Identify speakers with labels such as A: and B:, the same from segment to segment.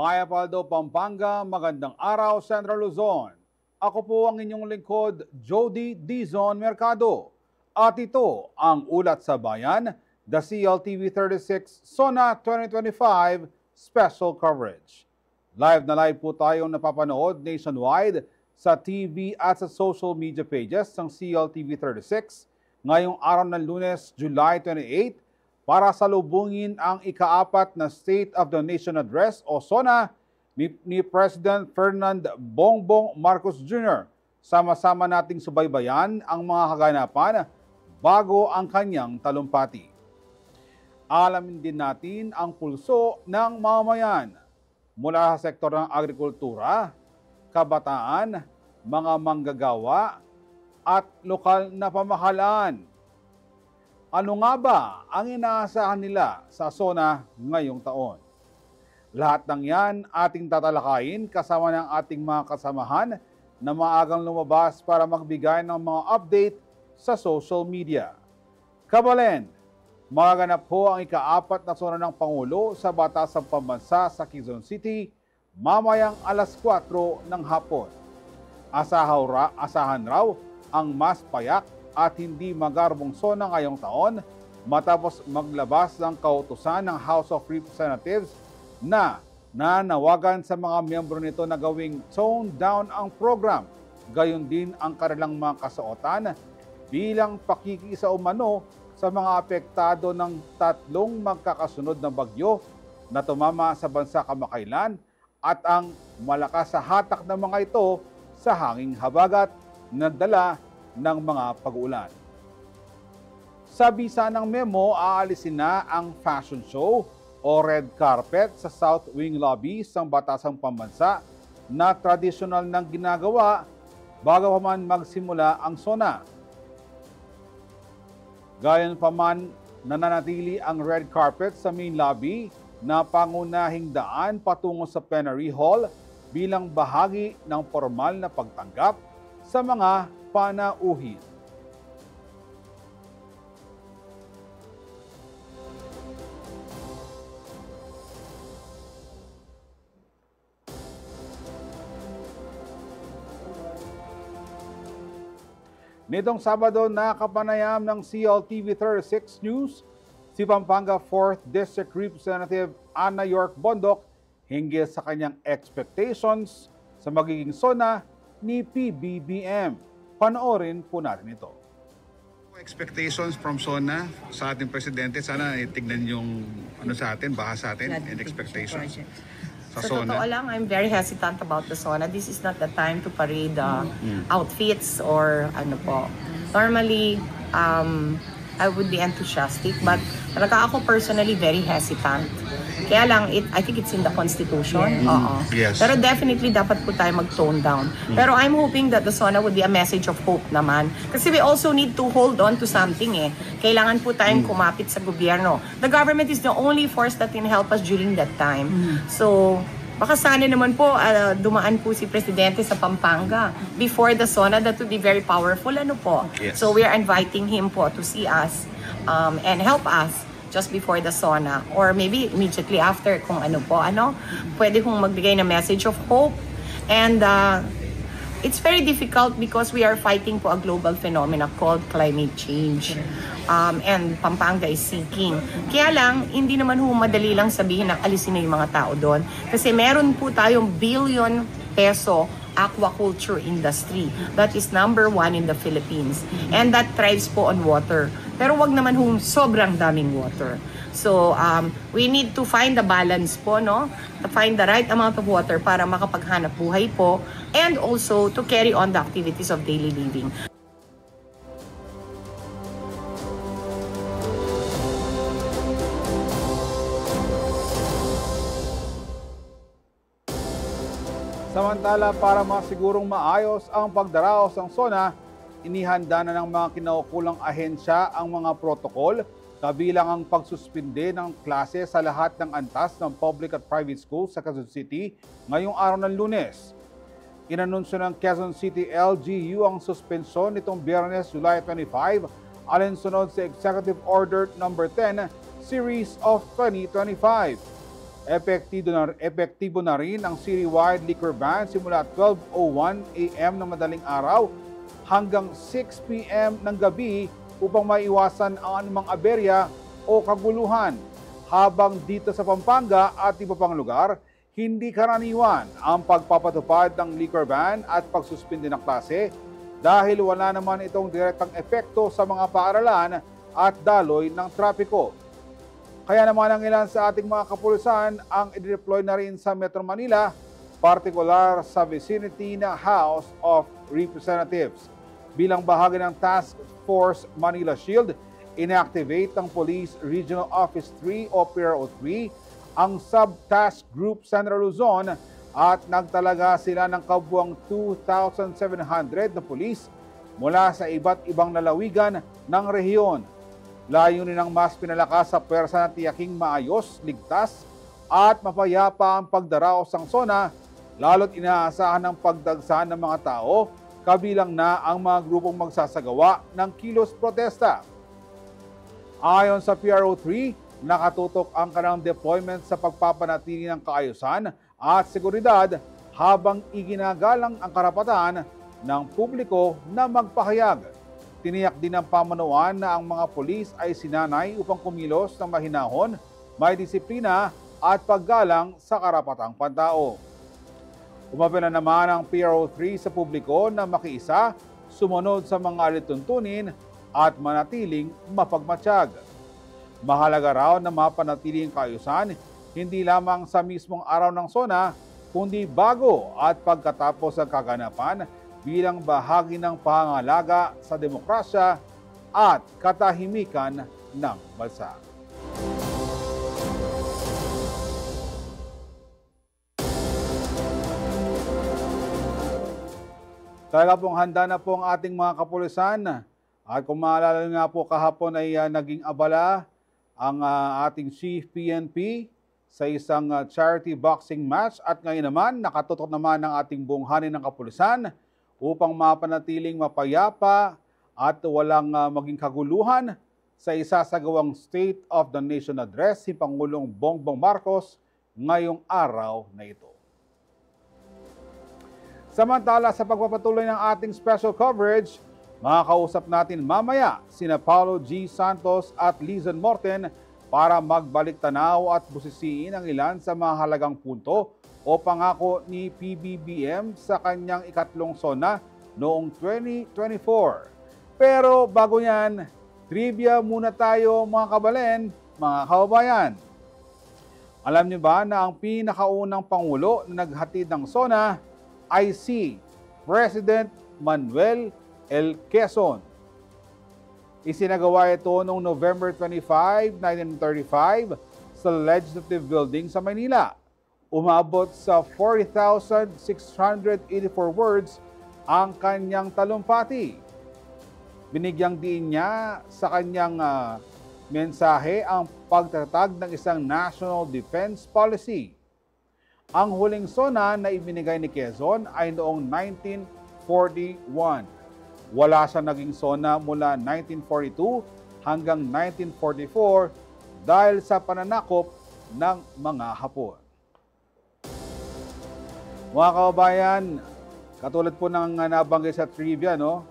A: Maya Paldo, Pampanga, magandang araw, Central Luzon. Ako po ang inyong lingkod, Jody Dizon Mercado. At ito ang Ulat sa Bayan, the CLTV 36 SONA 2025 Special Coverage. Live na live po tayong napapanood nationwide sa TV at sa social media pages ng CLTV 36 ngayong araw ng Lunes, July 28, para salubungin ang ika-4 na State of the Nation Address o SONA ni President Ferdinand Bongbong Marcos Jr. Sama-sama nating subaybayan ang mga kaganapan bago ang kanyang talumpati. Alamin din natin ang pulso ng mamamayan mula sa sektor ng agrikultura, kabataan, mga manggagawa at lokal na pamahalaan. Ano nga ba ang inaasahan nila sa SONA ngayong taon? Lahat ng yan ating tatalakayin kasama ng ating mga kasamahan na maagang lumabas para magbigay ng mga update sa social media. Kabalen, magaganap po ang ika-4 na SONA ng Pangulo sa Batasang Pambansa sa Quezon City mamayang alas 4 ng hapon. Asahan raw ang mas payak at hindi magarbong SONA ngayong taon matapos maglabas ng kautusan ng House of Representatives na nanawagan sa mga miyembro nito na gawing tone down ang program, gayon din ang kanilang mga kasuotan bilang pakikisa umano sa mga apektado ng 3 magkakasunod na bagyo na tumama sa bansa kamakailan at ang malakas sa hatak ng mga ito sa hanging habagat na dala ng mga pag-uulan. Sa bisa ng memo, aalisin na ang fashion show o red carpet sa South Wing Lobby ng Batasang Pambansa na tradisyonal nang ginagawa bago pa man magsimula ang SONA. Gayon pa man, nananatili ang red carpet sa main lobby na pangunahing daan patungo sa plenary hall bilang bahagi ng formal na pagtanggap sa mga panauhin. Nitong Sabado, nakapanayam ng CLTV 36 News si Pampanga 4th District Representative Ana York Bondok hinggil sa kanyang expectations sa magiging SONA ni PBBM. Panoorin po natin ito.
B: Expectations from SONA sa ating presidente, sana itignan yung sa atin, baka sa atin, and expectations sa
C: So,
B: SONA.
C: totoo lang, I'm very hesitant about the SONA. This is not the time to parade outfits or ano po. Normally, I would be enthusiastic, but talaga ako personally very hesitant. Kaya lang, I think it's in the Constitution.
B: Yes.
C: Pero definitely, dapat po tayo mag-tone down. Pero I'm hoping that the SONA would be a message of hope naman. Kasi we also need to hold on to something eh. Kailangan po tayong kumapit sa gobyerno. The government is the only force that can help us during that time. So, baka sana naman po dumaan po si Presidente sa Pampanga before the SONA. That would be very powerful. Ano po?
B: Yes.
C: So, we are inviting him po to see us and help us just before the SONA or maybe immediately after kung pwede kong magbigay ng message of hope. And it's very difficult because we are fighting po a global phenomena called climate change. And Pampanga is seeking. Kaya lang, hindi naman madali lang sabihin na alisin na yung mga tao doon. Kasi meron po tayong billion peso aquaculture industry. That is number 1 in the Philippines. And that thrives po on water. Pero wag naman sobrang daming water. So, we need to find the balance po, no? To find the right amount of water para makapaghanap buhay po and also to carry on the activities of daily living.
A: Samantala, para masigurong maayos ang pagdaraos ng SONA, inihanda na ng mga kinaukulang ahensya ang mga protokol, kabilang ang pagsuspinde ng klase sa lahat ng antas ng public at private schools sa Quezon City ngayong araw ng Lunes. Inanunsyo ng Quezon City LGU ang suspensyon nitong Biyernes, July 25, alinsunod sa Executive Order No. 10, Series of 2025. Epektibo na rin ang citywide liquor ban simula 12:01 a.m. ng madaling araw hanggang 6 p.m. ng gabi upang maiwasan ang anumang aberya o kaguluhan. Habang dito sa Pampanga at iba pang lugar, hindi karaniwan ang pagpapatupad ng liquor ban at pagsuspindi ng klase dahil wala naman itong direktang epekto sa mga paaralan at daloy ng trapiko. Kaya naman ang ilan sa ating mga kapulisan ang i-deploy na rin sa Metro Manila, partikular sa vicinity na House of Representatives. Bilang bahagi ng Task Force Manila Shield, inactivate ng Police Regional Office 3 o PRO3 ang Sub-Task Group Central Luzon at nagtalaga sila ng kabuuang 2,700 na pulis mula sa iba't ibang lalawigan ng rehiyon. Layunin ng mas pinalakas sa pwersa na tiyaking maayos, ligtas at mapayapa ang pagdaraos ng SONA, lalo't inaasahan ng pagdagsa ng mga tao, kabilang na ang mga grupong magsasagawa ng kilos protesta. Ayon sa PRO3, nakatutok ang kanilang deployment sa pagpapanatili ng kaayusan at seguridad habang iginagalang ang karapatan ng publiko na magpahayag. Tiniyak din ng pamunuan na ang mga pulis ay sinanay upang kumilos ng mahinahon, may disiplina at paggalang sa karapatang pantao. Umapela naman ang PRO3 sa publiko na makiisa, sumunod sa mga alituntunin at manatiling mapagmatsyag. Mahalaga raw na mapanatiling kaayusan hindi lamang sa mismong araw ng SONA, kundi bago at pagkatapos ng kaganapan bilang bahagi ng pangangalaga sa demokrasya at katahimikan ng bansa. Talaga pong handa na po ang ating mga kapulisan. At kung maalala nga po kahapon ay naging abala ang ating Chief PNP sa isang charity boxing match at ngayon naman nakatutok naman ng ating buong hanin ng kapulisan upang mapanatiling mapayapa at walang maging kaguluhan sa isasagawang State of the Nation Address si Pangulong Bongbong Marcos ngayong araw na ito. Samantala sa pagpapatuloy ng ating special coverage, makakausap natin mamaya sina Paulo G. Santos at Lizan Morten para magbalik tanaw at busisiin ang ilan sa mahalagang punto o pangako ni PBBM sa kanyang ikatlong SONA noong 2024. Pero bago yan, trivia muna tayo mga kabalen, mga kababayan. Alam niyo ba na ang pinakaunang Pangulo na naghatid ng SONA ay si President Manuel L. Quezon. Isinagawa ito noong November 25, 1935 sa Legislative Building sa Maynila. Umabot sa 40,684 words ang kanyang talumpati. Binigyang diin niya sa kanyang mensahe ang pagtatag ng isang National Defense Policy. Ang huling SONA na ibinigay ni Quezon ay noong 1941. Wala siya naging SONA mula 1942 hanggang 1944 dahil sa pananakop ng mga Hapon. Mga kababayan, katulad po ng nabanggit sa trivia, no?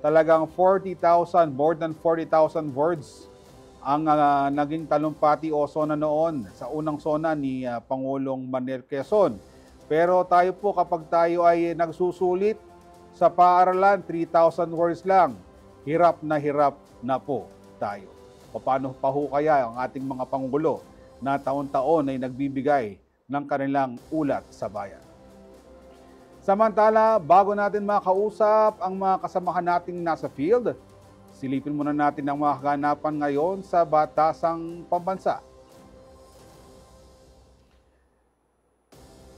A: Talagang 40,000, more than 40,000 words ang naging talumpati o SONA noon sa unang SONA ni Pangulong Manuel Quezon. Pero tayo po kapag tayo ay nagsusulit sa paaralan, 3,000 words lang. Hirap na po tayo. Paano pa ho kaya ang ating mga Pangulo na taon-taon ay nagbibigay ng kanilang ulat sa bayan? Samantala, bago natin makausap ang mga kasamahan nating nasa field, silipin muna natin ang mga kaganapan ngayon sa Batasang Pambansa.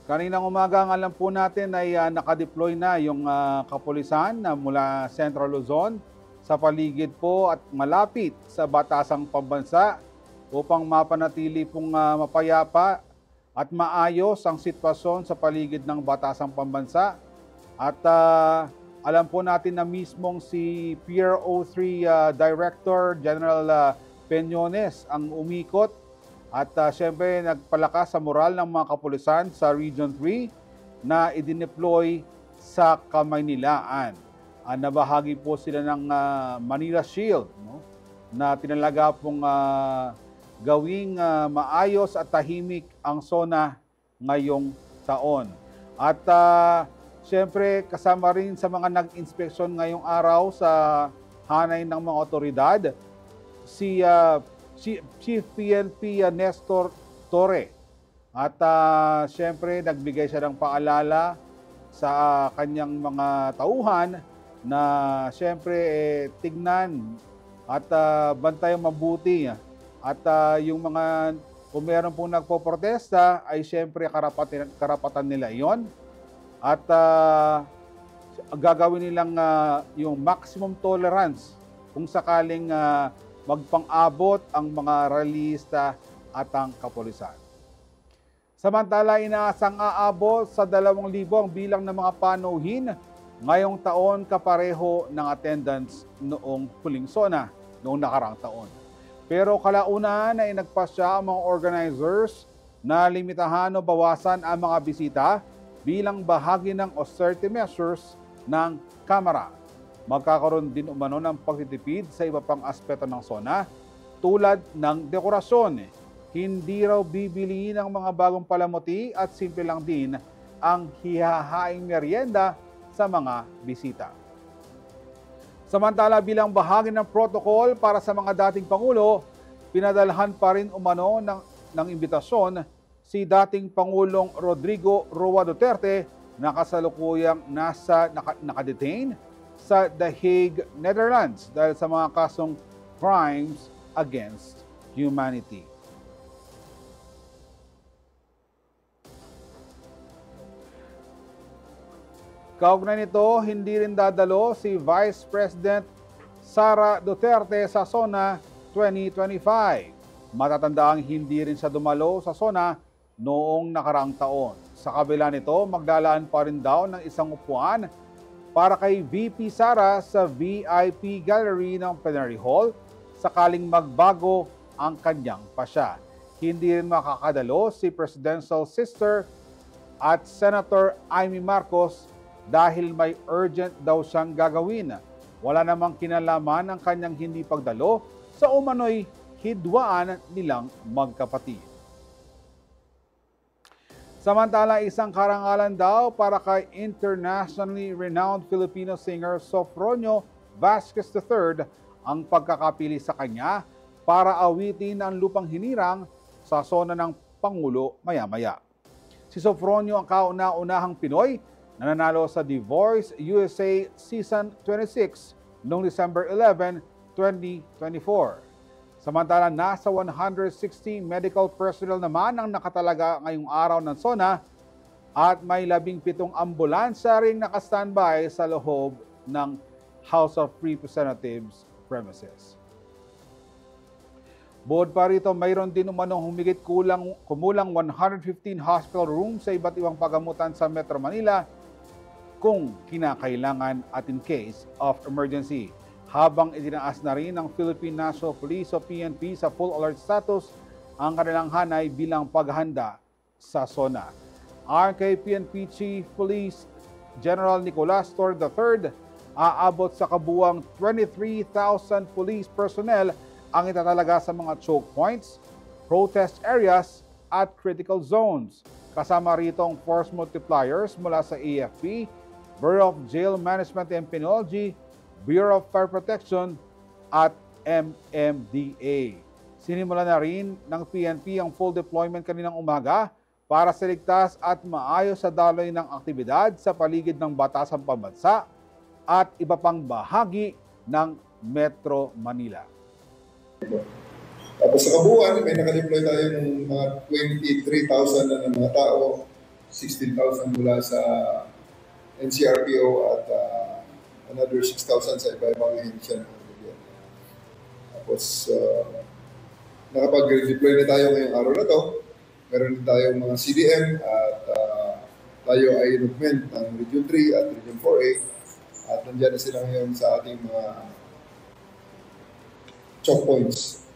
A: Kaninang umaga ang alam po natin ay nakadeploy na yung kapulisan na mula Central Luzon sa paligid po at malapit sa Batasang Pambansa upang mapanatili pong mapayapa at maayos ang sitwasyon sa paligid ng Batasang Pambansa. At alam po natin na mismong si PRO3 Director General Peñones ang umikot At syempre nagpalakas sa moral ng mga kapulisan sa Region 3 na idineploy sa Kamaynilaan. Nabahagi po sila ng Manila Shield, no? Na tinalaga pong gawing maayos at tahimik ang SONA ngayong taon. At syempre kasama rin sa mga nag-inspeksyon ngayong araw sa hanay ng mga otoridad si Chief PNP Nestor Torre. At syempre nagbigay siya ng paalala sa kanyang mga tauhan na syempre tignan at bantayang mabuti. At yung mga kung meron pong nagpoprotesta ay syempre karapatan nila iyon. At gagawin nilang yung maximum tolerance kung sakaling magpang-abot ang mga rallyista at ang kapulisan. Samantala, inaasang aabot sa 2,000 ang bilang ng mga panuhin ngayong taon kapareho ng attendance noong huling SONA noong nakaraang taon. Pero kalaunan ay nagpasya ang mga organizers na limitahan o bawasan ang mga bisita bilang bahagi ng austerity measures ng Kamara. Magkakaroon din umano ng pagtitipid sa iba pang aspeto ng SONA tulad ng dekorasyon. Hindi raw bibili ng mga bagong palamuti at simple lang din ang hihahaing merienda sa mga bisita. Samantala bilang bahagi ng protocol para sa mga dating Pangulo, pinadalhan pa rin umano ng imbitasyon si dating Pangulong Rodrigo Roa Duterte na kasalukuyang nakadetain sa The Hague, Netherlands dahil sa mga kasong crimes against humanity. Kaugnay nito, hindi rin dadalo si Vice President Sara Duterte sa SONA 2025. Matatandaang hindi rin siya dumalo sa SONA noong nakaraang taon. Sa kabila nito, maglalaan pa rin daw ng isang upuan para kay VP Sara sa VIP Gallery ng Plenary Hall sakaling magbago ang kanyang pasya. Hindi rin makakadalo si Presidential Sister at Senator Amy Marcos dahil may urgent daw siyang gagawin. Wala namang kinalaman ang kanyang hindi pagdalo sa umano'y hidwaan nilang magkapatid. Samantala, isang karangalan daw para kay internationally renowned Filipino singer Sofronio Vasquez III ang pagkakapili sa kanya para awitin ang lupang hinirang sa SONA ng Pangulo maya-maya. Si Sofronio ang kauna-unahang Pinoy na nanalo sa The Voice USA Season 26 noong December 11, 2024. Samantala, nasa 160 medical personnel naman ang nakatalaga ngayong araw ng SONA at may 17 ambulansya ring nakastandby sa loob ng House of Representatives premises. Bukod pa rito, mayroon din umanong kumulang 115 hospital rooms sa iba't ibang pagamutan sa Metro Manila kung kinakailangan at in case of emergency. Habang itinaas na rin ng Philippine National Police o PNP sa full alert status ang kanilang hanay bilang paghahanda sa SONA. Ayon kay PNP Chief Police General Nicolas Torre III, aabot sa kabuuang 23,000 police personnel ang itatalaga sa mga choke points, protest areas at critical zones. Kasama rito ang force multipliers mula sa AFP, Bureau of Jail Management and Penology, Bureau of Fire Protection at MMDA. Sinimula na rin ng PNP ang full deployment kaninang umaga para sa ligtas at maayos sa daloy ng aktibidad sa paligid ng Batasan Pambansa at iba pang bahagi ng Metro Manila.
D: Tapos sa kabuuan, may nakadeploy tayo ng mga 23,000 na ng mga tao, 16,000 mula sa NCRPO at another 6,000 sa iba-ibang ahensya ng gobyerno. Tapos nakapag-deploy na tayo ngayong araw na to. Meron din tayong mga CDM at tayo ay in-augment ng Region 3 at Region 4A at nandiyan na sila ngayon sa ating mga choke points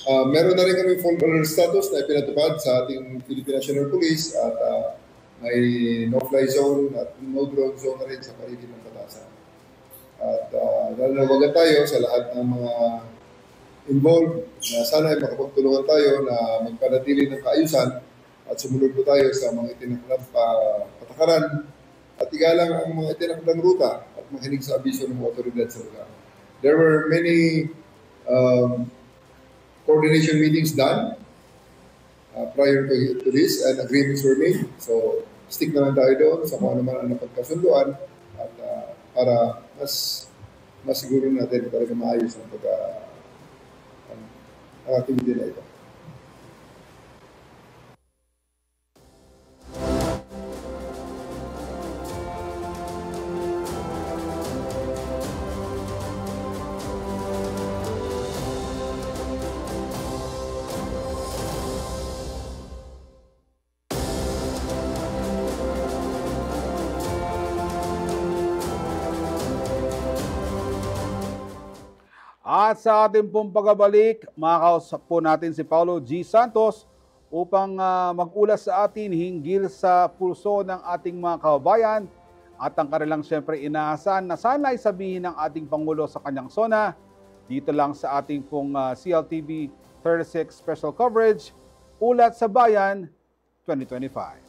D: Meron na rin kami full alert status na ipinatupad sa ating Philippine National Police at may no-fly zone at no-drone zone na rin sa paligid ng Batasan. At nanawagan tayo sa lahat ng mga involved na sana ay makapagtulungan tayo na magpanatili ng kaayusan at sumunod po tayo sa mga itinakdang patakaran at igalang ang mga itinakdang ruta at makinig sa abiso ng otoridad sa lugar. There were many coordination meetings done prior to this and agreements were made. So, stick naman tayo doon sa kung ano man ang napagkasunduan at para mas siguro natin talaga maayos ang activity na ito.
A: At sa ating pong pagbabalik, makakausap po natin si Paulo G. Santos upang mag-ulas sa atin hinggil sa pulso ng ating mga kababayan at ang kanilang siyempre inaasahan na sana ay sabihin ng ating Pangulo sa kanyang SONA dito lang sa ating pong CLTV 36 special coverage, Ulat sa Bayan 2025.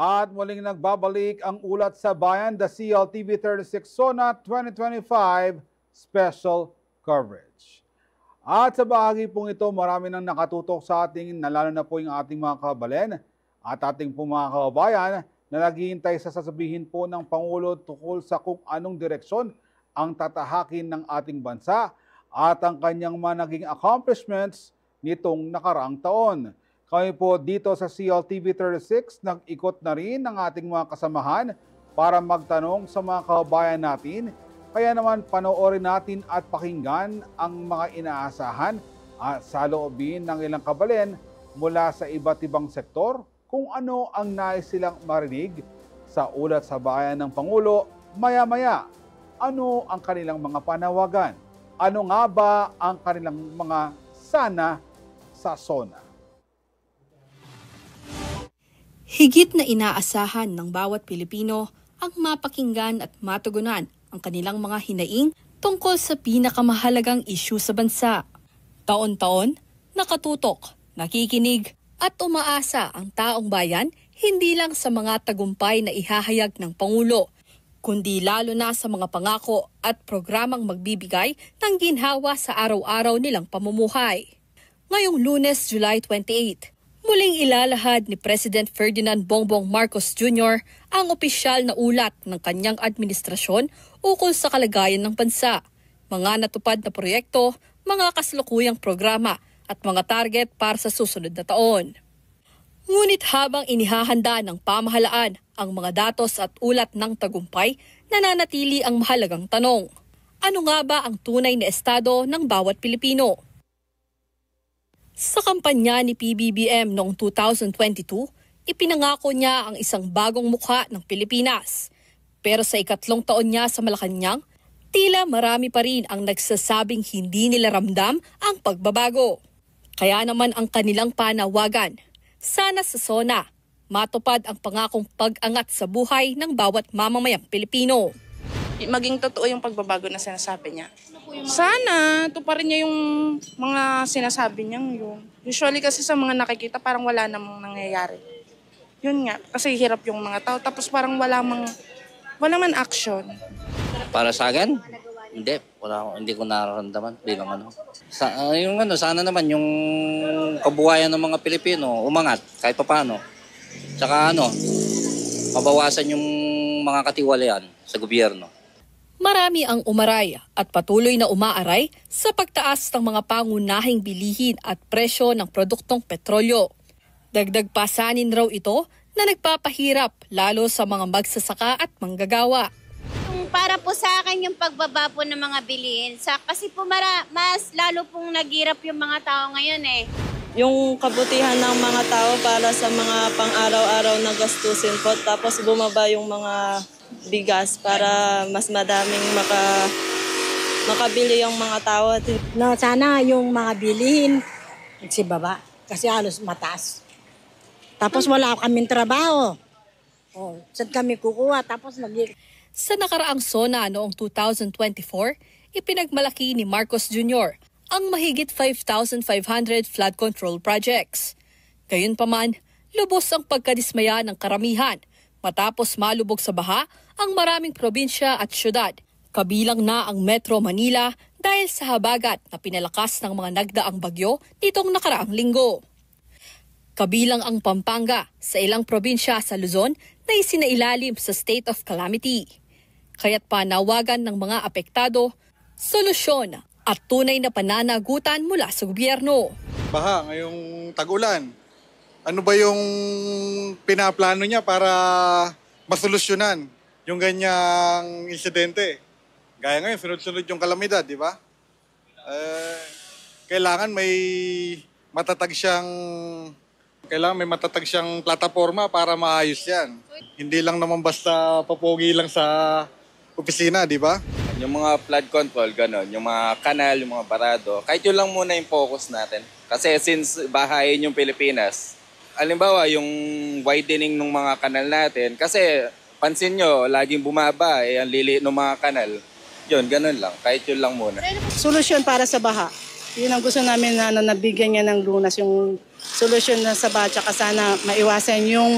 A: At muling nagbabalik ang ulat sa bayan, the CLTV 36 SONA 2025 special coverage. At sa bahagi pong ito, marami nang nakatutok sa ating, lalo na po yung ating mga kabalen at ating po mga kababayan na naghihintay sa sasabihin po ng Pangulo tungkol sa kung anong direksyon ang tatahakin ng ating bansa at ang kanyang mga naging accomplishments nitong nakaraang taon. Kami po dito sa CLTV 36, nag-ikot na rin ng ating mga kasamahan para magtanong sa mga kababayan natin. Kaya naman panoorin natin at pakinggan ang mga inaasahan at sa loobin ng ilang kabalen mula sa iba't ibang sektor kung ano ang nais silang marinig sa ulat sa bayan ng Pangulo. Maya-maya, ano ang kanilang mga panawagan? Ano nga ba ang kanilang mga sana sa SONA?
E: Higit na inaasahan ng bawat Pilipino ang mapakinggan at matugunan ang kanilang mga hinaing tungkol sa pinakamahalagang isyu sa bansa. Taon-taon, nakatutok, nakikinig at umaasa ang taong bayan hindi lang sa mga tagumpay na ihahayag ng Pangulo, kundi lalo na sa mga pangako at programang magbibigay ng ginhawa sa araw-araw nilang pamumuhay. Ngayong Lunes, July 28, muling ilalahad ni President Ferdinand Bongbong Marcos Jr. ang opisyal na ulat ng kanyang administrasyon ukol sa kalagayan ng bansa, mga natupad na proyekto, mga kasalukuyang programa at mga target para sa susunod na taon. Ngunit habang inihahanda ng pamahalaan ang mga datos at ulat ng tagumpay, nananatili ang mahalagang tanong. Ano nga ba ang tunay na estado ng bawat Pilipino? Sa kampanya ni PBBM noong 2022, ipinangako niya ang isang bagong mukha ng Pilipinas. Pero sa ikatlong taon niya sa Malacanang, tila marami pa rin ang nagsasabing hindi nila ramdam ang pagbabago. Kaya naman ang kanilang panawagan, sana sa SONA, matupad ang pangakong pag-angat sa buhay ng bawat mamamayang Pilipino.
F: Maging totoo yung pagbabago na sinasabi niya. Sana, tuparin niya yung mga sinasabi niyang yun. Usually kasi sa mga nakikita, parang wala namang nangyayari. Yun nga, kasi hirap yung mga tao, tapos parang wala man action.
G: Para sa akin, hindi ko nararamdaman bilang sana naman yung kabuhayan ng mga Pilipino umangat kahit papaano. Tsaka mabawasan yung mga katiwalian sa gobyerno.
E: Marami ang umaray at patuloy na umaaray sa pagtaas ng mga pangunahing bilihin at presyo ng produktong petrolyo. Dagdag pasanin raw ito na nagpapahirap lalo sa mga magsasaka at manggagawa.
H: Para po sa akin yung pagbaba po ng mga bilihin, kasi po mas lalo pong naghirap yung mga tao ngayon eh.
I: Yung kabutihan ng mga tao para sa mga pang-araw-araw na gastusin po, tapos bumaba yung mga bigas para mas madaming makabili yung mga tao.
J: No, sana yung mga bilihin nagsibaba kasi halos mataas. Tapos wala kaming trabaho. Saan kami kukuha? Tapos
E: Sa nakaraang SONA noong 2024, ipinagmalaki ni Marcos Jr. ang mahigit 5,500 flood control projects. Gayunpaman, lubos ang pagkadismaya ng karamihan matapos malubog sa baha ang maraming probinsya at syudad, kabilang na ang Metro Manila dahil sa habagat na pinalakas ng mga nagdaang bagyo nitong nakaraang linggo. Kabilang ang Pampanga sa ilang probinsya sa Luzon na isinailalim sa state of calamity. Kaya't panawagan ng mga apektado, solusyon at tunay na pananagutan mula sa gobyerno.
K: Baha ngayong tag-ulan. Ano ba yung pinaplano niya para masolusyonan yung ganyang insidente? Gaya ngayon, sunod-sunod yung kalamidad, di ba? Kailangan may matatag siyang plataforma para maayos yan. Hindi lang naman basta papogi lang sa opisina, di ba?
L: Yung mga flood control, gano'n, yung mga kanal, yung mga barado, kahit yun lang muna yung focus natin. Kasi since bahayin yung Pilipinas, halimbawa yung widening ng mga kanal natin, kasi pansin nyo, laging bumaba, ang liliit ng mga kanal. Yun, gano'n lang, kahit yun lang muna.
I: Solusyon para sa baha. Yun ang gusto namin na nabigyan niya ng lunas, yung solusyon na sa baha, tsaka sana maiwasan yung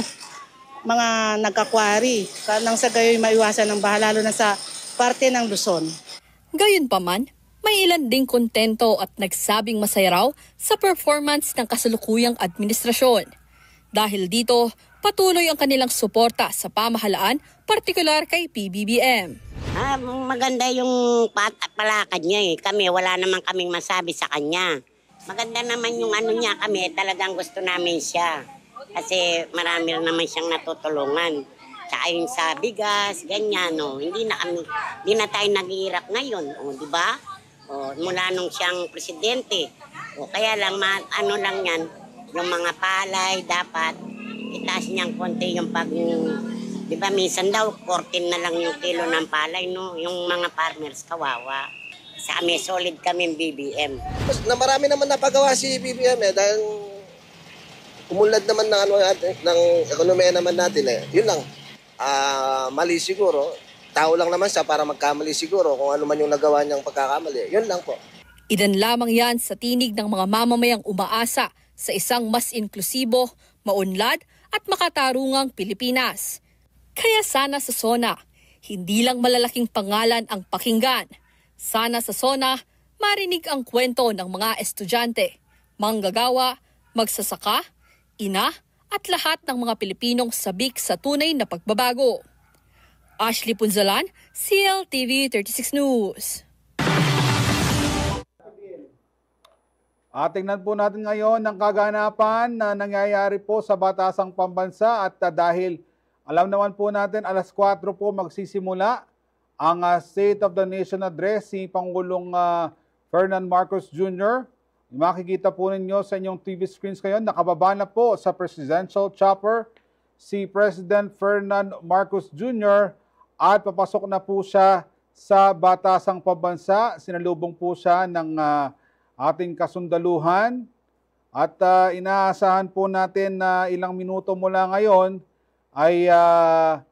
M: mga nagkakwari. Nang sa gayoy maiwasan ng baha, lalo na sa parte ng Luzon.
E: Gayunpaman, may ilan ding kontento at nagsabing masaya raw sa performance ng kasalukuyang administrasyon. Dahil dito, patuloy ang kanilang suporta sa pamahalaan, partikular kay PBBM.
N: Maganda yung palakad niya eh. Kami, wala naman kaming masabi sa kanya. Maganda naman yung ano niya kami, talagang gusto namin siya. Kasi marami naman siyang natutulungan. Tsaka yung sa bigas, ganyan, no. Hindi na tayo naghihirap ngayon, di ba? Mula nung siyang presidente. Kaya lang, ano lang yan, yung mga palay, dapat itaas niyang konti yung di ba, minsan daw, 14 na lang yung kilo ng palay, no? Yung mga farmers, kawawa. Sa amin, solid kami BBM.
O: Marami naman napagawa si BBM dahil umulad naman ng ekonomiya naman natin eh. Yun lang. Mali siguro. Tao lang naman siya para magkamali siguro kung ano man yung nagawa niyang pagkakamali. Yun lang po.
E: Ilan lamang yan sa tinig ng mga mamamayang umaasa sa isang mas inklusibo, maunlad at makatarungang Pilipinas. Kaya sana sa SONA, hindi lang malalaking pangalan ang pakinggan. Sana sa SONA, marinig ang kwento ng mga estudyante, manggagawa, magsasaka, ina at lahat ng mga Pilipinong sabik sa tunay na pagbabago. Ashley Punzalan, CLTV 36 News.
A: Tingnan po natin ngayon ang kaganapan na nangyayari po sa Batasang Pambansa at dahil alam naman po natin alas 4 po magsisimula ang State of the Nation Address si Pangulong Ferdinand Marcos Jr. Makikita po ninyo sa inyong TV screens ngayon, nakababa na po sa presidential chopper si President Ferdinand Marcos Jr. at papasok na po siya sa Batasang Pambansa. Sinalubong po siya ng ating kasundaluhan at inaasahan po natin na ilang minuto mula ngayon ay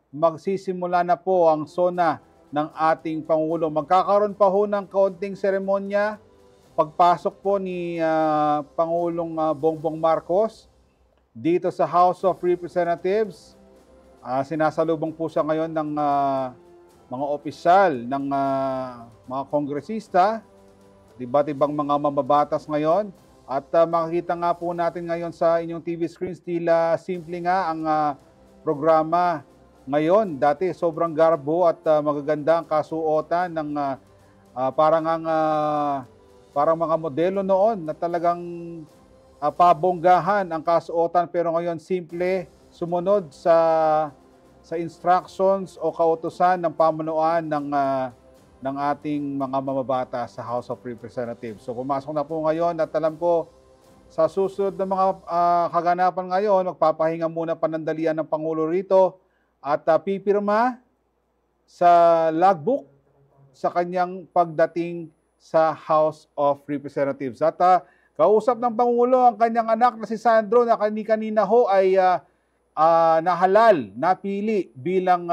A: magsisimula na po ang SONA ng ating Pangulo. Magkakaroon pa ho ng kaunting seremonya pagpasok po ni Pangulong Bongbong Marcos dito sa House of Representatives. Sinasalubong po siya ngayon ng mga opisyal, ng mga kongresista, iba't ibang mga mababatas ngayon. At makikita nga po natin ngayon sa inyong TV screens, tila simple nga ang programa ngayon. Dati sobrang garbo at magaganda ang kasuotan ng parang mga modelo noon na talagang pabonggahan ang kasuotan, pero ngayon simple, sumunod sa instructions o kautusan ng pamunuan ng ating mga mamabata sa House of Representatives. So pumasok na po ngayon at alam ko sa susunod na mga kaganapan ngayon, magpapahinga muna panandalian ng Pangulo rito at pipirma sa logbook sa kanyang pagdating sa House of Representatives. At kausap ng Pangulo ang kanyang anak na si Sandro na kanina ho ay napili bilang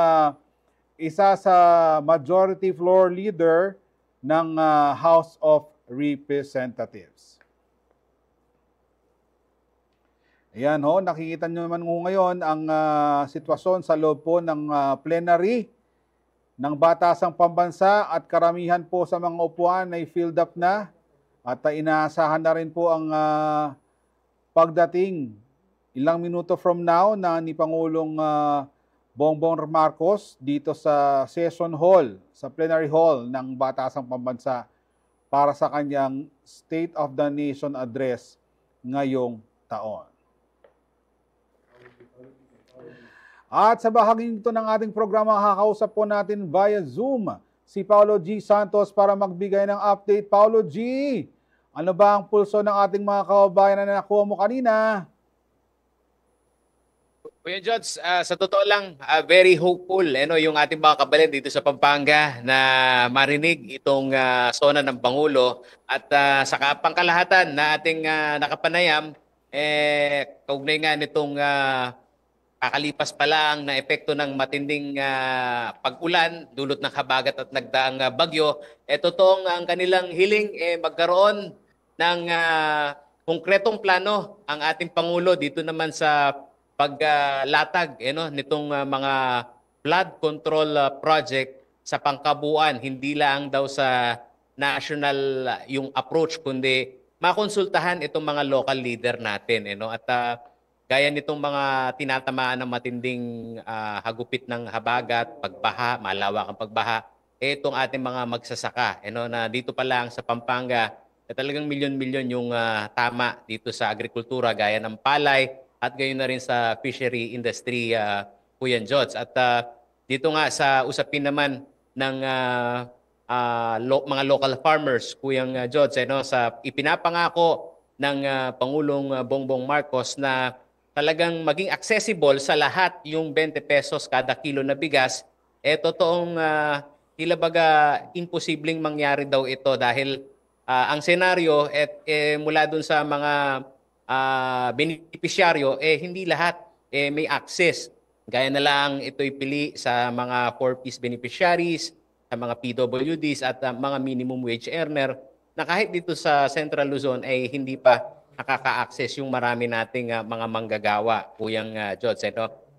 A: isa sa majority floor leader ng House of Representatives. Ayan ho, nakikita nyo naman ngayon ang sitwasyon sa loob po ng plenary ng Batasang Pambansa at karamihan po sa mga upuan ay filled up na at inaasahan na rin po ang pagdating ilang minuto from now na ni Pangulong Bongbong Marcos dito sa session hall, sa plenary hall ng Batasang Pambansa para sa kanyang State of the Nation Address ngayong taon. At sa bahaging ito ng ating programa, kakausap po natin via Zoom si Paulo G. Santos para magbigay ng update. Paulo G., ano ba ang pulso ng ating mga kababayan na nakuha mo kanina?
P: Kuya Jods, sa totoo lang, very hopeful yung ating mga kababayan dito sa Pampanga na marinig itong SONA ng Pangulo at sa pangkalahatan na ating nakapanayam, kaugnay nga nitong kakalipas pa lang na epekto ng matinding pag-ulan, dulot ng habagat at nagdaang bagyo, totoong ang kanilang hiling magkaroon ng konkretong plano ang ating Pangulo dito naman sa paglatag nitong mga flood control project sa pangkabuuan, hindi lang daw sa national yung approach, kundi makonsultahan itong mga local leader natin. At gaya nitong mga tinatamaan ng matinding hagupit ng habagat, pagbaha, malawakang pagbaha, itong ating mga magsasaka, na dito pa lang sa Pampanga, talagang milyon-milyon yung tama dito sa agrikultura, gaya ng palay at gayon na rin sa fishery industry, Kuya Jods. At dito nga sa usapin naman ng mga local farmers, Kuya Jods, sa ipinapangako ng Pangulong Bongbong Marcos na talagang maging accessible sa lahat yung 20 pesos kada kilo na bigas, totoong tila baga imposibleng mangyari daw ito dahil ang senaryo mula dun sa mga benepisyaryo, hindi lahat may access. Gaya na lang ito'y pili sa mga 4-piece beneficiaries, sa mga PWDs at mga minimum wage earner na kahit dito sa Central Luzon ay hindi pa nakaka-access yung marami nating mga manggagawa, Kuyang Jods.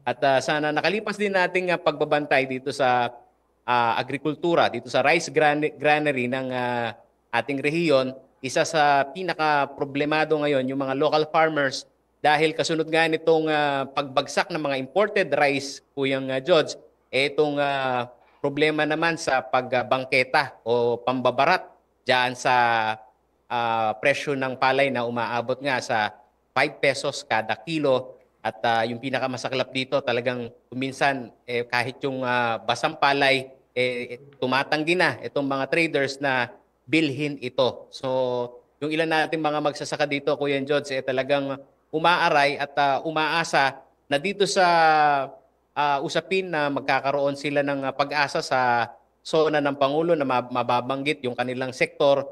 P: At sana nakalipas din nating pagbabantay dito sa agrikultura, dito sa rice granary ng ating rehiyon. Isa sa pinaka-problemado ngayon yung mga local farmers dahil kasunod nga nitong pagbagsak ng mga imported rice, Kuyang Jods, itong problema naman sa pagbangketa o pambabarat dyan sa presyo ng palay na umaabot nga sa 5 pesos kada kilo. At yung pinakamasaklap dito, talagang minsan kahit yung basang palay, tumatanggi na itong mga traders na bilhin ito. So yung ilan natin mga magsasaka dito, Kuya Jods, talagang umaaray at umaasa na dito sa usapin na magkakaroon sila ng pag-asa sa SONA ng Pangulo na mababanggit yung kanilang sektor,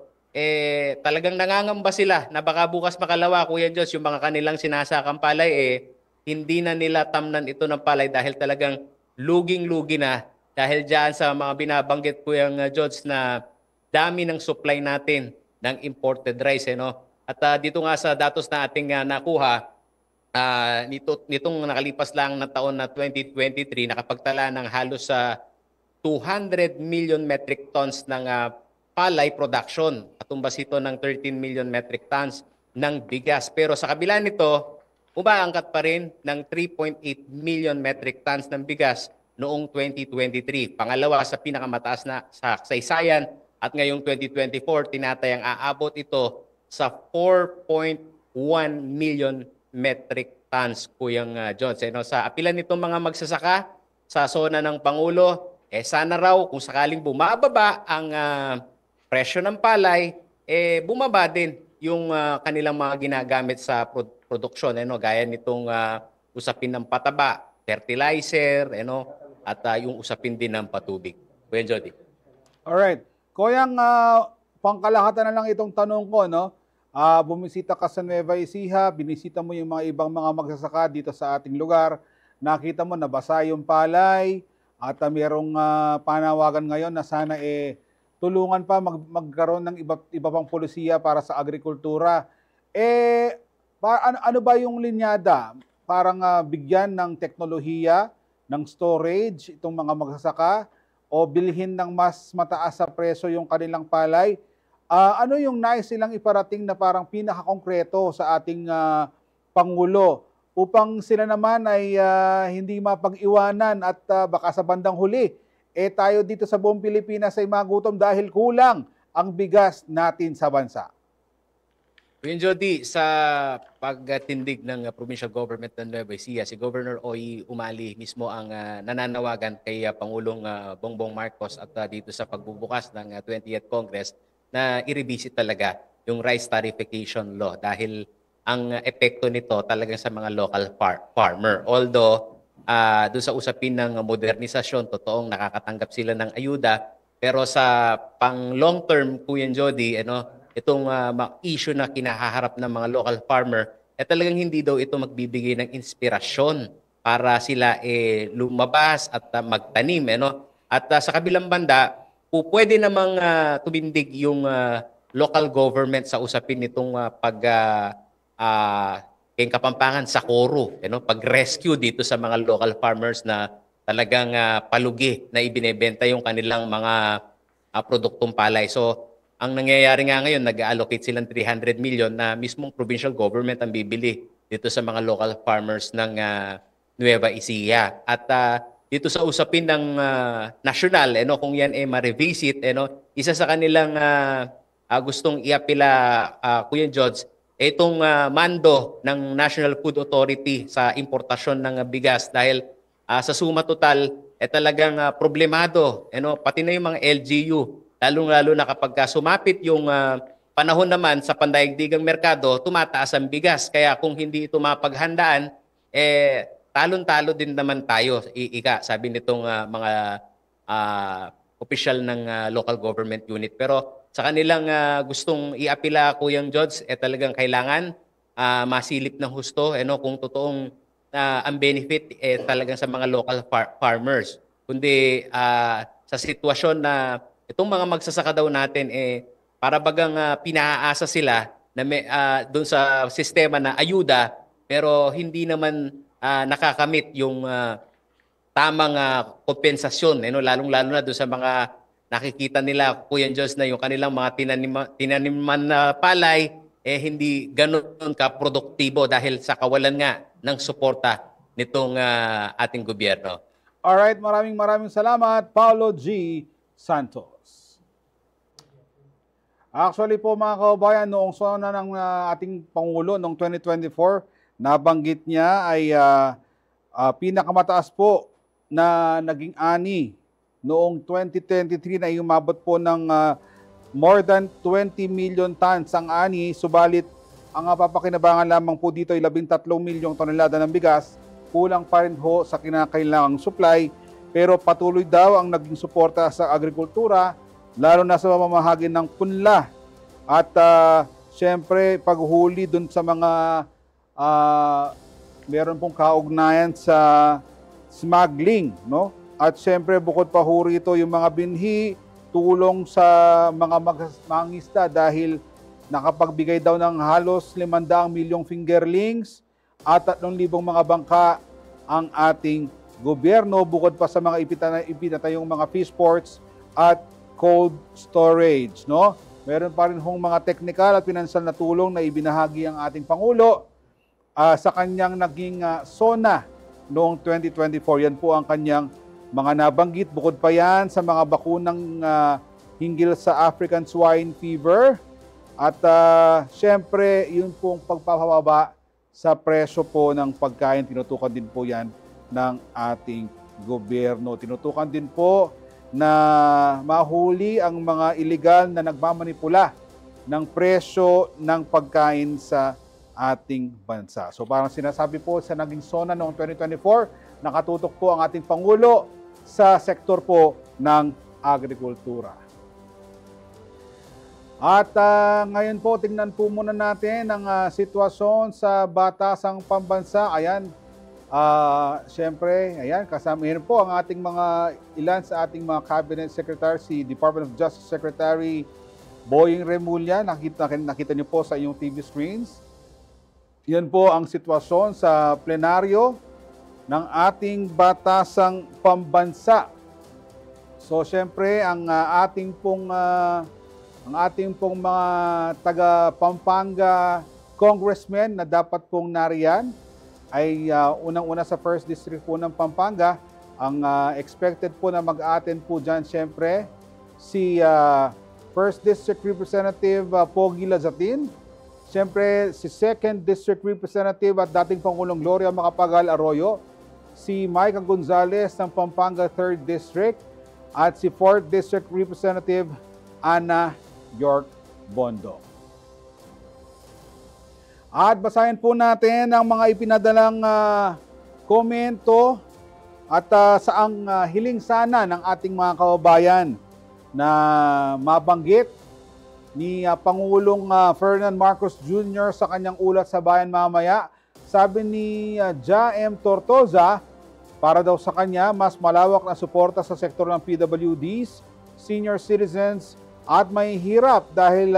P: talagang nangangamba sila na baka bukas makalawa, Kuya Jods, yung mga kanilang sinasakang palay, hindi na nila tamnan ito ng palay dahil talagang luging-lugi na dahil dyan sa mga binabanggit, Kuya Jods, na dami ng supply natin ng imported rice. At dito nga sa datos na ating nakuha, nitong nakalipas lang na taon na 2023, nakapagtala ng halos sa 200 million metric tons ng palay production. Katumbas ito ng 13 million metric tons ng bigas. Pero sa kabila nito, umaangkat pa rin ng 3.8 million metric tons ng bigas noong 2023. Pangalawa sa pinakamataas na sa kasaysayan at ngayong 2024, tinatayang aabot ito sa 4.1 million metric tons, Kuyang Jones. Sa apilan nitong mga magsasaka sa SONA ng Pangulo, sana raw kung sakaling bumababa ang presyo ng palay, bumaba din yung kanilang mga ginagamit sa produksyon, gaya nitong usapin ng pataba, fertilizer, at yung usapin din ng patubig. Kuya Jody.
A: Alright. Kuyang, pangkalahatan na lang itong tanong ko, bumisita ka sa Nueva Ecija, binisita mo yung mga ibang mga magsasaka dito sa ating lugar, nakita mo nabasa yung palay, at mayroong panawagan ngayon na sana tulungan pa magkaroon ng iba pang polisiya para sa agrikultura. Ano ba yung linyada? Parang bigyan ng teknolohiya, ng storage itong mga magsasaka o bilhin ng mas mataas sa presyo yung kanilang palay? Ano yung nais silang iparating na parang pinaka-konkreto sa ating Pangulo upang sila naman ay hindi mapag-iwanan at baka sa bandang huli, tayo dito sa buong Pilipinas ay magutom dahil kulang ang bigas natin sa bansa?
P: Kuya Jody, sa pagtindig ng provincial government ng Nueva Ecija, si Governor Oy Umali mismo ang nananawagan kay Pangulong Bongbong Marcos at dito sa pagbubukas ng 20th Congress na i-revisit talaga yung rice tariffication law dahil ang epekto nito talagang sa mga local farmer. Although doon sa usapin ng modernisasyon, totoong nakakatanggap sila ng ayuda, pero sa pang long term, Kuya Jody, itong issue na kinahaharap ng mga local farmer, talagang hindi daw ito magbibigay ng inspirasyon para sila lumabas at magtanim. At sa kabilang banda, pwede namang tumindig yung local government sa usapin nitong kayong Kapampangan sa Coro, pag-rescue dito sa mga local farmers na talagang palugi na ibinebenta yung kanilang mga produktong palay. So, ang nangyayari nga ngayon, nag-allocate silang 300 million na mismong provincial government ang bibili dito sa mga local farmers ng Nueva Ecija. At dito sa usapin ng national, kung yan ma-revisit, isa sa kanilang gustong iapila, Kuya George, itong mando ng National Food Authority sa importasyon ng bigas dahil sa suma total, talagang problemado, pati na yung mga LGU, lalong-lalo na kapag sumapit yung panahon naman sa pandaigdigang merkado, tumataas ang bigas. Kaya kung hindi ito mapaghandaan, talon-talo din naman tayo, sabi nitong mga official ng local government unit. Pero sa kanilang gustong iapila, Kuyang George, talagang kailangan masilip ng husto, kung totoong ang benefit talagang sa mga local farmers. Kundi sa sitwasyon na itong mga magsasaka daw natin, para bagang pinaasa sila na doon sa sistema na ayuda, pero hindi naman nakakamit yung tamang kompensasyon, lalong-lalo na doon sa mga nakikita nila, Kuya Diyos, na yung kanilang mga tinaniman na palay, hindi ganoon ka-produktibo dahil sa kawalan nga ng suporta nitong ating gobyerno.
A: Alright, maraming salamat, Paulo G. Santos. Actually po mga kababayan, noong sona ng ating Pangulo noong 2024, nabanggit niya ay pinakamataas po na naging ani noong 2023 na umabot po ng more than 20 million tons ang ani, subalit ang papakinabangan lamang po dito ay 13 milyong tonelada ng bigas, kulang pa rin ho sa kinakailangang supply, pero patuloy daw ang naging suporta sa agrikultura, lalo na sa pamamahagi ng punla at syempre paghuli dun sa mga meron pong kaugnayan sa smuggling, no? At syempre bukod pa ho rito yung mga binhi, tulong sa mga mangingisda dahil nakapagbigay daw ng halos 500 milyong fingerlings at 3,000 mga bangka ang ating gobyerno, bukod pa sa mga ipinatayong mga fish ports at cold storage, no? Meron pa rin hong mga technical at pinansyal na tulong na ibinahagi ang ating Pangulo sa kanyang naging SONA noong 2024. Yan po ang kanyang mga nabanggit. Bukod pa yan sa mga bakunang hinggil sa African swine fever at syempre yun pong pagpapababa sa presyo po ng pagkain. Tinutukan din po yan ng ating gobyerno. Tinutukan din po na mahuli ang mga illegal na nagmamanipula ng presyo ng pagkain sa ating bansa. So parang sinasabi po sa naging SONA noong 2024, nakatutok po ang ating Pangulo sa sektor po ng agrikultura. At ngayon po, tingnan po muna natin ang sitwasyon sa batasang pambansa. Ayan, siyempre, ayan, kasama yun po ang ating mga ilan sa ating mga cabinet secretary, si Department of Justice Secretary Boying Remulla. Nakita niyo po sa iyong TV screens. Yan po ang sitwasyon sa plenaryo ng ating batasang pambansa. So siyempre ang ating pong mga taga Pampanga congressmen na dapat pong nariyan ay unang-una sa 1st District po ng Pampanga. Ang expected po na mag-attend po dyan siyempre si 1st District Representative Pogi Lazatin. Siyempre si 2nd District Representative at dating Pangulong Gloria Macapagal Arroyo, si Micah Gonzales ng Pampanga 3rd District at si 4th District Representative Ana York Bondo. At basahin po natin ang mga ipinadalang komento at saang hiling sana ng ating mga kababayan na mabanggit ni Pangulong Ferdinand Marcos Jr. sa kanyang ulat sa bayan mamaya. Sabi ni Ja M. Tortosa, para daw sa kanya, mas malawak na suporta sa sektor ng PWDs, senior citizens at may hirap dahil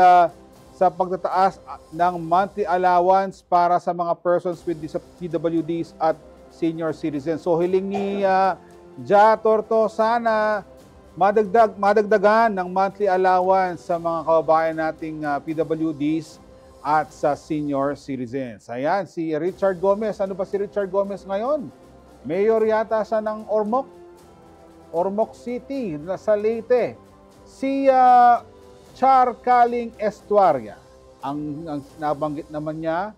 A: sa pagtataas ng monthly allowance para sa mga persons with PWDs at senior citizens. So hiling ni Ja Torto, sana madagdagan ng monthly allowance sa mga kababayan nating PWDs at sa senior citizens. Ayan, si Richard Gomez. Ano ba si Richard Gomez ngayon? Mayor yata siya ng Ormoc City, sa Leyte. Si Char Kaling Estuaria, ang nabanggit naman niya,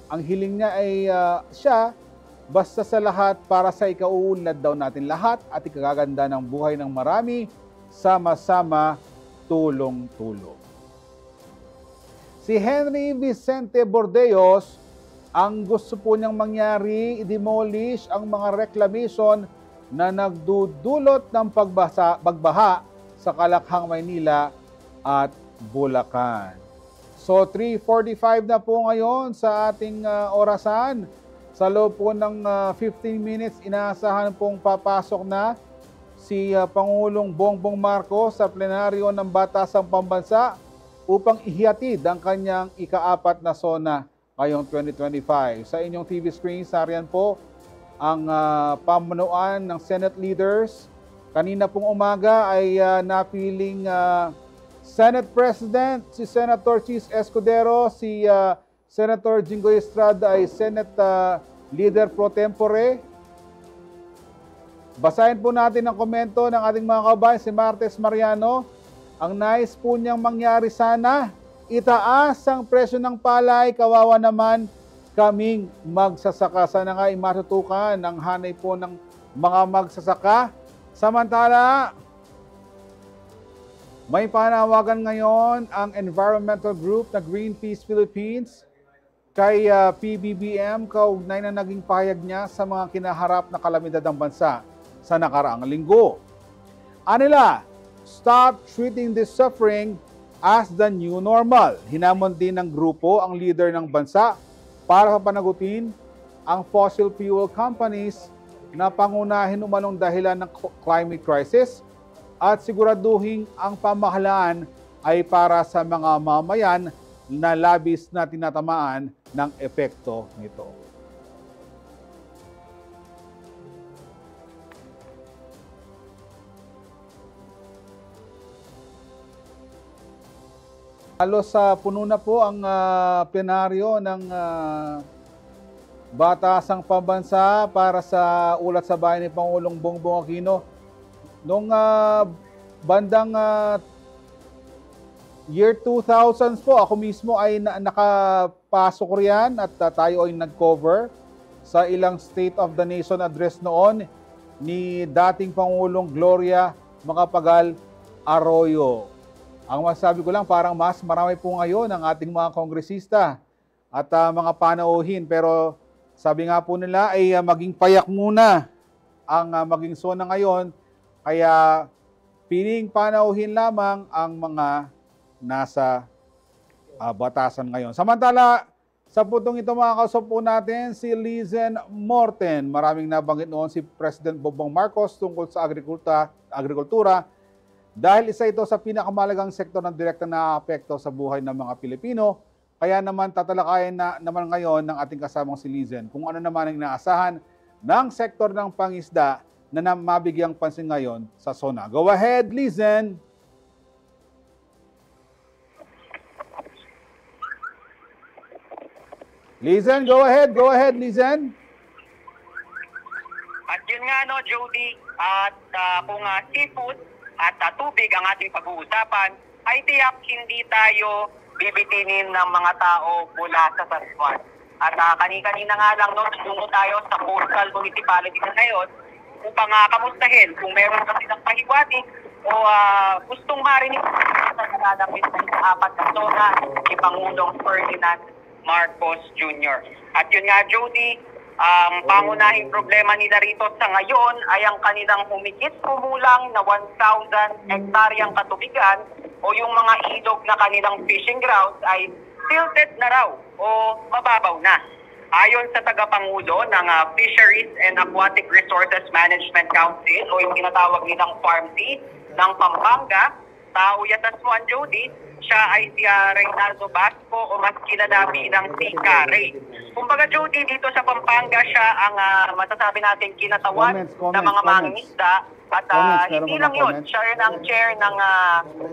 A: ang hiling niya ay siya, basta sa lahat para sa ikauunlad daw natin lahat at ikagaganda ng buhay ng marami, sama-sama, tulong-tulong. Si Henry Vicente Bordeos, ang gusto po niyang mangyari, i-demolish ang mga reclamation na nagdudulot ng pagbaha sa Kalakhang, Maynila at Bulacan. So 3:45 na po ngayon sa ating orasan. Sa loob po ng 15 minutes, inaasahan pong papasok na si Pangulong Bongbong Marcos sa plenaryo ng Batasang Pambansa upang ihihatid ang kanyang ika-4 na SONA ngayong 2025. Sa inyong TV screens, nariyan po ang pamunuan ng Senate leaders. Kanina pong umaga ay napiling Senate President si Senator Chis Escudero, si Senator Jinggoy Estrada ay Senate Leader Pro Tempore. Basahin po natin ang komento ng ating mga kabayan, si Martes Mariano. Ang nais po niyang mangyari sana, itaas ang presyo ng palay, kawawa naman kaming magsasaka. Sana nga matutukan ang hanay po ng mga magsasaka. Samantala, may panawagan ngayon ang environmental group na Greenpeace Philippines kay PBBM kaugnay na naging pahayag niya sa mga kinaharap na kalamidad ng bansa sa nakaraang linggo. Anila, stop treating this suffering as the new normal. Hinamon din ng grupo ang leader ng bansa para panagutin ang fossil fuel companies na pangunahin umanong dahilan ng climate crisis at siguraduhin ang pamahalaan ay para sa mga mamayan na labis na tinatamaan ng epekto nito. Halos puno na po ang plenaryo ng Batasang Pambansa para sa ulat sa bayan ni Pangulong Bongbong Aquino. Noong bandang year 2000 po, ako mismo ay nakapasok riyan at tayo ay nag-cover sa ilang State of the Nation address noon ni dating Pangulong Gloria Macapagal Arroyo. Ang masabi ko lang, parang mas marami po ngayon ang ating mga kongresista at mga panauhin, pero sabi nga po nila ay maging payak muna ang maging SONA ngayon, kaya piling panauhin lamang ang mga nasa batasan ngayon. Samantala, sa putong ito mga kausap po natin si Lizen Morten. Maraming nabanggit noon si President Bongbong Marcos tungkol sa agrikultura dahil isa ito sa pinakamalagang sektor ng direktang naaapekto sa buhay ng mga Pilipino. Kaya naman tatalakayin na naman ngayon ng ating kasamang si Lizen kung ano naman ang inaasahan ng sektor ng pangisda na mabigyang pansin ngayon sa SONA. Go ahead, Lizen! Lizen, go ahead, Lizen!
Q: At yun nga, no, Jody, at kung seafood at tubig ang ating pag-uusapan, ay tiyak hindi tayo bibitinin ng mga tao mula sa Sarsuan. At kanina nga lang, no, tungo tayo sa coastal municipality na ngayon upang kamustahin kung meron kasi ng pahiwatig o gustong marinig sa nalalapit na ika-4 na SONA ni Pangulong Ferdinand Marcos Jr. At yun nga, Jody, pangunahing problema nila rito sa ngayon ay ang kanilang humigit kumulang na 1,000 hektaryang katubigan o yung mga ilog na kanilang fishing grounds ay silted na raw o mababaw na. Ayon sa tagapangulo ng Fisheries and Aquatic Resources Management Council o yung tinatawag nilang FARMC ng Pampanga, tao yatasmuan, Jody, siya ay si Reynaldo Basco o mas kilala bilang si Kare. Kumbaga, Jody, dito sa Pampanga siya ang masasabi natin kinatawan ng mga mangingisda. At hindi lang yun, siya rin ang chair ng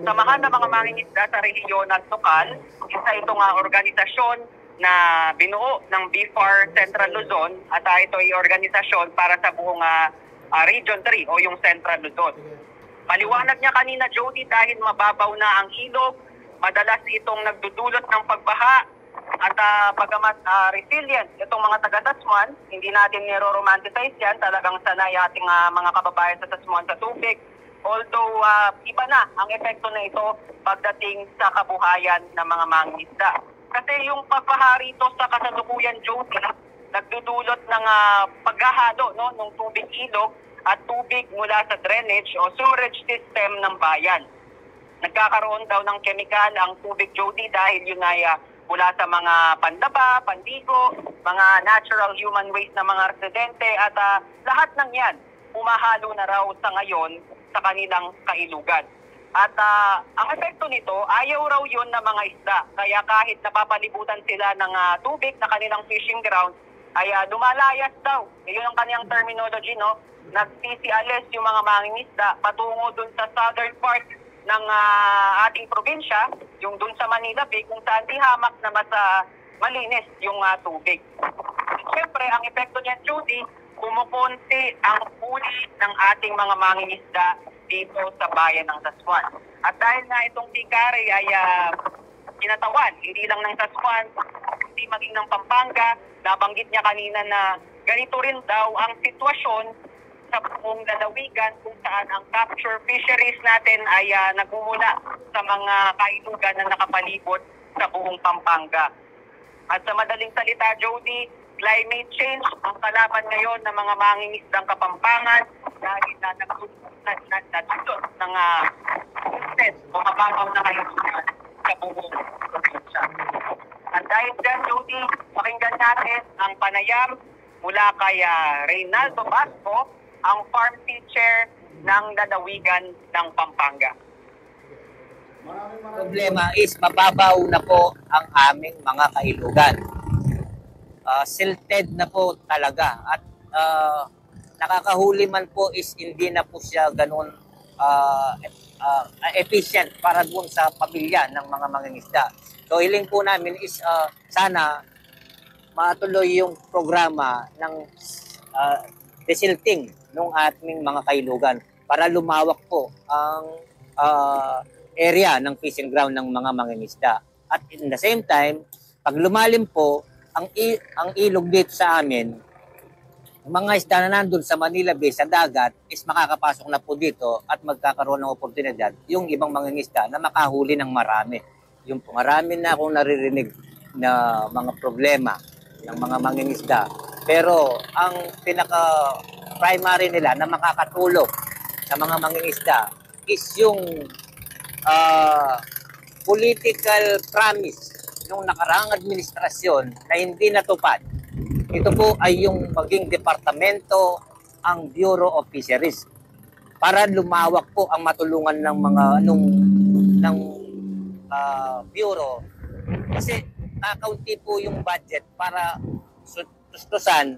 Q: samahan ng mga mangingisda sa rehiyon at lokal. Isa itong organisasyon na binuo ng BFAR Central Luzon at ito ay organisasyon para sa buong Region 3 o yung Central Luzon. Paliwanag niya kanina, Jody, dahil mababaw na ang ilog, madalas itong nagdudulot ng pagbaha at bagamat resilient itong mga taga-Tasman, hindi natin niro-romanticize yan, talagang sanay ating mga kababayan sa Tasman sa tubig. Although iba na ang epekto na ito pagdating sa kabuhayan ng mga mangingisda. Kasi yung pagbaha rito sa kasalukuyan, Jody, nagdudulot ng paghahalo ng tubig ilog at tubig mula sa drainage o sewerage system ng bayan. Nagkakaroon daw ng chemical ang tubig, Jody, dahil yun ay mula sa mga pandaba, pandigo, mga natural human waste ng mga residente at lahat ng yan umahalo na raw sa ngayon sa kanilang kailugan. At ang epekto nito, ayaw raw yun ng mga isda. Kaya kahit napapalibutan sila ng tubig na kanilang fishing ground, ay lumalayas daw. Yun ang kanyang terminology, no? Nagsisialis yung mga mangingisda patungo dun sa southern part ng ating probinsya, yung dun sa Manila Bay, kung saan di hamak na mas malinis yung tubig. Siyempre, ang epekto niyan, Judy, kumukunti ang huli ng ating mga mangingisda dito sa bayan ng Tasman. At dahil na itong si Kare ay kinatawan, hindi lang ng Tasman, hindi maging ng Pampanga, nabanggit niya kanina na ganito rin daw ang sitwasyon sa buong lalawigan kung saan ang capture fisheries natin ay nagmumula sa mga kailugan na nakapalibot sa buong Pampanga. At sa madaling salita, Jody, climate change ang kalaban ngayon ng mga mangingisdang Kapampangan dahil na nagdulot ng instead o mababaw na kailugan sa buong probinsya. At dahil dyan, Jody, pakinggan natin ang panayam mula kay Reynaldo Basco, ang farm teacher ng lalawigan ng Pampanga.
R: Problema is mababaw na po ang aming mga kailugan. Silted na po talaga at nakakahuli man po is hindi na po siya ganun efficient para doon sa pamilya ng mga mangingisda. So hiling po namin is sana matuloy yung programa ng desilting ng ating mga kailugan para lumawak po ang area ng fishing ground ng mga mangingisda. At in the same time, pag lumalim po ang ilog dito sa amin, mga isda na nandun sa Manila Bay sa dagat is makakapasok na po dito at magkakaroon ng oportunidad yung ibang mangingisda na makahuli ng marami. Yung marami na akong naririnig na mga problema ng mga mangingisda. Pero ang pinaka-primary nila na makakatulong sa mga mangingisda is yung political promise ng nakaraang administrasyon na hindi natupad. Ito po ay yung maging departamento ang Bureau of Fisheries para lumawak po ang matulungan ng mga bureau kasi kakaunti po yung budget para tustusan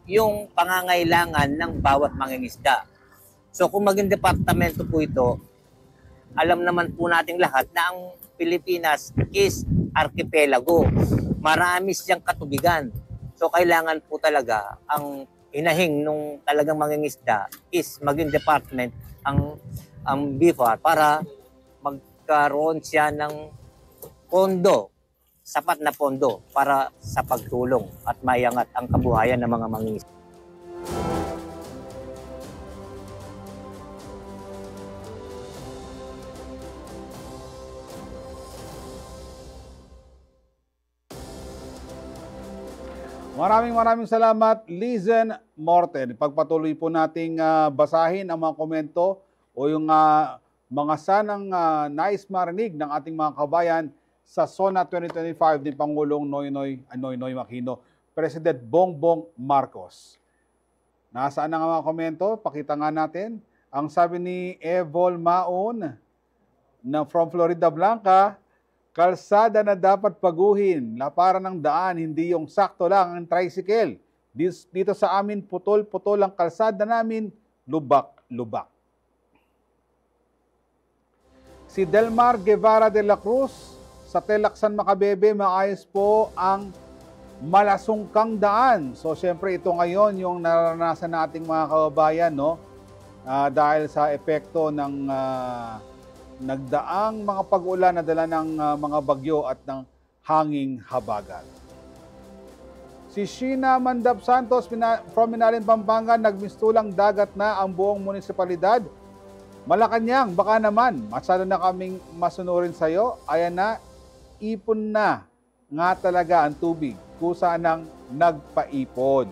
R: yung pangangailangan ng bawat mangingisda. So kung maging departamento po ito, alam naman po nating lahat na ang Pilipinas is archipelago. Marami siyang katubigan. So kailangan po talaga ang hinahing nung talagang mangingisda is maging department ang BFAR para magkaroon siya ng pondo, sapat na pondo para sa pagtulong at maiangat ang kabuhayan ng mga mangingisda.
A: Maraming salamat, Lizen Morten. Pagpatuloy po nating basahin ang mga komento o yung mga sanang nais marinig ng ating mga kabayan sa SONA 2025 ni Pangulong Noynoy Aquino, President Bongbong Marcos. Nasaan ang mga komento? Pakita nga natin. Ang sabi ni Evol Maon, from Florida Blanca, kalsada na dapat paguhin, laparan ng daan, hindi yung sakto lang ang tricycle. Dito sa amin, putol-putol ang kalsada namin, lubak-lubak. Si Delmar Guevara de la Cruz, sa Telaksan Macabebe, maayos po ang malasungkang daan. So, syempre, ito ngayon yung naranasan nating mga kababayan, no? Dahil sa epekto ng nagdaang mga pag-ulan na dala ng mga bagyo at ng hanging habagat. Si Sheena Mandap Santos from Minalin, Pampanga, nagmistulang dagat na ang buong munisipalidad. Malacanang, baka naman, masyado na kaming masunurin sa'yo. Ayan na, ipon na nga talaga ang tubig, kusa nang nagpaipon.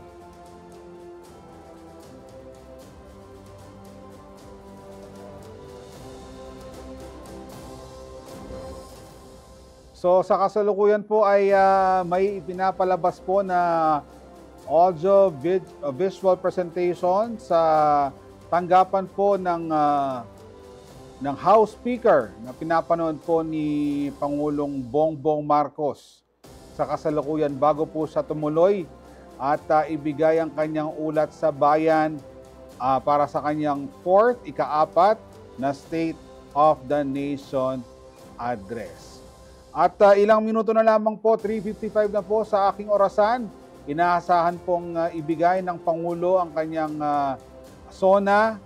A: So sa kasalukuyan po ay may ipinapalabas po na audio visual presentation sa tanggapan po ng House Speaker na pinapanood po ni Pangulong Bongbong Marcos sa kasalukuyan bago po siya tumuloy at ibigay ang kanyang ulat sa bayan para sa kanyang ika-4 na State of the Nation address. At ilang minuto na lamang po, 3:55 na po sa aking orasan, inaasahan pong ibigay ng Pangulo ang kanyang SONA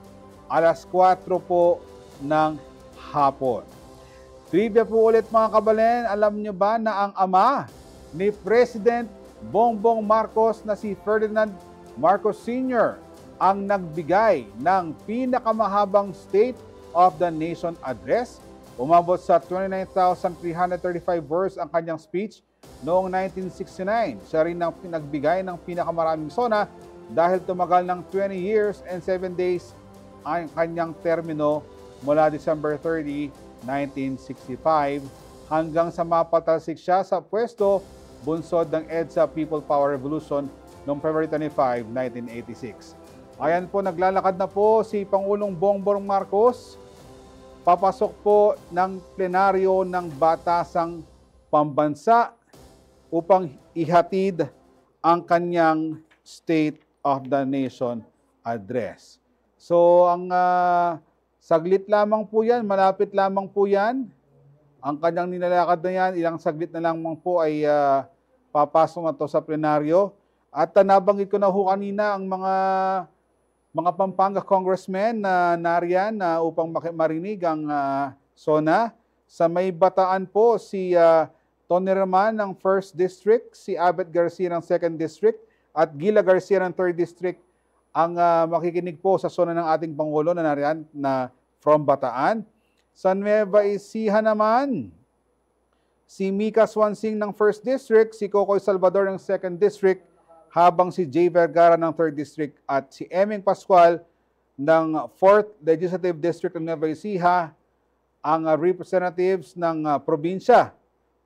A: alas 4 po ng hapon. Trivia po ulit mga kabalen, alam nyo ba na ang ama ni President Bongbong Marcos na si Ferdinand Marcos Sr. ang nagbigay ng pinakamahabang State of the Nation address? Umabot sa 29,335 words ang kanyang speech noong 1969. Siya rin ang nagbigay ng pinakamaraming SONA dahil tumagal ng 20 years and 7 days ang kanyang termino mula December 30, 1965 hanggang sa mapatalsik siya sa pwesto bunsod ng EDSA People Power Revolution noong February 25, 1986. Ayan po, naglalakad na po si Pangulong Bongbong Marcos. Papasok po ng plenaryo ng Batasang Pambansa upang ihatid ang kanyang State of the Nation address. So, ang saglit lamang po yan, malapit lamang po yan. Ang kanyang nilalakad na yan, ilang saglit na lamang po ay papasok na to sa plenaryo. At nabanggit ko na ho kanina ang mga Pampanga congressmen na nariyan upang marinig ang SONA. Sa may Bataan po, si Tony Raman ng 1st District, si Abet Garcia ng 2nd District, at Gila Garcia ng 3rd District ang makikinig po sa SONA ng ating Pangulo na nariyan na from Bataan. Sa Nueva Ecija naman, si Mika Swansing ng 1st District, si Cocoy Salvador ng 2nd District, habang si Jay Vergara ng 3rd District at si Eming Pascual ng 4th Legislative District ng Nueva Ecija ang representatives ng probinsya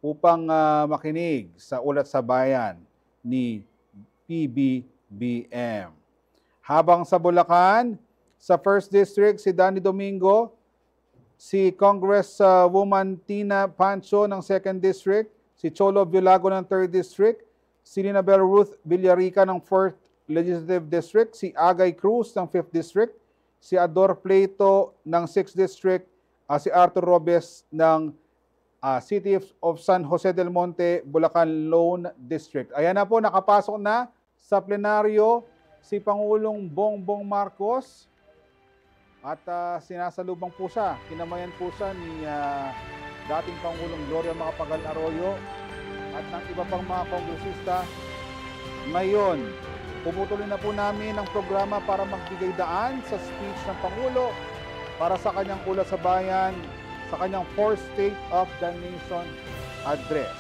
A: upang makinig sa ulat sa bayan ni PBBM. Habang sa Bulacan, sa 1st District, si Danny Domingo, si Congresswoman Tina Pancho ng 2nd District, si Cholo Violago ng 3rd District, si Linabel Ruth Villarica ng 4th Legislative District, si Agay Cruz ng 5th District, si Ador Pleito ng 6th District, si Arthur Robes ng City of San Jose del Monte, Bulacan Lone District. Ayan na po, nakapasok na sa plenaryo si Pangulong Bongbong Marcos at sinasalubong po siya. Kinamayan po siya ni dating Pangulong Gloria Macapagal Arroyo at ng iba pang mga kongresista. Ngayon, pumutuloy na po namin ang programa para magbigay daan sa speech ng Pangulo para sa kanyang ulat sa bayan, sa kanyang 4th State of the Nation address.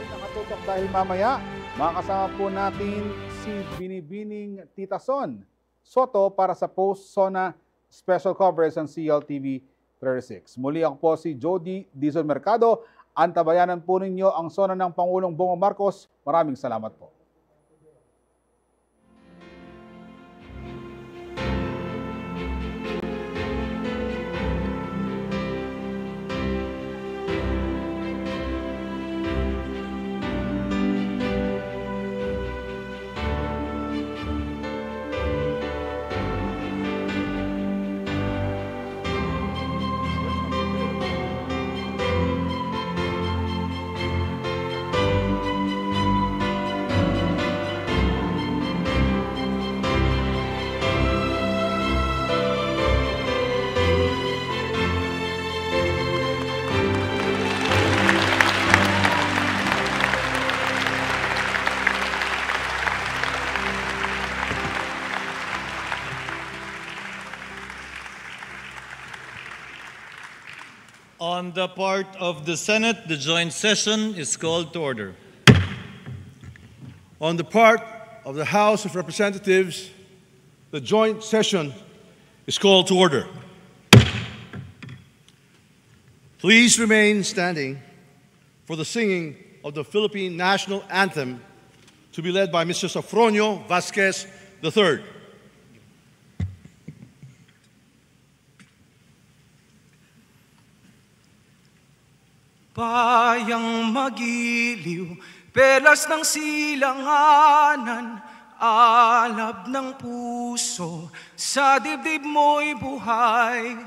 A: Nakatutok dahil mamaya, makakasama po natin si Binibining Tita Son Soto para sa post-SONA special coverage ng CLTV 36. Muli ako po si Jody Dizon Mercado. Antabayanan po ninyo ang SONA ng Pangulong Bongbong Marcos. Maraming salamat po.
S: On the part of the Senate, the joint session is called to order.
T: On the part of the House of Representatives, the joint session is called to order. Please remain standing for the singing of the Philippine National Anthem to be led by Mr. Sofronio Vasquez III.
U: Bayang magiliw, pelas ng silanganan, alab ng puso, sa dibdib mo'y buhay.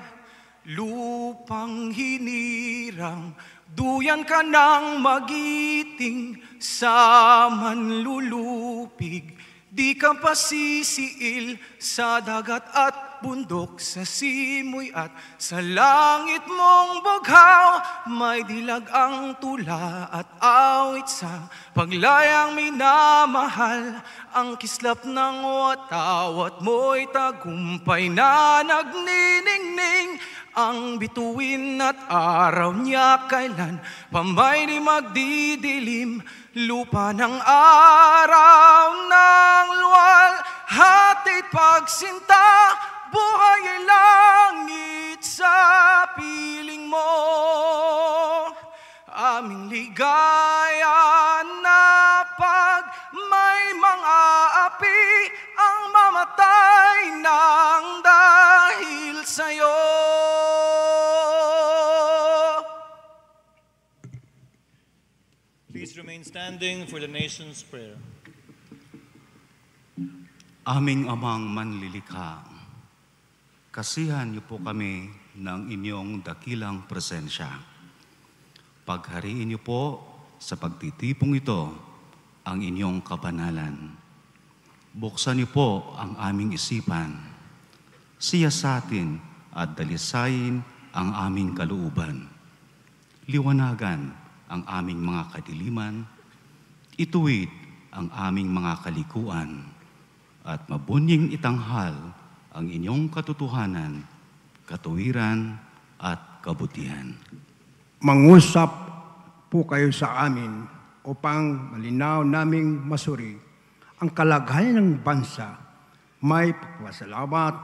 U: Lupang hinirang, duyan ka ng magiting, sa manlulupig. Di ka pasisiil sa dagat at bundok, sa simoy at sa langit mong bughaw. May dilag ang tula at awit sa paglayang minamahal. Ang kislap ng watawat mo'y tagumpay na nagniningning. Ang bituin at araw niya kailan pambay di magdidilim. Lupa ng araw ng luwal, hatid pagsinta, buhay ay langit sa piling mo. Aming ligaya na pag may mga api ang mamatay ng dahil sa'yo.
S: Please remain standing for the nation's prayer.
V: Aming Amang Manlilikha, kasihan niyo po kami ng inyong dakilang presensya. Paghariin niyo po sa pagtitipong ito ang inyong kabanalan. Buksan niyo po ang aming isipan, siyasatin at dalisayin ang aming kalooban. Liwanagan ang aming mga kadiliman, ituwid ang aming mga kalikuan, at mabunying itanghal ang inyong katotohanan, katuwiran at kabutihan.
W: Mangusap po kayo sa amin upang malinaw naming masuri ang kalagayan ng bansa. May pagpasalamat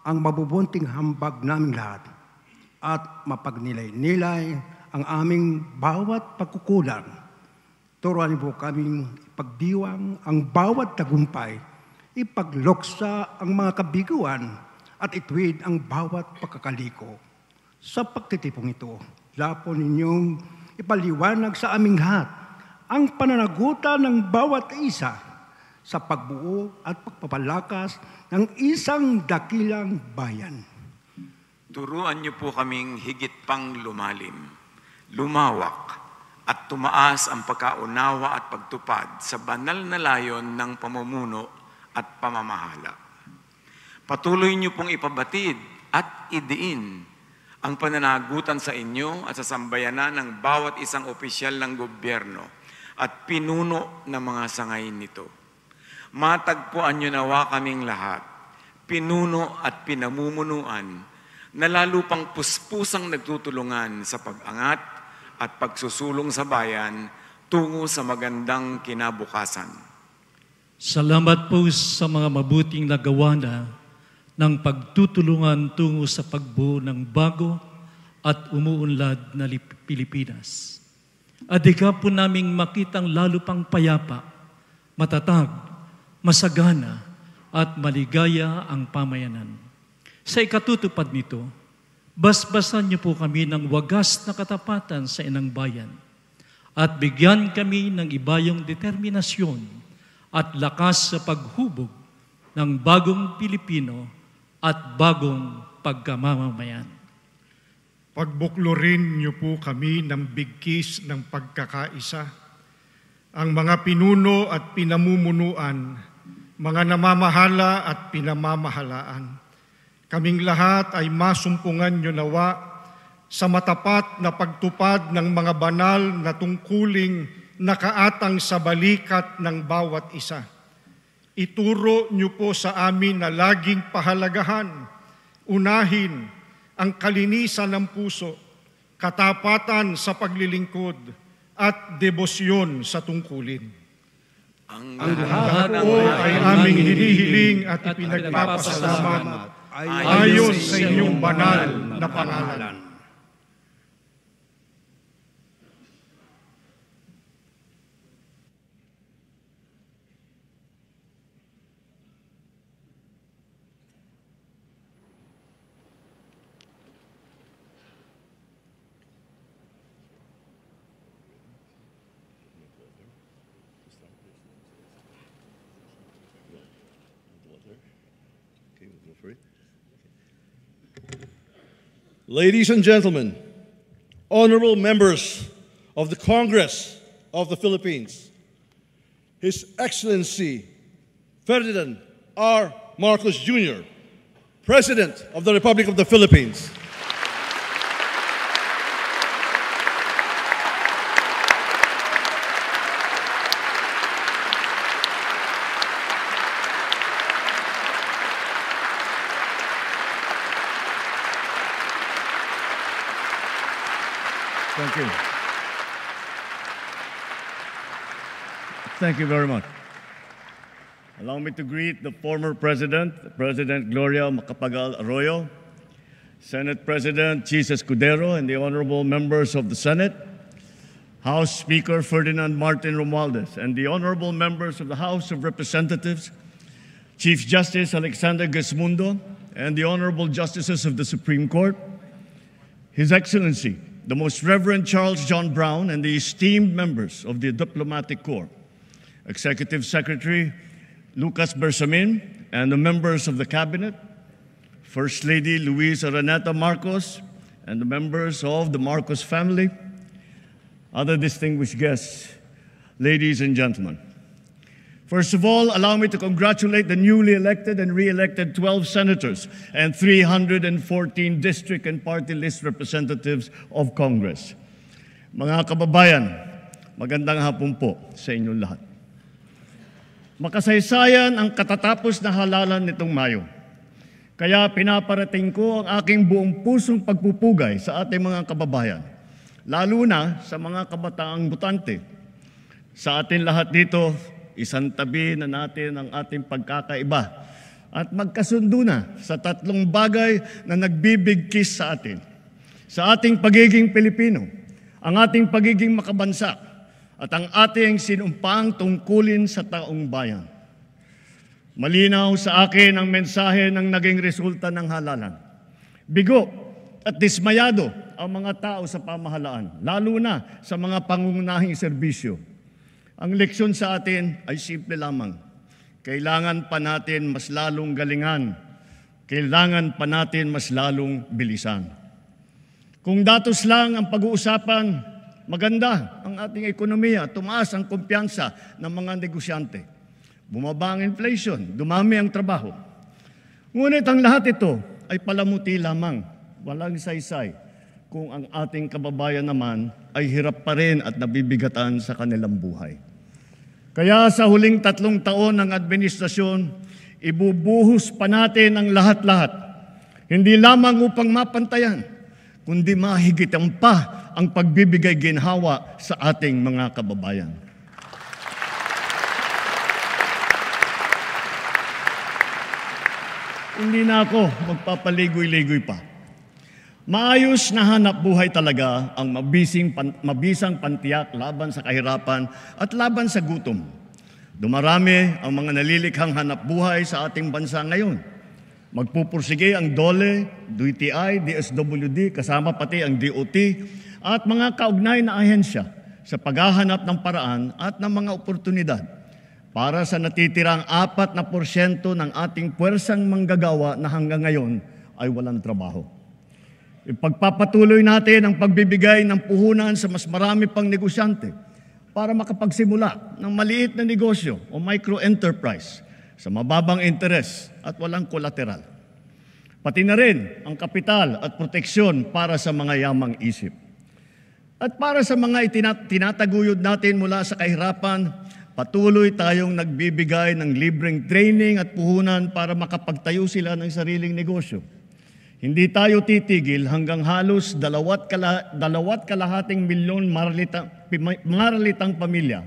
W: ang mabubunting hambag naming lahat at mapagnilay-nilay ang aming bawat pagkukulang. Turuan po kaming ipagdiwang ang bawat tagumpay, ipagluksa ang mga kabiguan, at ituwid ang bawat pagkakaliko. Sa pagtitipong ito, lapo ninyong ipaliwanag sa aming lahat ang pananagutan ng bawat isa sa pagbuo at pagpapalakas ng isang dakilang bayan.
X: Turuan niyo po kaming higit pang lumalim, lumawak at tumaas ang pagkaunawa at pagtupad sa banal na layon ng pamumuno at pamamahala. Patuloy niyo pong ipabatid at idiin ang pananagutan sa inyo at sa sambayanan ng bawat isang opisyal ng gobyerno at pinuno ng mga sangay nito. Matagpuan niyo nawa kaming lahat, pinuno at pinamumunuan, na lalo pang puspusang nagtutulungan sa pag-angat at pagsusulong sa bayan tungo sa magandang kinabukasan.
Y: Salamat po sa mga mabuting nagawa na ng pagtutulungan tungo sa pagbuo ng bago at umuunlad na Pilipinas. Adhika po naming makitang lalo pang payapa, matatag, masagana at maligaya ang pamayanan. Sa ikatutupad nito, basbasan niyo po kami ng wagas na katapatan sa inang bayan at bigyan kami ng ibayong determinasyon at lakas sa paghubog ng bagong Pilipino at bagong pagkamamamayan.
Z: Pagbuklurin niyo po kami ng bigkis ng pagkakaisa, ang mga pinuno at pinamumunuan, mga namamahala at pinamamahalaan. Kaming lahat ay masumpungan niyo nawa sa matapat na pagtupad ng mga banal na tungkuling nakaatang sa balikat ng bawat isa. Ituro niyo po sa amin na laging pahalagahan, unahin ang kalinisan ng puso, katapatan sa paglilingkod, at debosyon sa tungkulin.
X: Ang
Z: lahat po ay aming hinihiling at ipinagpapasalamat ayon sa inyong banal na pangalan.
T: Ladies and gentlemen, honorable members of the Congress of the Philippines, His Excellency Ferdinand R. Marcos Jr., President of the Republic of the Philippines.
B: Thank you. Thank you very much. Allow me to greet the former President, President Gloria Macapagal Arroyo, Senate President Chis Escudero, and the honorable members of the Senate, House Speaker Ferdinand Martin Romualdez, and the honorable members of the House of Representatives, Chief Justice Alexander Gesmundo, and the honorable justices of the Supreme Court, His Excellency, the Most Reverend Charles John Brown, and the esteemed members of the Diplomatic Corps, Executive Secretary Lucas Bersamin, and the members of the Cabinet, First Lady Luisa Araneta Marcos, and the members of the Marcos family, other distinguished guests, ladies and gentlemen. First of all, allow me to congratulate the newly elected and re-elected 12 senators and 314 district and party list representatives of Congress. Mga kababayan, magandang hapon po sa inyong lahat. Makasaysayan ang katatapos na halalan nitong Mayo. Kaya pinaparating ko ang aking buong pusong pagpupugay sa ating mga kababayan, lalo na sa mga kabataang botante. Sa atin lahat dito, isang tabi na natin ang ating pagkakaiba at magkasundo na sa tatlong bagay na nagbibigkis sa atin. Sa ating pagiging Pilipino, ang ating pagiging makabansa, at ang ating sinumpang tungkulin sa taong bayan. Malinaw sa akin ang mensahe ng naging resulta ng halalan. Bigo at dismayado ang mga tao sa pamahalaan, lalo na sa mga pangunahing serbisyo. Ang leksyon sa atin ay simple lamang. Kailangan pa natin mas lalong galingan. Kailangan pa natin mas lalong bilisan. Kung datos lang ang pag-uusapan, maganda ang ating ekonomiya, tumaas ang kumpiyansa ng mga negosyante. Bumaba ang inflation, dumami ang trabaho. Ngunit ang lahat ito ay palamuti lamang, walang saysay, kung ang ating kababayan naman ay hirap pa rin at nabibigatan sa kanilang buhay. Kaya sa huling 3 taon ng administrasyon, ibubuhos pa natin ang lahat-lahat, hindi lamang upang mapantayan, kundi mahigitan pa ang pagbibigay ginhawa sa ating mga kababayan. Hindi na ako magpapaligoy-ligoy pa. Maayos na hanap buhay talaga ang mabisang pantiyak laban sa kahirapan at laban sa gutom. Dumarami ang mga nalilikhang hanap buhay sa ating bansa ngayon. Magpupursige ang DOLE, DTI, DSWD, kasama pati ang DOT, at mga kaugnay na ahensya sa paghahanap ng paraan at ng mga oportunidad para sa natitirang 4% ng ating puwersang manggagawa na hanggang ngayon ay walang trabaho. Ipagpapatuloy natin ang pagbibigay ng puhunan sa mas marami pang negosyante para makapagsimula ng maliit na negosyo o micro-enterprise sa mababang interes at walang kolateral. Pati na rin ang kapital at proteksyon para sa mga yamang isip. At para sa mga tinataguyod natin mula sa kahirapan, patuloy tayong nagbibigay ng libreng training at puhunan para makapagtayo sila ng sariling negosyo. Hindi tayo titigil hanggang halos 2.5 milyon maralitang pamilya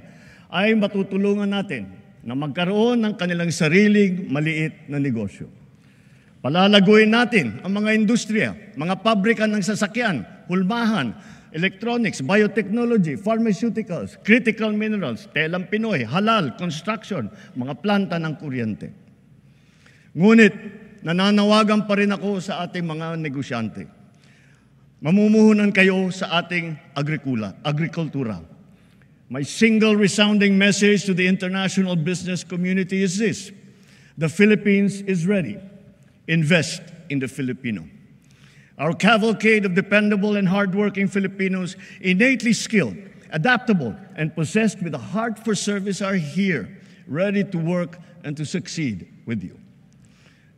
B: ay matutulungan natin na magkaroon ng kanilang sariling maliit na negosyo. Palalaguin natin ang mga industriya, mga pabrika ng sasakyan, hulmahan, electronics, biotechnology, pharmaceuticals, critical minerals, telang Pinoy, halal, construction, mga planta ng kuryente. Ngunit, nananawagan pa rin ako sa ating mga negosyante. Mamumuhunan kayo sa ating agrikultura. My single resounding message to the international business community is this: the Philippines is ready. Invest in the Filipino. Our cavalcade of dependable and hardworking Filipinos, innately skilled, adaptable, and possessed with a heart for service are here, ready to work and to succeed with you.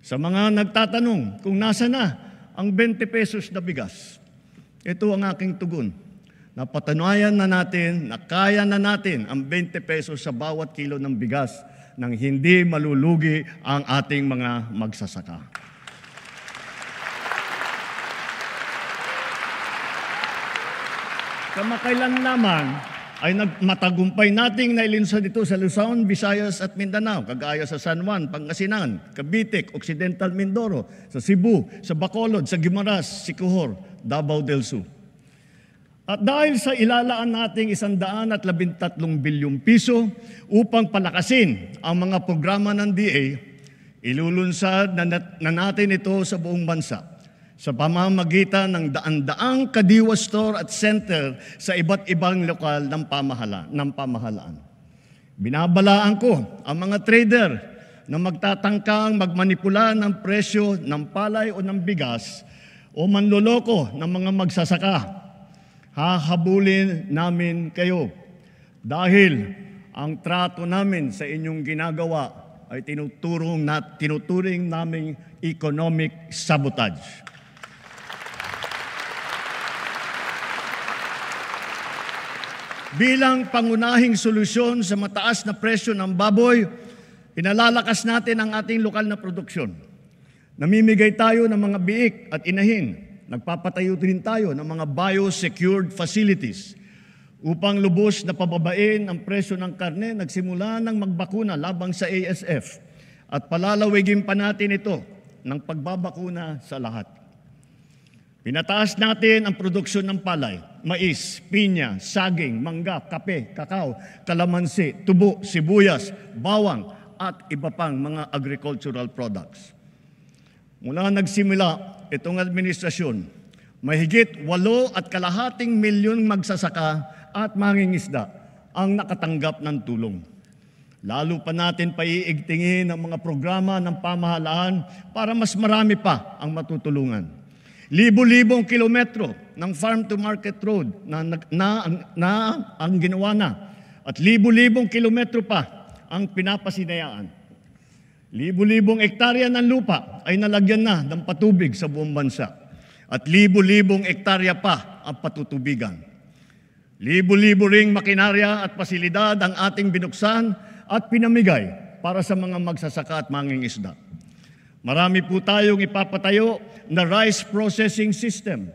B: Sa mga nagtatanong kung nasa na ang 20 pesos na bigas, ito ang aking tugon. Napatunayan na natin na kaya na natin ang 20 pesos sa bawat kilo ng bigas nang hindi malulugi ang ating mga magsasaka. Kamakailan naman ay matagumpay nating nailunsad ito sa Luzon, Visayas at Mindanao, kagaya sa San Juan, Pangasinan, Cavite, Occidental Mindoro, sa Cebu, sa Bacolod, sa Guimaras, Siquijor, Davao del Sur. At dahil sa ilalaan nating 113 bilyong piso upang palakasin ang mga programa ng DA, ilulunsad na natin ito sa buong bansa sa pamamagitan ng daan-daang kadiwa store at center sa iba't ibang lokal ng pamahalaan. Binabalaan ko ang mga trader na magtatangkang magmanipula ng presyo ng palay o ng bigas o manloloko ng mga magsasaka. Hahabulin namin kayo dahil ang trato namin sa inyong ginagawa ay tinuturing naming economic sabotage. Bilang pangunahing solusyon sa mataas na presyo ng baboy, pinalalakas natin ang ating lokal na produksyon. Namimigay tayo ng mga biik at inahin. Nagpapatayo din tayo ng mga biosecured facilities upang lubos na pababain ang presyo ng karne. Nagsimula ng magbakuna labang sa ASF at palalawigin pa natin ito ng pagbabakuna sa lahat. Pinataas natin ang produksyon ng palay, mais, pinya, saging, mangga, kape, kakao, kalamansi, tubo, sibuyas, bawang at iba pang mga agricultural products. Mula nagsimula itong administrasyon, mahigit 8.5 milyong magsasaka at mangingisda ang nakatanggap ng tulong. Lalo pa natin paiigtingin ang mga programa ng pamahalaan para mas marami pa ang matutulungan. Libo-libong kilometro ng farm-to-market road na ang ginawa na at libo-libong kilometro pa ang pinapasinayaan. Libo-libong ektarya ng lupa ay nalagyan na ng patubig sa buong bansa at libo-libong ektarya pa ang patutubigan. Libo-libo ring makinarya at pasilidad ang ating binuksan at pinamigay para sa mga magsasaka at mangingisda. Marami po tayong ipapatayo na rice processing system.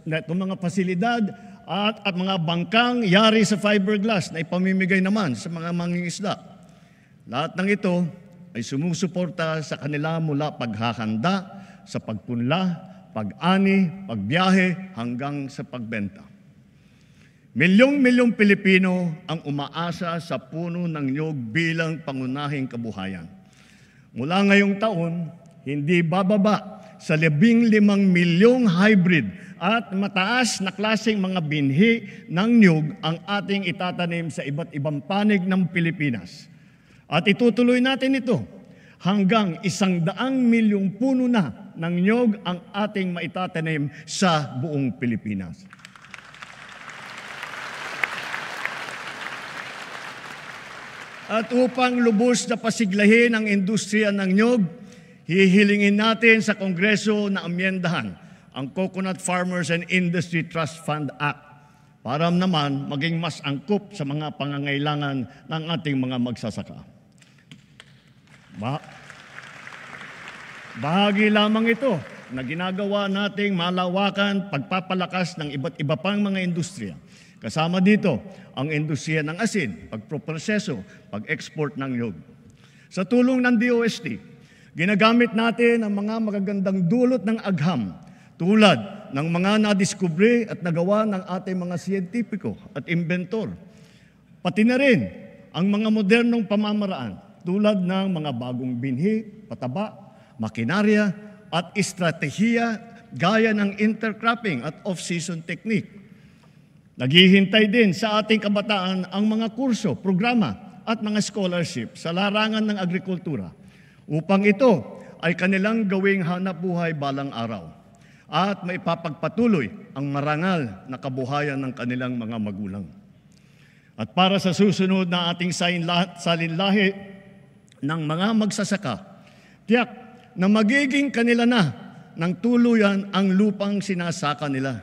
B: Itong mga pasilidad at mga bangkang yari sa fiberglass na ipamimigay naman sa mga mangingisda. Lahat ng ito ay sumusuporta sa kanila mula paghahanda, sa pagpunla, pag-ani, pagbiyahe hanggang sa pagbenta. Milyong-milyong Pilipino ang umaasa sa puno ng niyog bilang pangunahing kabuhayan. Mula ngayong taon, hindi bababa sa 15 milyong hybrid at mataas na klaseng mga binhi ng niyog ang ating itatanim sa iba't ibang panig ng Pilipinas. At itutuloy natin ito hanggang 100 milyong puno na ng niyog ang ating maitatanim sa buong Pilipinas. At upang lubos na pasiglahin ang industriya ng niyog, hihilingin natin sa Kongreso na amyendahan ang Coconut Farmers and Industry Trust Fund Act para naman maging mas angkop sa mga pangangailangan ng ating mga magsasaka. Bahagi lamang ito na ginagawa nating malawakan pagpapalakas ng iba't iba pang mga industriya. Kasama dito ang industriya ng asin, pagproproseso, pag-export ng nyug. Sa tulong ng DOST, ginagamit natin ang mga magagandang dulot ng agham tulad ng mga nadiskubre at nagawa ng ating mga siyentipiko at inventor. Pati na rin ang mga modernong pamamaraan tulad ng mga bagong binhi, pataba, makinarya at estratehiya gaya ng intercropping at off-season technique. Naghihintay din sa ating kabataan ang mga kurso, programa at mga scholarship sa larangan ng agrikultura upang ito ay kanilang gawing hanapbuhay balang araw at maipapagpatuloy ang marangal na kabuhayan ng kanilang mga magulang. At para sa susunod na ating salinlahi ng mga magsasaka, tiyak na magiging kanila na ng tuluyan ang lupang sinasaka nila.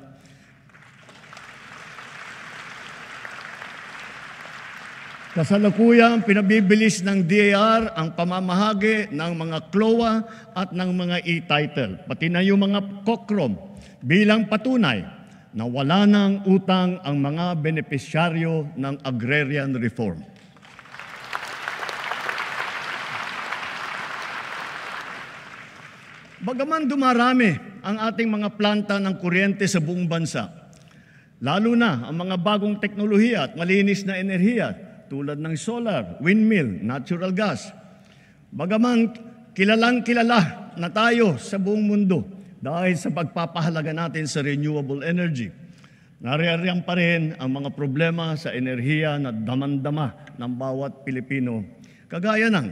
B: Kasalukuyang pinabibilis ng DAR ang pamamahagi ng mga CLOA at ng mga e-title, pati na yung mga COCROM bilang patunay na wala ng utang ang mga benepisyaryo ng agrarian reform. Bagaman dumarami ang ating mga planta ng kuryente sa buong bansa, lalo na ang mga bagong teknolohiya at malinis na enerhiya tulad ng solar, windmill, natural gas. Bagaman kilalang-kilala na tayo sa buong mundo dahil sa pagpapahalaga natin sa renewable energy, naririyan pa rin ang mga problema sa enerhiya na damandama ng bawat Pilipino, kagaya ng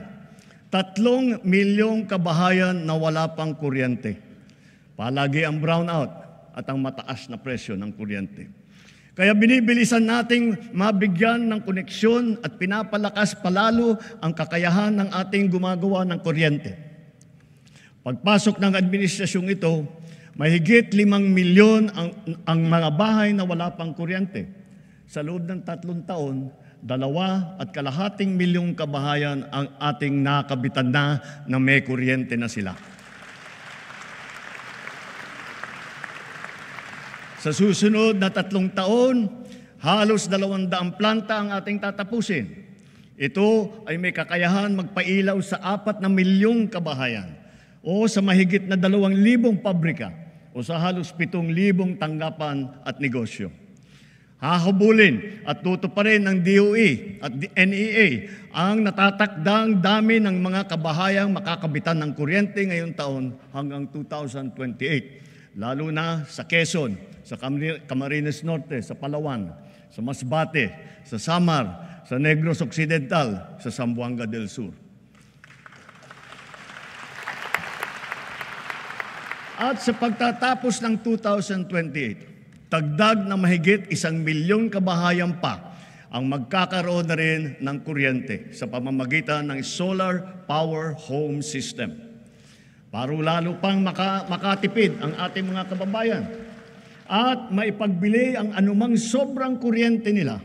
B: 3 milyong kabahayan na wala pang kuryente. Palagi ang brownout at ang mataas na presyo ng kuryente. Kaya binibilisan nating mabigyan ng koneksyon at pinapalakas palalo ang kakayahan ng ating gumagawa ng kuryente. Pagpasok ng administrasyong ito, mahigit 5 milyon ang mga bahay na wala pang kuryente. Sa loob ng 3 taon, 2.5 milyong kabahayan ang ating nakabitan na may kuryente na sila. Sa susunod na 3 taon, halos 200 planta ang ating tatapusin. Ito ay may kakayahan magpailaw sa 4 milyong kabahayan o sa mahigit na 2,000 pabrika o sa halos 7,000 tanggapan at negosyo. Hahabulin at tutuparin ng DOE at NEA ang natatakdang dami ng mga kabahayang makakabitan ng kuryente ngayong taon hanggang 2028, lalo na sa Quezon, sa Camarines Norte, sa Palawan, sa Masbate, sa Samar, sa Negros Occidental, sa Zamboanga del Sur. At sa pagtatapos ng 2028, tagdag na mahigit 1 milyong kabahayan pa ang magkakaroon na rin ng kuryente sa pamamagitan ng solar power home system. Para lalo pang makatipid ang ating mga kababayan at maipagbili ang anumang sobrang kuryente nila,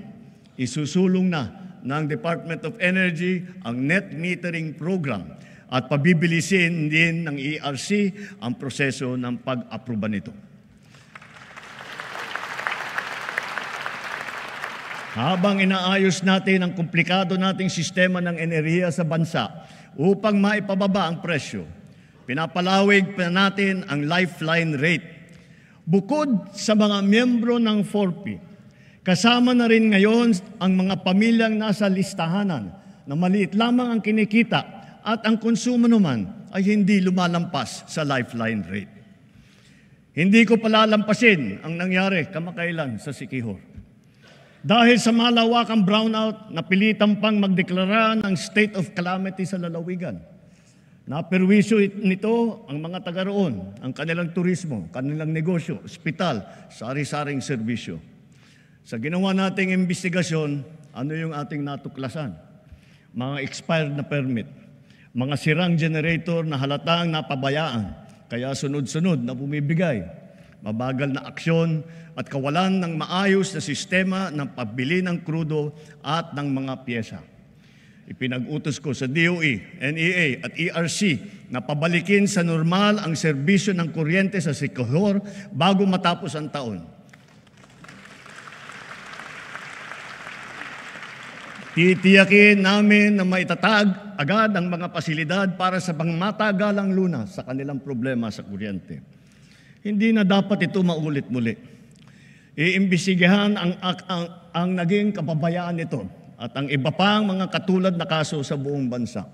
B: isusulong na ng Department of Energy ang net metering program at pabibilisin din ng ERC ang proseso ng pag-aproba nito. Habang inaayos natin ang komplikado nating sistema ng enerhiya sa bansa upang maipababa ang presyo, pinapalawig pa natin ang lifeline rate. Bukod sa mga miyembro ng 4P, kasama na rin ngayon ang mga pamilyang nasa listahanan na maliit lamang ang kinikita at ang konsumo naman ay hindi lumalampas sa lifeline rate. Hindi ko palalampasin ang nangyari kamakailan sa Siquijor. Dahil sa malawakang brownout, napilitan pang magdeklara ng state of calamity sa lalawigan. Naperwisyo nito ang mga taga roon, ang kanilang turismo, kanilang negosyo, ospital, sari-saring serbisyo. Sa ginawa nating investigasyon, ano yung ating natuklasan? Mga expired na permit, mga sirang generator na halatang napabayaan, kaya sunod-sunod na bumibigay, mabagal na aksyon at kawalan ng maayos na sistema ng pagbili ng krudo at ng mga pyesa. Ipinag-utos ko sa DOE, NEA at ERC na pabalikin sa normal ang serbisyo ng kuryente sa Siquijor bago matapos ang taon. Titiyakin namin na maitatag agad ang mga pasilidad para sa pangmatagalang lunas sa kanilang problema sa kuryente. Hindi na dapat ito maulit muli. Iimbestigahan ang naging kapabayaan nito at ang iba pang mga katulad na kaso sa buong bansa.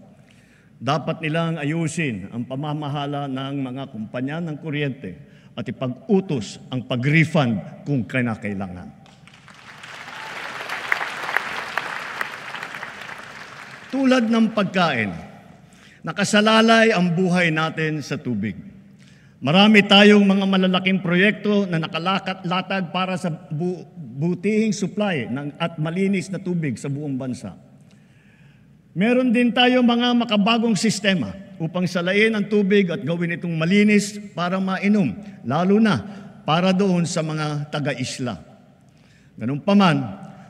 B: Dapat nilang ayusin ang pamamahala ng mga kumpanya ng kuryente at ipag-utos ang pag-refund kung kinakailangan. Tulad ng pagkain, nakasalalay ang buhay natin sa tubig. Marami tayong mga malalaking proyekto na nakalakat-latag para sa butihing supply at malinis na tubig sa buong bansa. Meron din tayo mga makabagong sistema upang salayin ang tubig at gawin itong malinis para mainom, lalo na para doon sa mga taga-isla. Ganun pa man,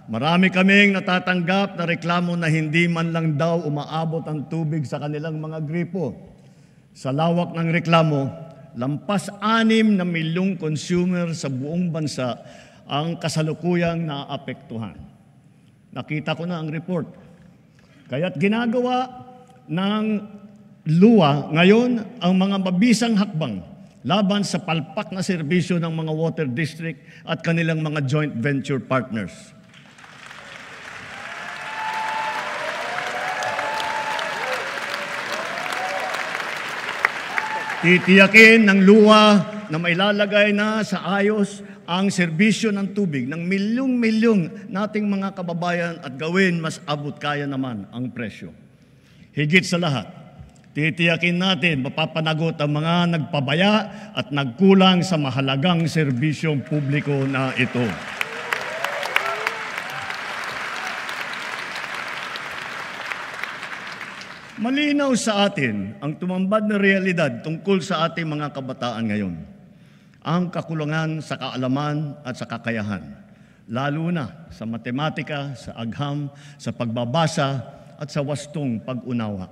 B: marami kaming natatanggap na reklamo na hindi man lang daw umaabot ang tubig sa kanilang mga gripo. Sa lawak ng reklamo, lampas 6 na milyong consumer sa buong bansa ang kasalukuyang naapektuhan. Nakita ko na ang report. Kaya't ginagawa ng LUA ngayon ang mga mabisang hakbang laban sa palpak na serbisyo ng mga water district at kanilang mga joint venture partners. Titiyakin ng LUA na mailalagay na sa ayos ang serbisyo ng tubig ng milyong-milyong nating mga kababayan at gawin mas abot kaya naman ang presyo. Higit sa lahat, titiyakin natin mapapanagot ang mga nagpabaya at nagkulang sa mahalagang serbisyong publiko na ito. Malinaw sa atin ang tumambad na realidad tungkol sa ating mga kabataan ngayon. Ang kakulangan sa kaalaman at sa kakayahan, lalo na sa matematika, sa agham, sa pagbabasa at sa wastong pag-unawa.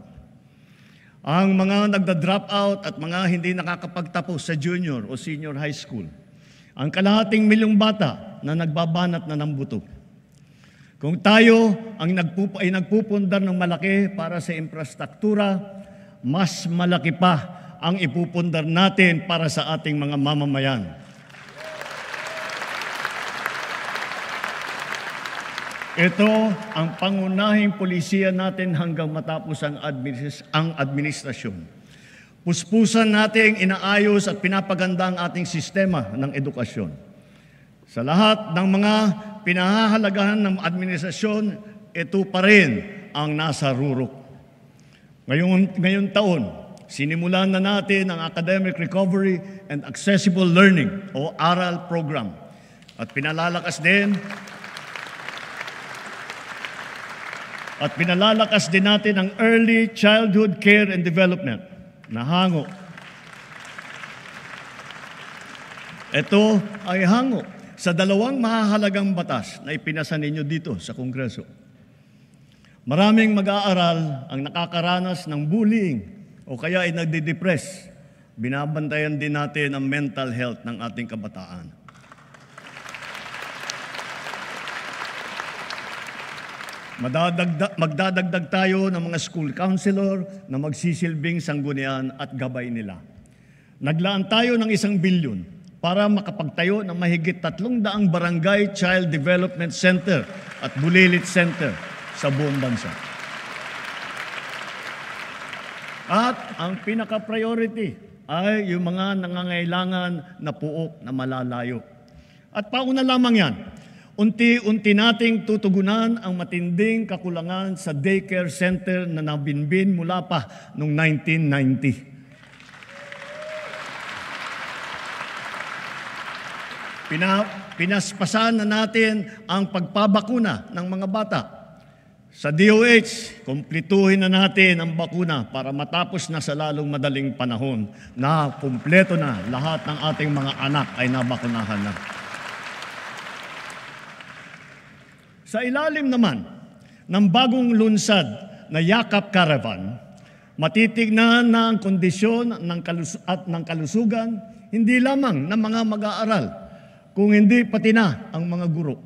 B: Ang mga nagda-drop out at mga hindi nakakapagtapos sa junior o senior high school. Ang kalahating milyong bata na nagbabanat na ng buto. Kung tayo ay nagpupundar ng malaki para sa infrastruktura, mas malaki pa ang ipupundar natin para sa ating mga mamamayan. Ito ang pangunahing polisiya natin hanggang matapos ang administrasyon. Puspusan nating inaayos at pinapaganda ang ating sistema ng edukasyon. Sa lahat ng mga pinahahalagahan ng administrasyon, ito pa rin ang nasa rurok. Ngayong taon, sinimulan na natin ang Academic Recovery and Accessible Learning o ARAL program. At pinalalakas din natin ang Early Childhood Care and Development na hango. Ito ay hango sa dalawang mahahalagang batas na ipinasa ninyo dito sa Kongreso. Maraming mag-aaral ang nakakaranas ng bullying o kaya ay nagde-depress. Binabantayan din natin ang mental health ng ating kabataan. Magdadagdag tayo ng mga school counselor na magsisilbing sanggunian at gabay nila. Naglaan tayo ng 1 bilyon para makapagtayo ng mahigit 300 barangay child development center at bulilit center sa buong bansa. At ang pinaka-priority ay yung mga nangangailangan na puok na malalayo. At pauna lamang yan, unti-unti nating tutugunan ang matinding kakulangan sa daycare center na nabinbin mula pa noong 1990. Pinaspasan na natin ang pagpabakuna ng mga bata. Sa DOH, kumpletuhin na natin ang bakuna para matapos na sa lalong madaling panahon na kumpleto na lahat ng ating mga anak ay nabakunahan na. Sa ilalim naman ng bagong lunsad na Yakap Caravan, Matitignan na ang kondisyon ng kalusugan, hindi lamang ng mga mag-aaral, kung hindi pati na ang mga guro.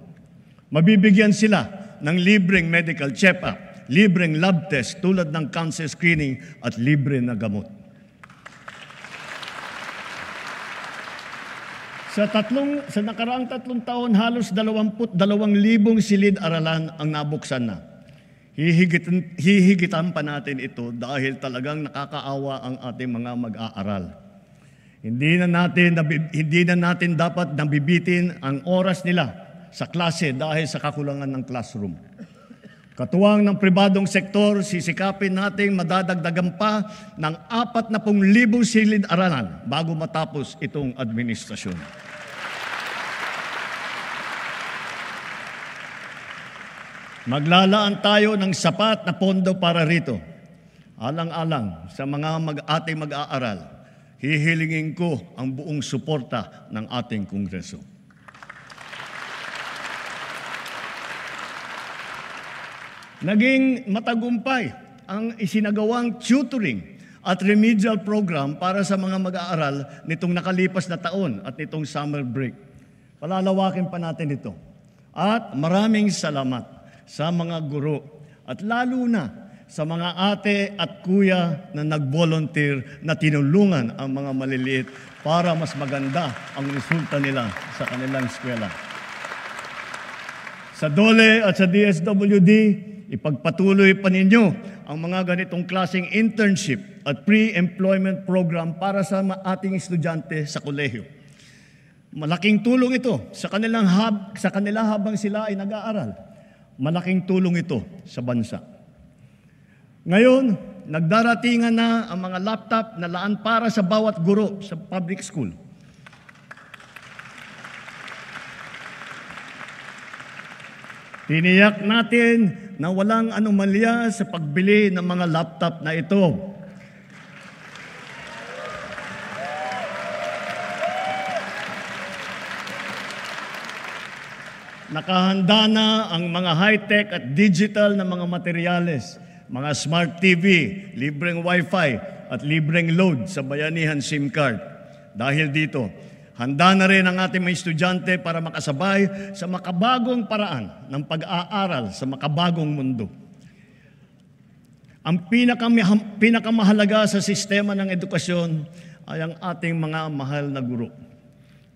B: Mabibigyan sila ng libreng medical check-up, libreng lab test tulad ng cancer screening at libre na gamot. Sa nakaraang 3 taon, halos 22,000 silid-aralan ang nabuksan na. Hihigitan pa natin ito dahil talagang nakakaawa ang ating mga mag-aaral. Hindi na natin dapat nabibitin ang oras nila sa klase dahil sa kakulangan ng classroom. Katuwang ng pribadong sektor, sisikapin nating madadagdagan pa ng 40,000 silid-aralan bago matapos itong administrasyon. Maglalaan tayo ng sapat na pondo para rito. Alang-alang sa mga ating mag-aaral, hihilingin ko ang buong suporta ng ating Kongreso. Naging matagumpay ang isinagawang tutoring at remedial program para sa mga mag-aaral nitong nakalipas na taon at nitong summer break. Palalawakin pa natin ito. At maraming salamat sa mga guro at lalo na sa mga ate at kuya na nag-volunteer na tinulungan ang mga maliliit para mas maganda ang resulta nila sa kanilang eskwela. Sa DOLE at sa DSWD, ipagpatuloy pa ninyo ang mga ganitong klaseng internship at pre-employment program para sa ating estudyante sa kolehiyo. Malaking tulong ito sa kanila habang sila ay nag-aaral. Malaking tulong ito sa bansa. Ngayon, nagdaratingan na ang mga laptop na laan para sa bawat guro sa public school. Tiniyak natin na walang anomalya sa pagbili ng mga laptop na ito. Nakahanda na ang mga high-tech at digital na mga materyales, mga smart TV, libreng Wi-Fi at libreng load sa bayanihan SIM card. Dahil dito, handa na rin ang ating mga estudyante para makasabay sa makabagong paraan ng pag-aaral sa makabagong mundo. Ang pinakamahalaga sa sistema ng edukasyon ay ang ating mga mahal na guro.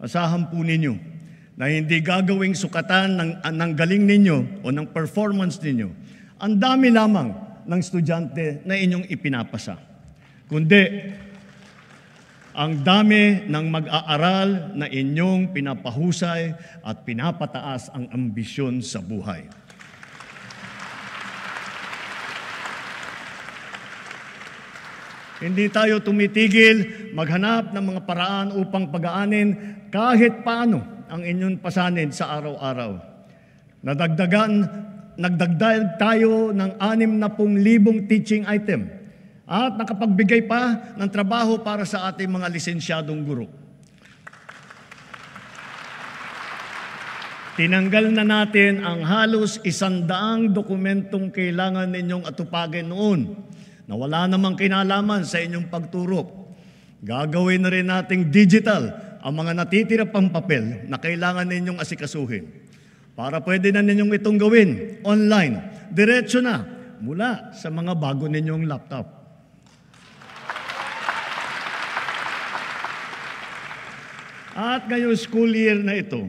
B: Asahan po ninyo na hindi gagawing sukatan ng galing ninyo o ng performance ninyo ang dami lamang ng estudyante na inyong ipinapasa, kundi ang dami ng mag-aaral na inyong pinapahusay at pinapataas ang ambisyon sa buhay. Hindi tayo tumitigil maghanap ng mga paraan upang pag-aanin kahit paano ang inyong pasanin sa araw-araw. Nagdagdag tayo ng 60,000 teaching item at nakapagbigay pa ng trabaho para sa ating mga lisensyadong guro. Tinanggal na natin ang halos 100 dokumentong kailangan ninyong atupagin noon na wala namang kinalaman sa inyong pagturo. Gagawin na rin nating digital ang mga natitira pang papel na kailangan ninyong asikasuhin. Para pwede na ninyong itong gawin online, diretso na mula sa mga bago ninyong laptop. At ngayong school year na ito,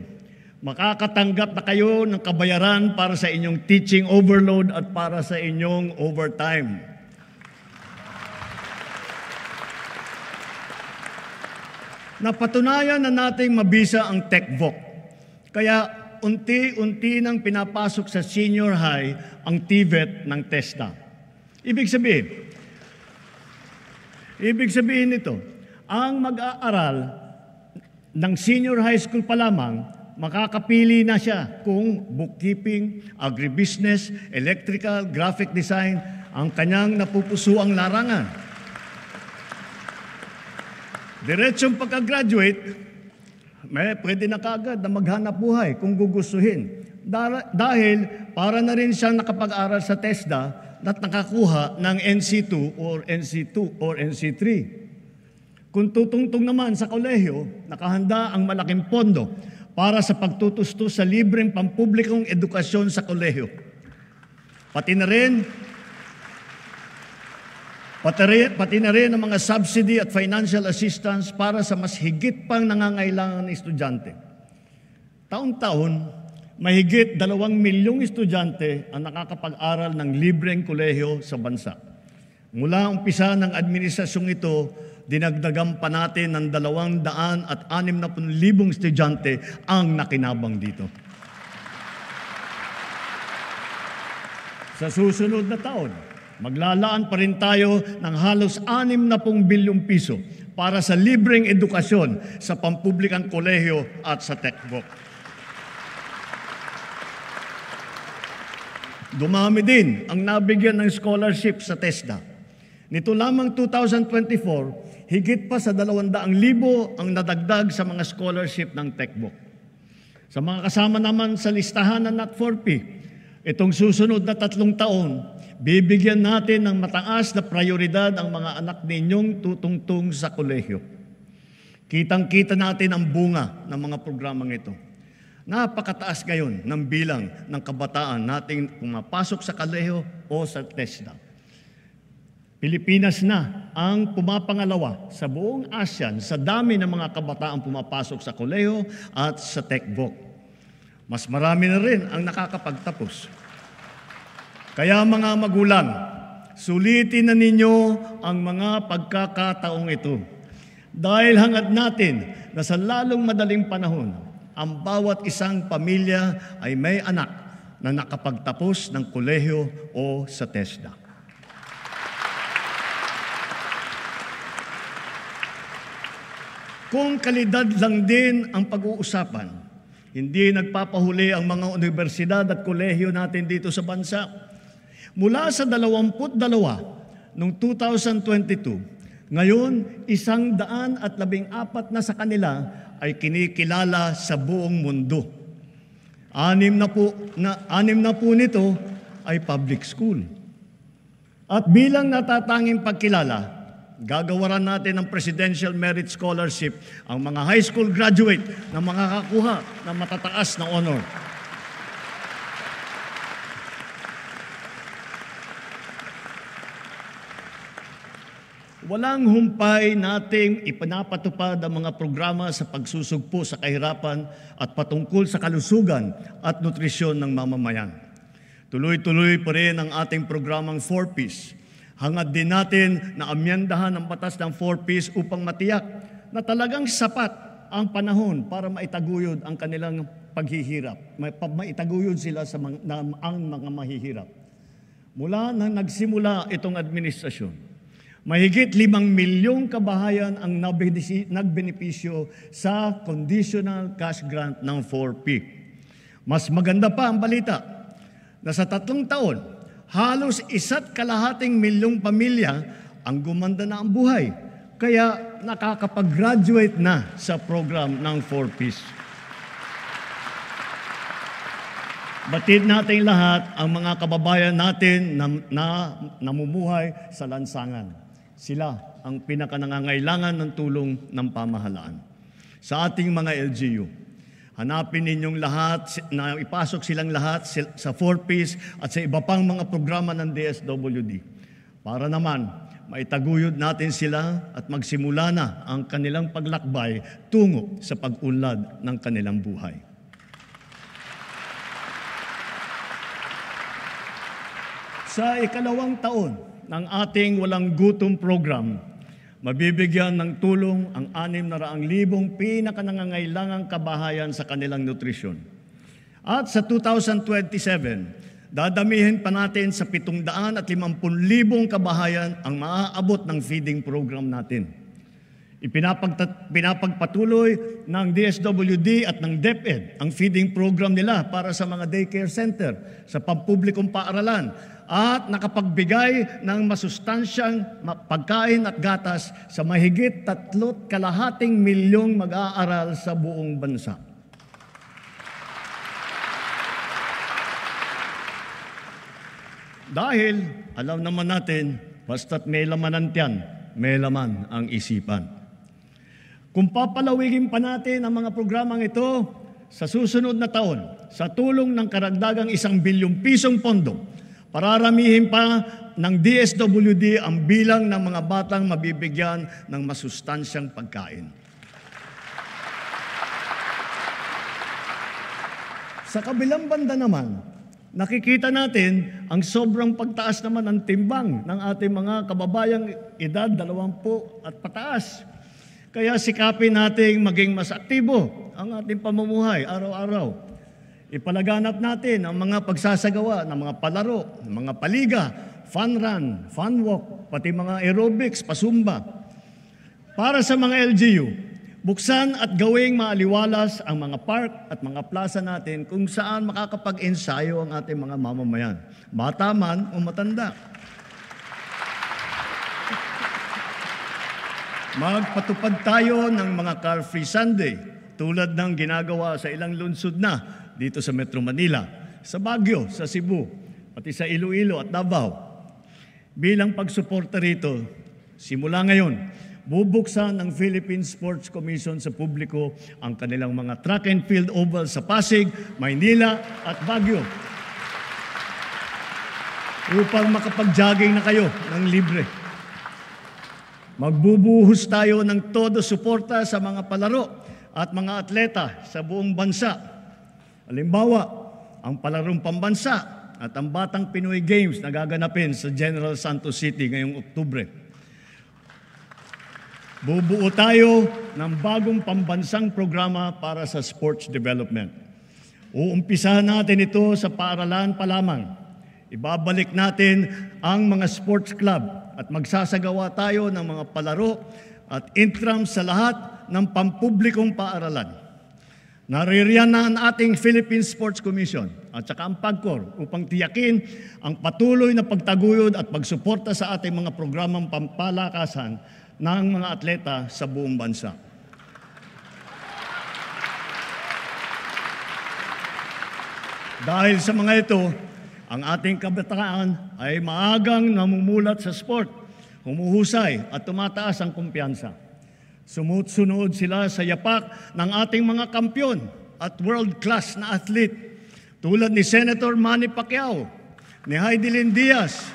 B: makakatanggap na kayo ng kabayaran para sa inyong teaching overload at para sa inyong overtime. Napatunayan na nating mabisa ang TechVoc. Kaya unti-unti nang pinapasok sa senior high ang TVET ng TESDA. Ibig sabihin nito, ang mag-aaral ng senior high school pa lamang, makakapili na siya kung bookkeeping, agribusiness, electrical, graphic design, ang kanyang napupusuang larangan. Diretsong pagka-graduate, pwede na kaagad na maghanap buhay kung gugustuhin. Dahil para na rin siyang nakapag-aral sa TESDA na nakakuha ng NC2 or NC3. Kung tutungtong naman sa kolehiyo, nakahanda ang malaking pondo para sa pagtutustos sa libreng pampublikong edukasyon sa kolehiyo. Pati na rin ang mga subsidy at financial assistance para sa mas higit pang nangangailangan ng estudyante. Taon-taon, mahigit 2 milyong estudyante ang nakakapag-aral ng libreng kolehiyo sa bansa. Mula umpisa ng administrasyong ito, dinagdagan pa natin ng 260,000 estudyante ang nakinabang dito. Sa susunod na taon, maglalaan pa rin tayo ng halos 60 bilyong piso para sa libreng edukasyon sa pampublikang kolehiyo at sa TechVoc. Dumami din ang nabigyan ng scholarship sa TESDA. Nito lamang 2024, higit pa sa 200,000 ang nadagdag sa mga scholarship ng TechVoc. Sa mga kasama naman sa listahan ng NAT4P, itong susunod na 3 taon, bibigyan natin ng mataas na prioridad ang mga anak ninyong tutungtong sa kolehiyo. Kitang-kita natin ang bunga ng mga programang ito. Napakataas ngayon ng bilang ng kabataan nating pumapasok sa kolehiyo o sa TESDA. Pilipinas na ang pumapangalawa sa buong ASEAN sa dami ng mga kabataan pumapasok sa kolehiyo at sa TechVoc. Mas marami na rin ang nakakapagtapos. Kaya mga magulang, sulitin na ninyo ang mga pagkakataong ito. Dahil hangad natin na sa lalong madaling panahon, ang bawat isang pamilya ay may anak na nakapagtapos ng kolehiyo o sa TESDA. Kung kalidad lang din ang pag-uusapan, hindi nagpapahuli ang mga universidad at kolehiyo natin dito sa bansa. Mula sa 22 noong 2022, ngayon 114 na sa kanila ay kinikilala sa buong mundo. 6 na po nito ay public school. At bilang natatanging pagkilala, gagawaran natin ng Presidential Merit Scholarship ang mga high school graduate na makakakuha ng matataas na honor. Walang humpay nating ipinapatupad ang mga programa sa pagsusugpo sa kahirapan at patungkol sa kalusugan at nutrisyon ng mamamayan. Tuloy-tuloy pa rin ang ating programang 4Ps. Hangad din natin na amyendahan ang batas ng 4Ps upang matiyak na talagang sapat ang panahon para maitaguyod ang kanilang paghihirap. Maitaguyod sila sa ang mga mahihirap. Mula nang nagsimula itong administrasyon, mahigit 5 milyong kabahayan ang nagbenepisyo sa conditional cash grant ng 4P. Mas maganda pa ang balita na sa 3 taon, halos 1.2 milyong pamilya ang gumanda na ang buhay. Kaya nakakapag-graduate na sa program ng 4Ps. Batid natin lahat ang mga kababayan natin na namumuhay sa lansangan. Sila ang pinakanangangailangan ng tulong ng pamahalaan. Sa ating mga LGU, hanapin ninyong lahat na ipasok silang lahat sa 4Ps at sa iba pang mga programa ng DSWD para naman maitaguyod natin sila at magsimula na ang kanilang paglakbay tungo sa pag-unlad ng kanilang buhay. Sa 2nd taon ng ating Walang Gutom program, mabibigyan ng tulong ang 600,000 pinakanangangailangang kabahayan sa kanilang nutrisyon. At sa 2027, dadamihin pa natin sa 750,000 kabahayan ang maaabot ng feeding program natin. Pinapagpatuloy ng DSWD at ng DepEd ang feeding program nila para sa mga daycare center sa pampublikong paaralan at nakapagbigay ng masustansyang pagkain at gatas sa mahigit 3.2 milyong mag-aaral sa buong bansa. Dahil alam naman natin, basta't may laman ang tiyan, may laman ang isipan. Kung papalawigin pa natin ang mga programang ito sa susunod na taon, sa tulong ng karagdagang 1 bilyong pisong pondo, pararamihin pa ng DSWD ang bilang ng mga batang mabibigyan ng masustansyang pagkain. Sa kabilang banda naman, nakikita natin ang sobrang pagtaas naman ng timbang ng ating mga kababayang edad 20 at pataas. Kaya sikapin nating maging mas aktibo ang ating pamumuhay araw-araw. Ipalaganap natin ang mga pagsasagawa ng mga palaro, ng mga paliga, fun run, fun walk, pati mga aerobics, pasumba. Para sa mga LGU, buksan at gawing maaliwalas ang mga park at mga plaza natin kung saan makakapag-ensayo ang ating mga mamamayan, bata man o matanda. Magpatupad tayo ng mga car-free Sunday tulad ng ginagawa sa ilang lungsod na dito sa Metro Manila, sa Baguio, sa Cebu, pati sa Iloilo at Davao. Bilang pagsuporta rito, simula ngayon, bubuksan ng Philippine Sports Commission sa publiko ang kanilang mga track and field oval sa Pasig, Maynila at Baguio upang makapag-jogging na kayo ng libre. Magbubuhos tayo ng todo suporta sa mga palaro at mga atleta sa buong bansa. Halimbawa, ang palarong pambansa at ang Batang Pinoy Games na gaganapin sa General Santos City ngayong Oktubre. Bubuo tayo ng bagong pambansang programa para sa sports development. Uumpisahan natin ito sa paaralan pa lamang. Ibabalik natin ang mga sports club at magsasagawa tayo ng mga palaro at intrams sa lahat ng pampublikong paaralan. Naririyan na ang ating Philippine Sports Commission at saka ang PAGCOR upang tiyakin ang patuloy na pagtaguyod at pagsuporta sa ating mga programang pampalakasan ng mga atleta sa buong bansa. Dahil sa mga ito, ang ating kabataan ay maagang namumulat sa sport, humuhusay at tumataas ang kumpiyansa. Sumusunod sila sa yapak ng ating mga kampyon at world-class na athlete tulad ni Senator Manny Pacquiao, ni Heidelin Diaz,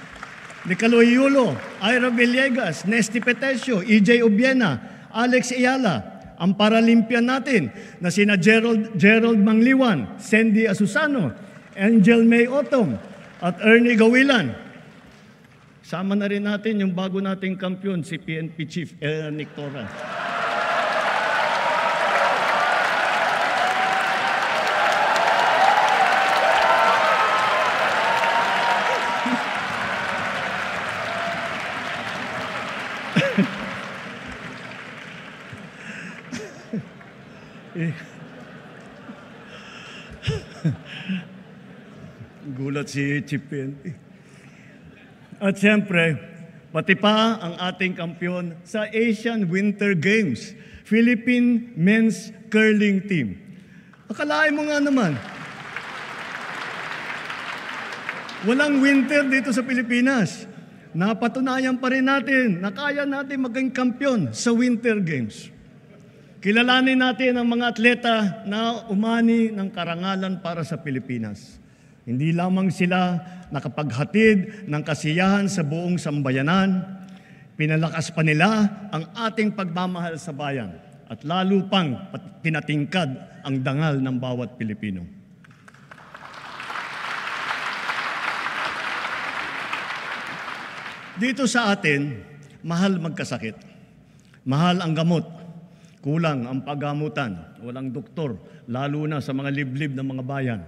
B: ni Kaloy Yulo, Ira Villegas, Nesty Petesio, EJ Obiena, Alex Ayala, ang Paralympian natin na sina Gerald Mangliwan, Sandy Asusano, Angel May Otom, at Ernie Gawilan. Sama na rin natin yung bago nating kampyon, si PNP Chief Nick Torres. Gulat si Chief PNP. At siyempre, pati pa ang ating kampyon sa Asian Winter Games, Philippine Men's Curling Team. Akalain mo nga naman, walang winter dito sa Pilipinas. Napatunayan pa rin natin na kaya natin maging kampyon sa Winter Games. Kilalanin natin ang mga atleta na umani ng karangalan para sa Pilipinas. Hindi lamang sila nakapaghatid ng kasiyahan sa buong sambayanan, pinalakas pa nila ang ating pagmamahal sa bayan at lalo pang pinatingkad ang dangal ng bawat Pilipino. Dito sa atin, mahal magkasakit. Mahal ang gamot. Kulang ang paggamutan. Walang doktor, lalo na sa mga liblib ng mga bayan.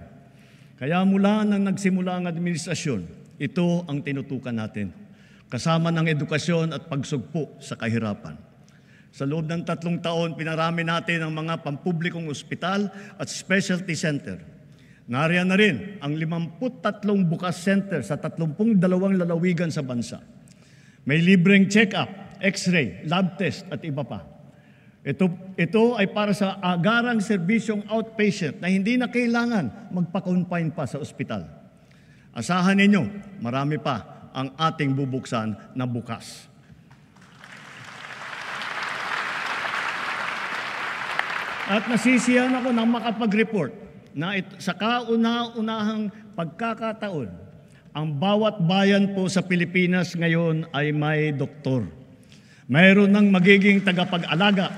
B: Kaya mula nang nagsimula ang administrasyon, ito ang tinutukan natin. Kasama ng edukasyon at pagsugpo sa kahirapan. Sa loob ng 3 taon, pinarami natin ang mga pampublikong ospital at specialty center. Nariyan na rin ang 53 bukas center sa 32 lalawigan sa bansa. May libreng check-up, x-ray, lab test at iba pa. Ito ay para sa agarang serbisyong outpatient na hindi na kailangan magpa-confine pa sa ospital. Asahan ninyo, marami pa ang ating bubuksan na bukas. At nasisiyahan ako na makapag-report na sa kauna-unahang pagkakataon, ang bawat bayan po sa Pilipinas ngayon ay may doktor. Mayroon ng magiging tagapag-alaga.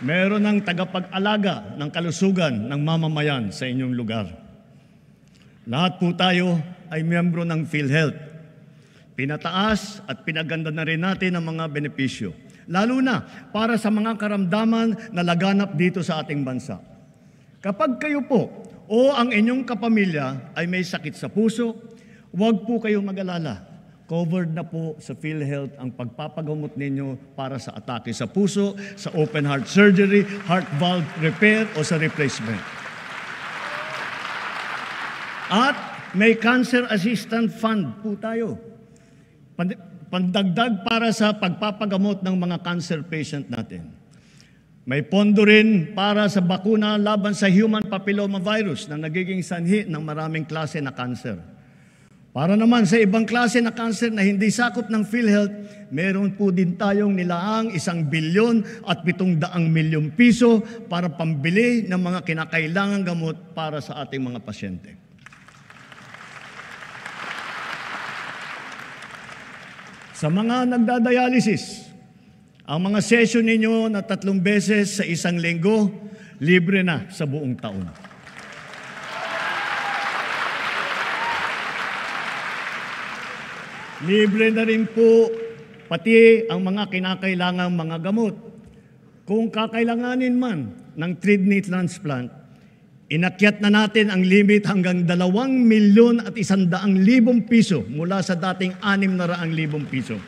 B: Mayroon ng tagapag-alaga ng kalusugan ng mamamayan sa inyong lugar. Lahat po tayo ay miyembro ng PhilHealth. Pinataas at pinaganda na rin natin ang mga benepisyo, lalo na para sa mga karamdaman na laganap dito sa ating bansa. Kapag kayo po o ang inyong kapamilya ay may sakit sa puso, huwag po kayong mag-alala. Covered na po sa PhilHealth ang pagpapagamot ninyo para sa atake sa puso, sa open heart surgery, heart valve repair o sa replacement. At may cancer assistance fund po tayo. Pandagdag para sa pagpapagamot ng mga cancer patient natin. May pondo rin para sa bakuna laban sa human papilloma virus na nagiging sanhi ng maraming klase na cancer. Para naman sa ibang klase na cancer na hindi sakop ng PhilHealth, meron po din tayong nilaang 1 bilyon at 700 milyong piso para pambili ng mga kinakailangang gamot para sa ating mga pasyente. Sa mga nagdadialysis, ang mga session ninyo na 3 beses sa isang linggo, libre na sa buong taon. Libre na rin po pati ang mga kinakailangang mga gamot. Kung kakailanganin man ng kidney transplant, inakyat na natin ang limit hanggang 2,100,000 piso mula sa dating 600,000 piso.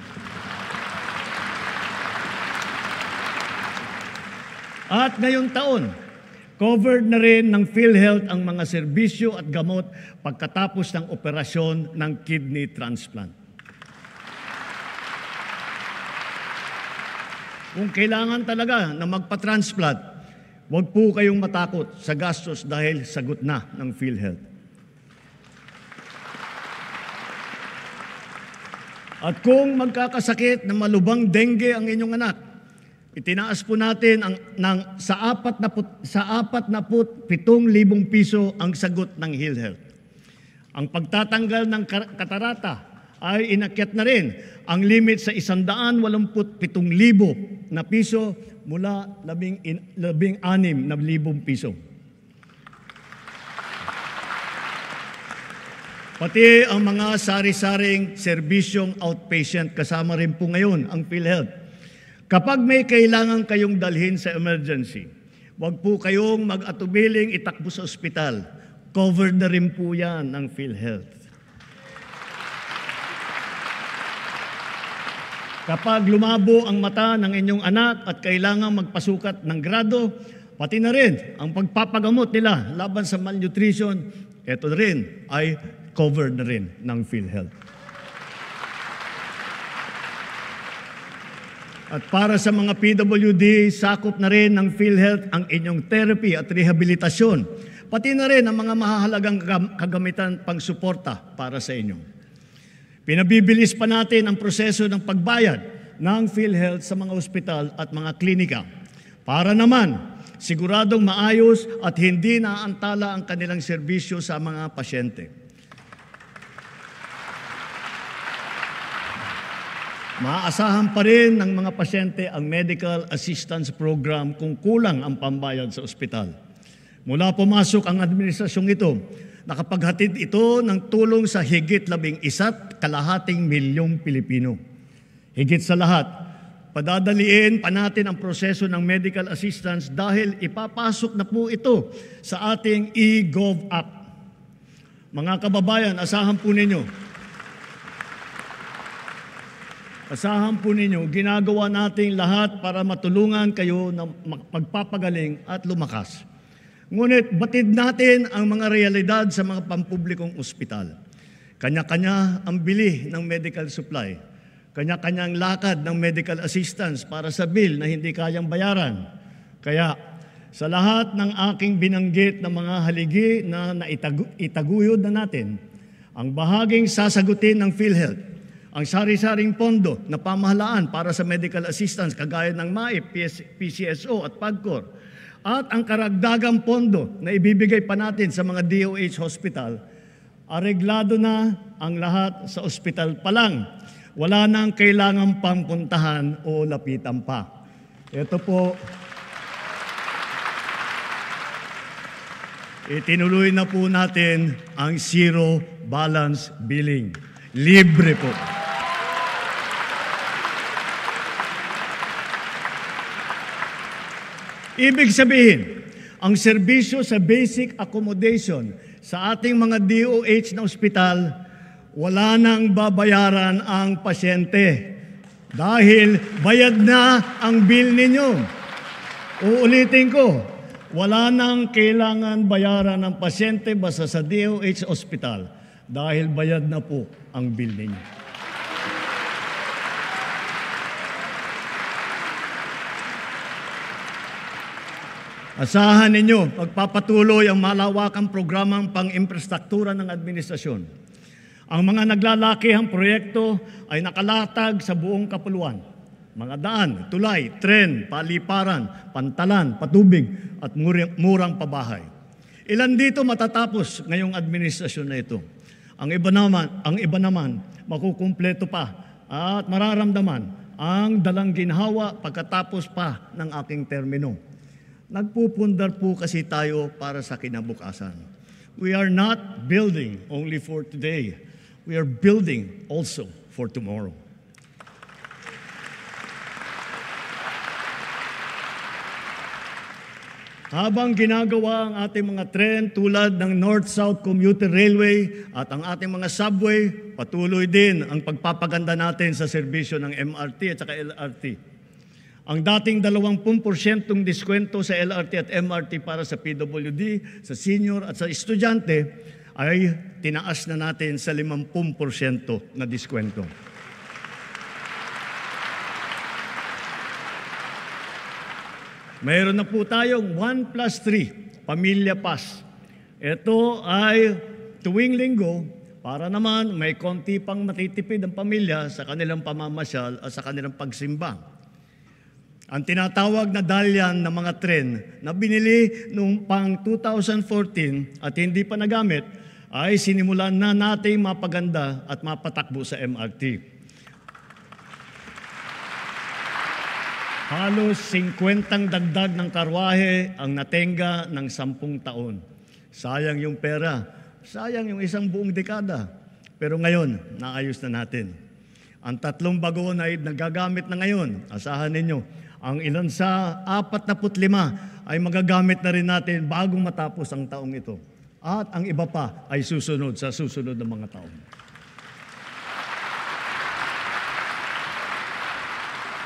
B: At ngayong taon, covered na rin ng PhilHealth ang mga serbisyo at gamot pagkatapos ng operasyon ng kidney transplant. Kung kailangan talaga na magpa-transplant, huwag po kayong matakot sa gastos dahil sagot na ng PhilHealth. At kung magkakasakit na malubhang dengue ang inyong anak, itinaas po natin sa 47,000 piso ang sagot ng PhilHealth. Ang pagtatanggal ng katarata ay inakyat na rin ang limit sa 187,000 na piso mula 16,000 piso. Pati ang mga sari-saring serbisyong outpatient kasama rin po ngayon ang PhilHealth. Kapag may kailangan kayong dalhin sa emergency, huwag po kayong mag-atubiling itakbo sa ospital. Covered na rin po yan ng PhilHealth. Kapag lumabo ang mata ng inyong anak at kailangan magpasukat ng grado, pati na rin ang pagpapagamot nila laban sa malnutrition, ito rin ay covered na rin ng PhilHealth. At para sa mga PWD, sakop na rin ng PhilHealth ang inyong therapy at rehabilitasyon, pati na rin ang mga mahahalagang kagamitan pang-suporta para sa inyo. Pinabibilis pa natin ang proseso ng pagbayad ng PhilHealth sa mga ospital at mga klinika para naman siguradong maayos at hindi naantala ang kanilang serbisyo sa mga pasyente. Maaasahan pa rin ng mga pasyente ang medical assistance program kung kulang ang pambayad sa ospital. Mula pumasok ang administrasyong ito, nakapaghatid ito ng tulong sa higit 11.2 milyong Pilipino. Higit sa lahat, padadaliin pa natin ang proseso ng medical assistance dahil ipapasok na po ito sa ating eGov app. Mga kababayan, asahan po ninyo, ginagawa nating lahat para matulungan kayo na magpapagaling at lumakas. Ngunit batid natin ang mga realidad sa mga pampublikong ospital. Kanya-kanya ang bili ng medical supply. Kanya-kanyang lakad ng medical assistance para sa bill na hindi kayang bayaran. Kaya sa lahat ng aking binanggit na mga haligi na itaguyod na natin, Ang bahaging sasagutin ng PhilHealth, ang sari-saring pondo na pamahalaan para sa medical assistance kagaya ng MAIP, PCSO at PAGCOR, at ang karagdagang pondo na ibibigay pa natin sa mga DOH hospital, areglado na ang lahat sa ospital pa lang. Wala nang kailangang pampuntahan o lapitan pa. Ito po, itinuloy na po natin ang zero balance billing. Libre po. Ibig sabihin, ang serbisyo sa basic accommodation sa ating mga DOH na ospital, wala nang babayaran ang pasyente dahil bayad na ang bill ninyo. Uulitin ko, wala nang kailangan bayaran ng pasyente basta sa DOH ospital dahil bayad na po ang bill ninyo. Asahan ninyo, pagpapatuloy ang malawakang programang pang-infrastruktura ng administrasyon. Ang mga naglalakihang proyekto ay nakalatag sa buong kapuluan. Mga daan, tulay, tren, paliparan, pantalan, patubig at murang pabahay. Ilan dito matatapos ngayong administrasyon na ito. Ang iba naman makukumpleto pa at mararamdaman ang dalang ginhawa pagkatapos pa ng aking termino. Nagpupundar po kasi tayo para sa kinabukasan. We are not building only for today. We are building also for tomorrow. Habang ginagawa ang ating mga tren tulad ng North-South Commuter Railway at ang ating mga subway, patuloy din ang pagpapaganda natin sa serbisyo ng MRT at saka LRT. Ang dating 20% diskwento sa LRT at MRT para sa PWD, sa senior at sa estudyante ay tinaas na natin sa 50% na diskwento. Mayroon na po tayong 1+3, Pamilya Pass. Ito ay tuwing linggo para naman may konti pang matitipid ang pamilya sa kanilang pamamasyal at sa kanilang pagsimba. Ang tinatawag na dalyan ng mga tren na binili noong pang 2014 at hindi pa nagamit ay sinimulan na nating mapaganda at mapatakbo sa MRT. Halos 50 dagdag ng karwahe ang natenga ng 10 taon. Sayang yung pera, sayang yung isang buong dekada. Pero ngayon, naayos na natin. Ang 3 bago na nagagamit na ngayon, asahan ninyo, ang ilan sa 45 ay magagamit na rin natin bago matapos ang taong ito. At ang iba pa ay susunod sa susunod na mga taon.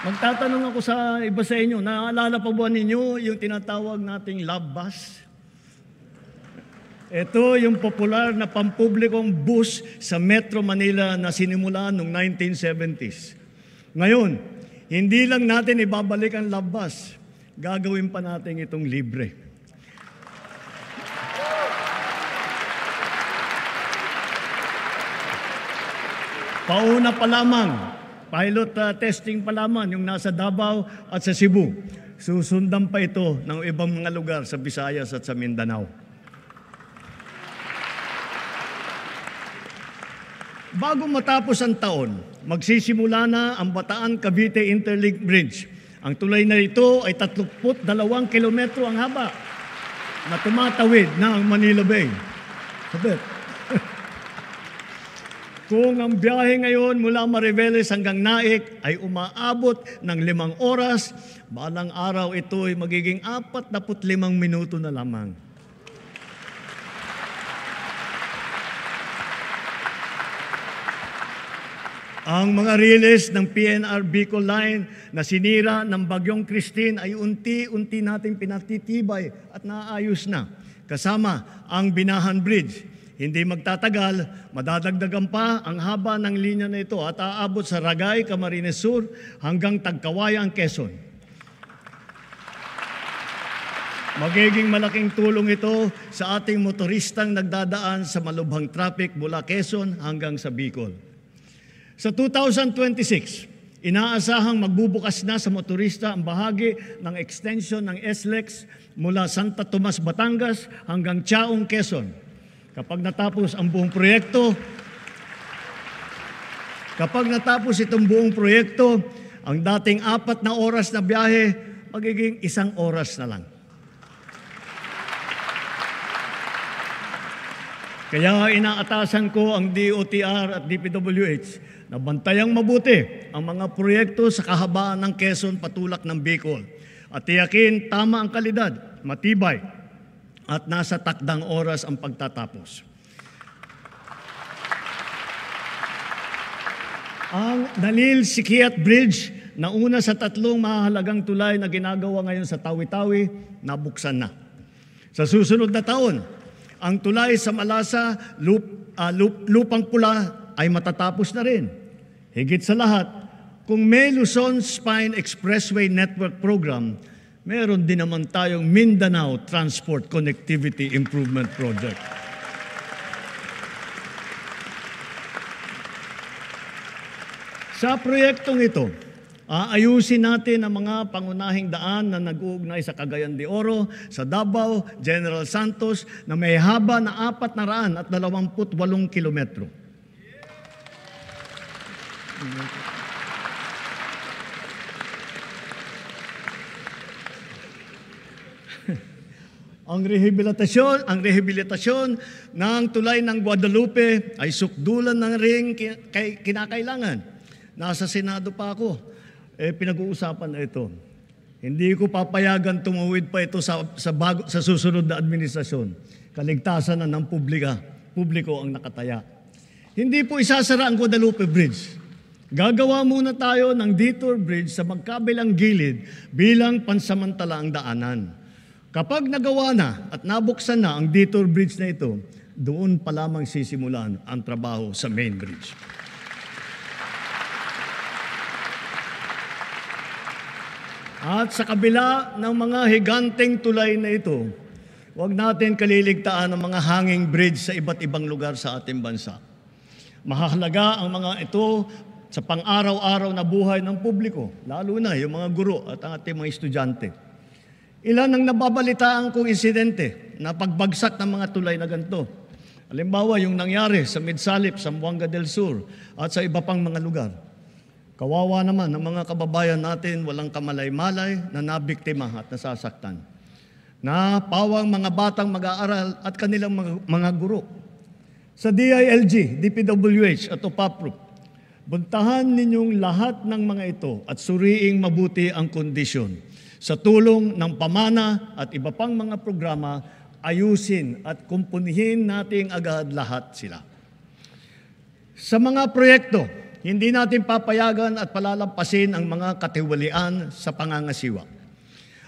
B: Magtatanong ako sa iba sa inyo, naalala pa ba ninyo yung tinatawag nating love bus? Ito yung popular na pampublikong bus sa Metro Manila na sinimulan noong 1970s. Ngayon, hindi lang natin ibabalik ang love bus, gagawin pa natin itong libre. Pauna pa lamang, pilot testing pa lamang yung nasa Davao at sa Cebu. Susundan pa ito ng ibang mga lugar sa Visayas at sa Mindanao. Bago matapos ang taon, magsisimula na ang Bataan-Cavite Interlink Bridge. Ang tulay na ito ay 32 kilometro ang haba na tumatawid na ang Manila Bay. Sabit. Kung ang biyahe ngayon mula Mariveles hanggang Naik ay umaabot ng 5 oras, balang araw ito ay magiging 45 minuto na lamang. Ang mga riles ng PNR Bicol Line na sinira ng Bagyong Christine ay unti-unti nating pinatitibay at naayos na. Kasama ang Binahan Bridge. Hindi magtatagal, madadagdagan pa ang haba ng linya na ito at aabot sa Ragay, Camarines Sur hanggang Tagkawayan, Quezon. Magiging malaking tulong ito sa ating motoristang nagdadaan sa malubhang traffic mula Quezon hanggang sa Bicol. Sa 2026, inaasahang magbubukas na sa motorista ang bahagi ng extension ng SLEX mula Santa Tomas, Batangas hanggang Chaong, Quezon. Kapag natapos itong buong proyekto, ang dating 4 na oras na biyahe, magiging 1 oras na lang. Kaya inaatasan ko ang DOTR at DPWH na bantayang mabuti ang mga proyekto sa kahabaan ng Quezon patulak ng Bicol at tiyakin tama ang kalidad, matibay at nasa takdang oras ang pagtatapos. Ang Nalil Sikiat Bridge na una sa 3 mahalagang tulay na ginagawa ngayon sa Tawi-Tawi, nabuksan na. Sa susunod na taon, ang tulay sa Malasa, Lupang Pula ay matatapos na rin. Higit sa lahat, kung may Luzon Spine Expressway Network Program, meron din naman tayong Mindanao Transport Connectivity Improvement Project. Sa proyektong ito, aayusin natin ang mga pangunahing daan na nag-uugnay sa Cagayan de Oro, sa Davao, General Santos na may haba na 428 kilometro. Ang rehabilitasyon ng tulay ng Guadalupe ay sukdulan ng ring kinakailangan. Nasa Senado pa ako. Pinag-uusapan na ito. Hindi ko papayagan tumuwid pa ito sa susunod na administrasyon. Kaligtasan na ng publiko ang nakataya. Hindi po isasara ang Guadalupe Bridge. Gagawa muna tayo ng detour bridge sa magkabilang gilid bilang pansamantalaang daanan. Kapag nagawa na at nabuksan na ang detour bridge na ito, doon pa lamang sisimulan ang trabaho sa main bridge. At sa kabila ng mga higanteng tulay na ito, huwag natin kaliligtaan ang mga hanging bridge sa iba't ibang lugar sa ating bansa. Mahalaga ang mga ito sa pang-araw-araw na buhay ng publiko, lalo na yung mga guro at ang ating mga estudyante. Ilan ang nababalitaan kong insidente na pagbagsak ng mga tulay na ganito. Halimbawa, yung nangyari sa Midsalip, Zamboanga del Sur at sa iba pang mga lugar. Kawawa naman ang mga kababayan natin walang kamalay-malay na nabiktima at nasasaktan. Na pawang mga batang mag-aaral at kanilang mga guro. Sa DILG, DPWH at OPAPROP, buntahan ninyong lahat ng mga ito at suriing mabuti ang kondisyon. Sa tulong ng pamana at iba pang mga programa, ayusin at kumpunihin nating agad lahat sila. Sa mga proyekto, hindi natin papayagan at palalampasin ang mga katiwalian sa pangangasiwa.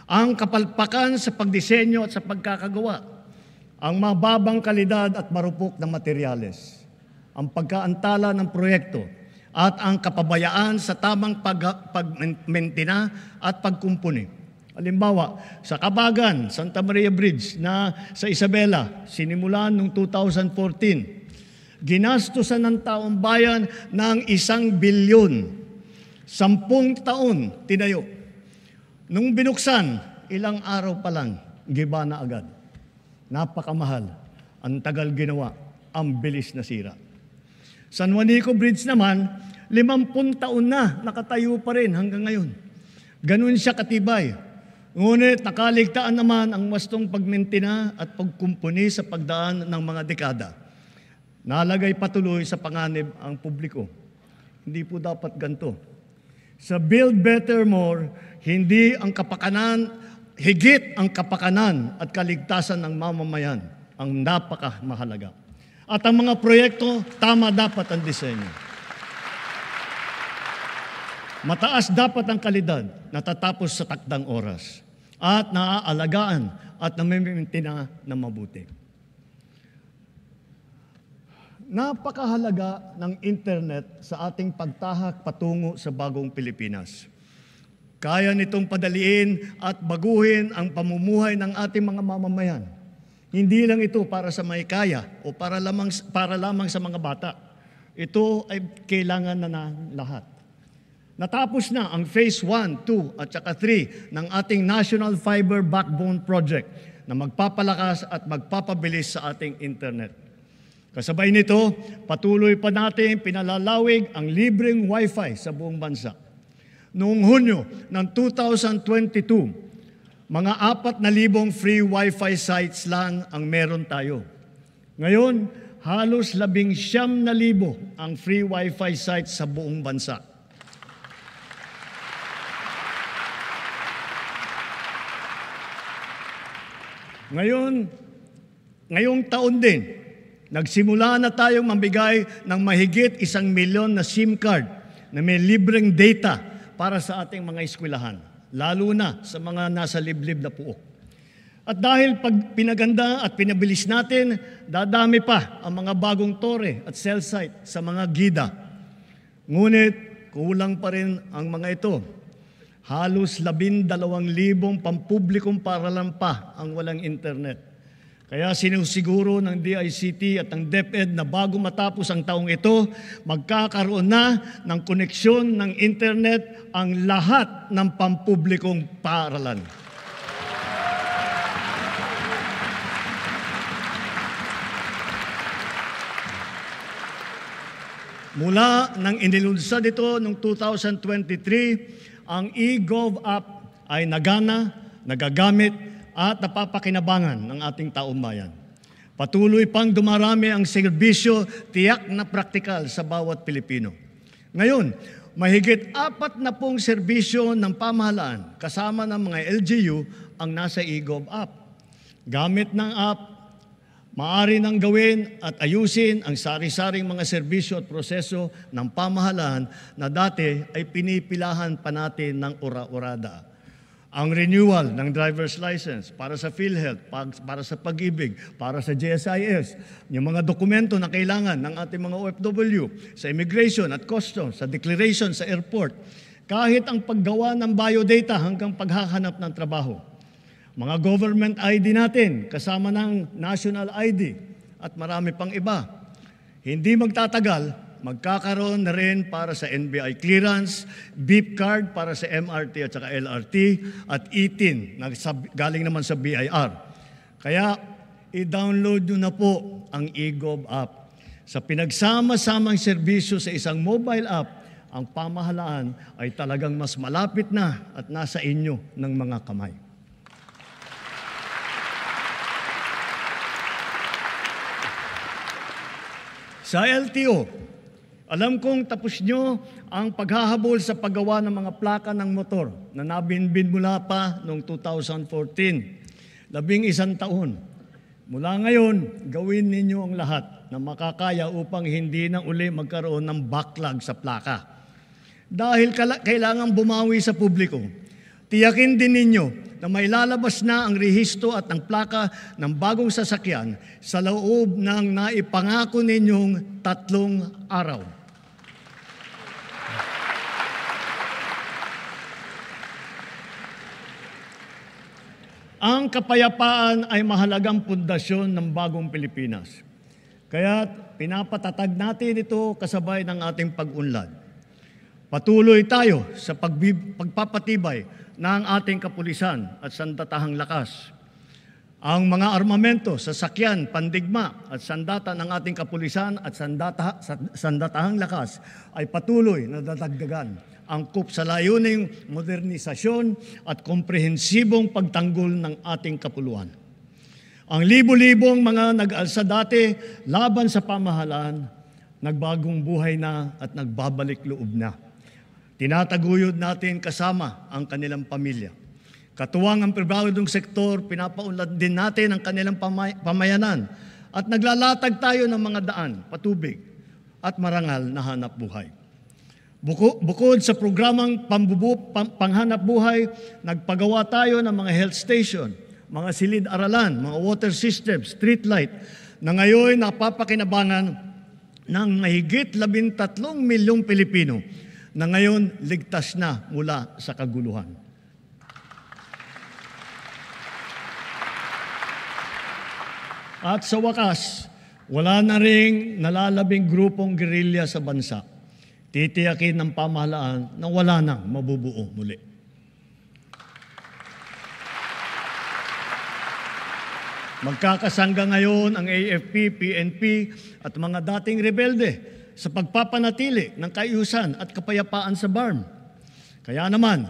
B: Ang kapalpakan sa pagdisenyo at sa pagkakagawa, ang mababang kalidad at marupok na materyales, ang pagkaantala ng proyekto, at ang kapabayaan sa tamang pagmentina at pagkumpuni. Halimbawa, sa Kabagan, Santa Maria Bridge na sa Isabela, sinimulan noong 2014, ginastusan ng taong bayan ng 1 bilyon. 10 taon tinayo. Nung binuksan, ilang araw pa lang, giba na agad. Napakamahal. Ang tagal ginawa. Ang bilis na sira. San Juanico Bridge naman, 50 taon na nakatayo pa rin hanggang ngayon. Ganun siya katibay. Ngunit nakaligtaan naman ang wastong pagmentina at pagkumpuni sa pagdaan ng mga dekada. Nalagay patuloy sa panganib ang publiko. Hindi po dapat ganito. Sa Build Better More, hindi ang kapakanan, higit ang kapakanan at kaligtasan ng mamamayan ang napakamahalaga. At ang mga proyekto, tama dapat ang disenyo. Mataas dapat ang kalidad, natatapos sa takdang oras, at naaalagaan at namimintina na mabuti. Napakahalaga ng internet sa ating pagtahak patungo sa bagong Pilipinas. Kaya nitong padaliin at baguhin ang pamumuhay ng ating mga mamamayan. Hindi lang ito para sa may kaya o para lamang sa mga bata. Ito ay kailangan na ng lahat. Natapos na ang Phase 1, 2 at saka 3 ng ating National Fiber Backbone Project na magpapalakas at magpapabilis sa ating internet. Kasabay nito, patuloy pa natin pinalalawig ang libreng Wi-Fi sa buong bansa. Noong Hunyo ng 2022, mga 4,000 free Wi-Fi sites lang ang meron tayo. Ngayon, halos 19,000 ang free Wi-Fi sites sa buong bansa. Ngayong taon din, nagsimula na tayong mambigay ng mahigit 1 milyon na SIM card na may libreng data para sa ating mga eskwelahan, lalo na sa mga nasa liblib na puok. At dahil pag pinaganda at pinabilis natin, dadami pa ang mga bagong tore at cell site sa mga gida. Ngunit kulang pa rin ang mga ito. Halos 12,000 pampublikong paaralan pa ang walang internet. Kaya sinusiguro ng DICT at ng DepEd na bago matapos ang taong ito, magkakaroon na ng koneksyon ng internet ang lahat ng pampublikong paaralan. Mula nang inilunsad ito noong 2023, ang eGov app ay nagana, nagagamit at napapakinabangan ng ating taong bayan. Patuloy pang dumarami ang serbisyo tiyak na praktikal sa bawat Pilipino. Ngayon, mahigit 40 serbisyo ng pamahalaan kasama ng mga LGU ang nasa eGov app. Gamit ng app, maaari nang gawin at ayusin ang sari-saring mga serbisyo at proseso ng pamahalaan na dati ay pinipilahan pa natin ng ora-orada. Ang renewal ng driver's license para sa PhilHealth, para sa Pag-ibig, para sa GSIS, yung mga dokumento na kailangan ng ating mga OFW, sa immigration at customs, sa declaration sa airport, kahit ang paggawa ng biodata hanggang paghahanap ng trabaho. Mga government ID natin, kasama ng national ID at marami pang iba. Hindi magtatagal, magkakaroon na rin para sa NBI clearance, beep card para sa MRT at saka LRT, at e-TIN na galing naman sa BIR. Kaya i-download nyo na po ang eGov app. Sa pinagsama-samang serbisyo sa isang mobile app, ang pamahalaan ay talagang mas malapit na at nasa inyo ng mga kamay. Sa LTO, alam kong tapos nyo ang paghahabol sa paggawa ng mga plaka ng motor na nabinbin mula pa noong 2014. 11 taon. Mula ngayon, gawin ninyo ang lahat na makakaya upang hindi na uli magkaroon ng backlog sa plaka. Dahil kailangan bumawi sa publiko, tiyakin din ninyo na may lalabas na ang rehistro at ang plaka ng bagong sasakyan sa loob ng naipangako ninyong 3 araw. Ang kapayapaan ay mahalagang pundasyon ng bagong Pilipinas. Kaya pinapatatag natin ito kasabay ng ating pag-unlad. Patuloy tayo sa pagpapatibay ng ating kapulisan at sandatahang lakas. Ang mga armamento, sasakyan, pandigma at sandata ng ating kapulisan at sandatahang lakas ay patuloy na dadagdagan, angkop sa layuning modernisasyon at komprehensibong pagtanggol ng ating kapuluan. Ang libo-libong mga nag-alsa dati laban sa pamahalaan, nagbagong buhay na at nagbabalik loob na. Tinataguyod natin kasama ang kanilang pamilya. Katuwang ang pribadong sektor, pinapaunlad din natin ang kanilang pamayanan at naglalatag tayo ng mga daan, patubig at marangal na hanap buhay. Bukod sa programang panghanap buhay, nagpagawa tayo ng mga health station, mga silid-aralan, mga water system, street light, na ngayon napapakinabangan ng mahigit 13 milyong Pilipino na ngayon ligtas na mula sa kaguluhan. At sa wakas, wala na ring nalalabing grupong gerilya sa bansa. Titiyakin ng pamahalaan na wala nang mabubuo muli. Magkakasangga ngayon ang AFP, PNP at mga dating rebelde sa pagpapanatili ng kaayusan at kapayapaan sa BARM. Kaya naman,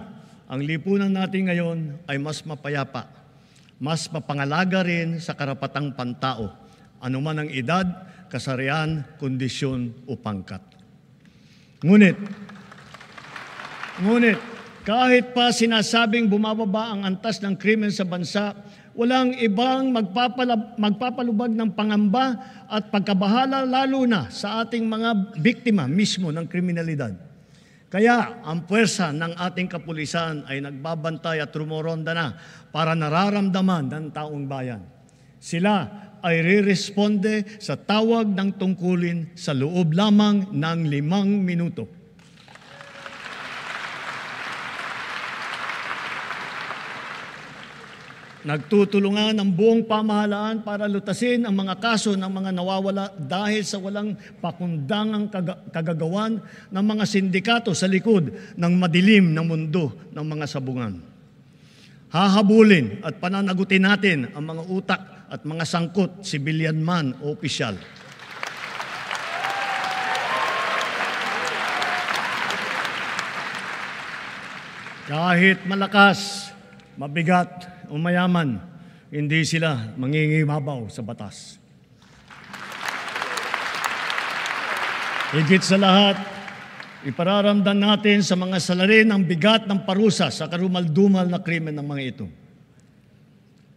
B: ang lipunan natin ngayon ay mas mapayapa, mas mapangalaga rin sa karapatang pantao, anuman ang edad, kasarian, kondisyon o pangkat. Ngunit, kahit pa sinasabing bumababa ang antas ng krimen sa bansa, walang ibang magpapalubag ng pangamba at pagkabahala lalo na sa ating mga biktima mismo ng kriminalidad. Kaya ang puwersa ng ating kapulisan ay nagbabantay at rumoronda na para nararamdaman ng taong bayan. Sila ay re-responde sa tawag ng tungkulin sa loob lamang ng 5 minuto. Nagtutulungan ang buong pamahalaan para lutasin ang mga kaso ng mga nawawala dahil sa walang pakundangang kagagawan ng mga sindikato sa likod ng madilim na mundo ng mga sabungan. Hahabulin at pananagutin natin ang mga utak at mga sangkot, sibilyan man o opisyal. Kahit malakas, mabigat, o mayaman, hindi sila mangingibabaw sa batas. Higit sa lahat, ipararamdam natin sa mga salarin ang bigat ng parusa sa karumal-dumal na krimen ng mga ito.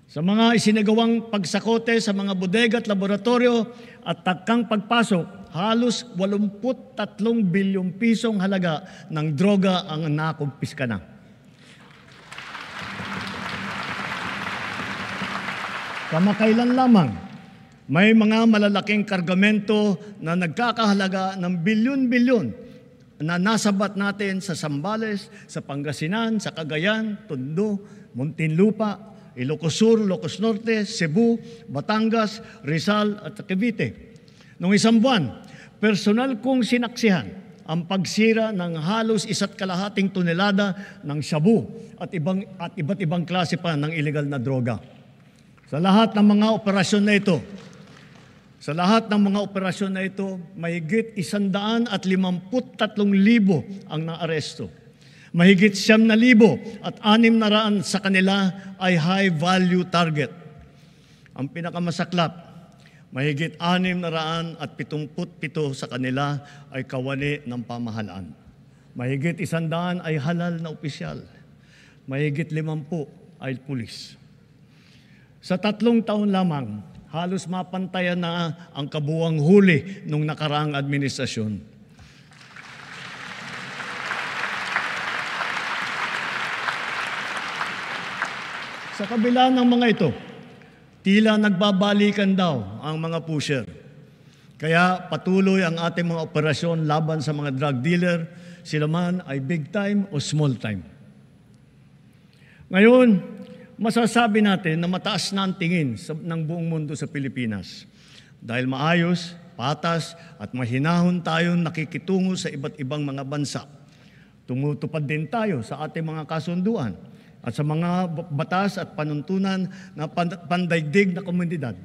B: Sa mga isinagawang pagsakote sa mga bodega at laboratorio at takang pagpasok, halos 83 bilyong pisong halaga ng droga ang nakumpiska na. Kamakailan lamang, may mga malalaking kargamento na nagkakahalaga ng bilyon-bilyon na nasabat natin sa Zambales, sa Pangasinan, sa Cagayan, Tondo, Muntinlupa, Ilocos Sur, Ilocos Norte, Cebu, Batangas, Rizal at Cavite. Noong isang buwan, personal kong sinaksihan ang pagsira ng halos 1.5 tonelada ng shabu at iba't ibang klase pa ng illegal na droga. Sa lahat ng mga operasyon na ito, mahigit 153,000 ang naaresto. Mahigit 9,000 at 600 sa kanila ay high-value target. Ang pinakamasaklap, mahigit 677 sa kanila ay kawani ng pamahalaan. Mahigit 100 ay halal na opisyal. Mahigit 50 ay pulis. Sa 3 taon lamang, halos mapantayan na ang kabuuang huli ng nakaraang administrasyon. Sa kabila ng mga ito, tila nagbabalikan daw ang mga pusher. Kaya patuloy ang ating mga operasyon laban sa mga drug dealer, sila man ay big time o small time. Ngayon, masasabi natin na mataas na ang tingin ng buong mundo sa Pilipinas. Dahil maayos, patas at mahinahon tayong nakikitungo sa iba't ibang mga bansa. Tumutupad din tayo sa ating mga kasunduan at sa mga batas at panuntunan na pandaigdig na komunidad.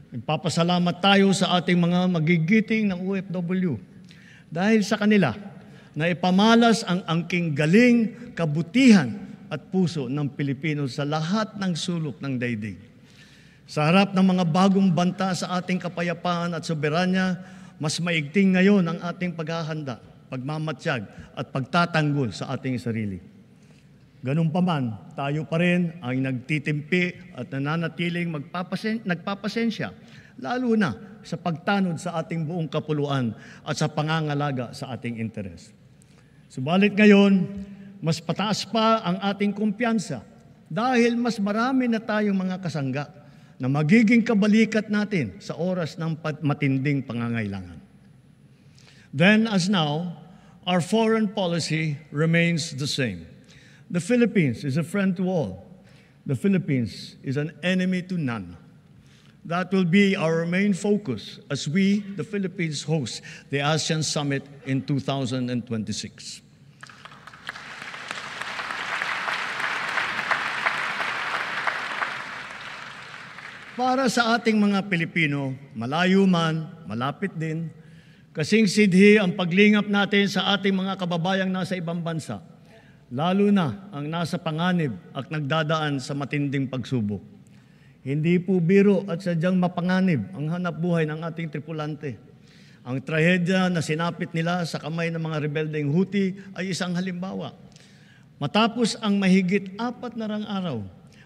B: Nagpapasalamat tayo sa ating mga magigiting ng OFW dahil sa kanila na ipamalas ang angking galing, kabutihan at puso ng Pilipino sa lahat ng sulok ng daigdig. Sa harap ng mga bagong banta sa ating kapayapaan at soberanya, mas maigting ngayon ang ating paghahanda, pagmamatsyag at pagtatanggol sa ating sarili. Ganun pa man, tayo pa rin ang nagtitimpi at nananatiling nagpapasensya, lalo na sa pagtanod sa ating buong kapuluan at sa pangangalaga sa ating interes. Subalit ngayon, mas pataas pa ang ating kumpiyansa dahil mas marami na tayong mga kasangga na magiging kabalikat natin sa oras ng matinding pangangailangan. Then as now, Our foreign policy remains the same. The Philippines is a friend to all. The Philippines is an enemy to none. That will be our main focus as we, the Philippines, host the ASEAN Summit in 2026. Para sa ating mga Pilipino, malayo man, malapit din, kasing sidhi ang paglingap natin sa ating mga kababayang nasa ibang bansa, lalo na ang nasa panganib at nagdadaan sa matinding pagsubok. Hindi po biro at sadyang mapanganib ang hanap buhay ng ating tripulante. Ang trahedya na sinapit nila sa kamay ng mga rebeldeng Houthi ay isang halimbawa. Matapos ang mahigit 4 na araw,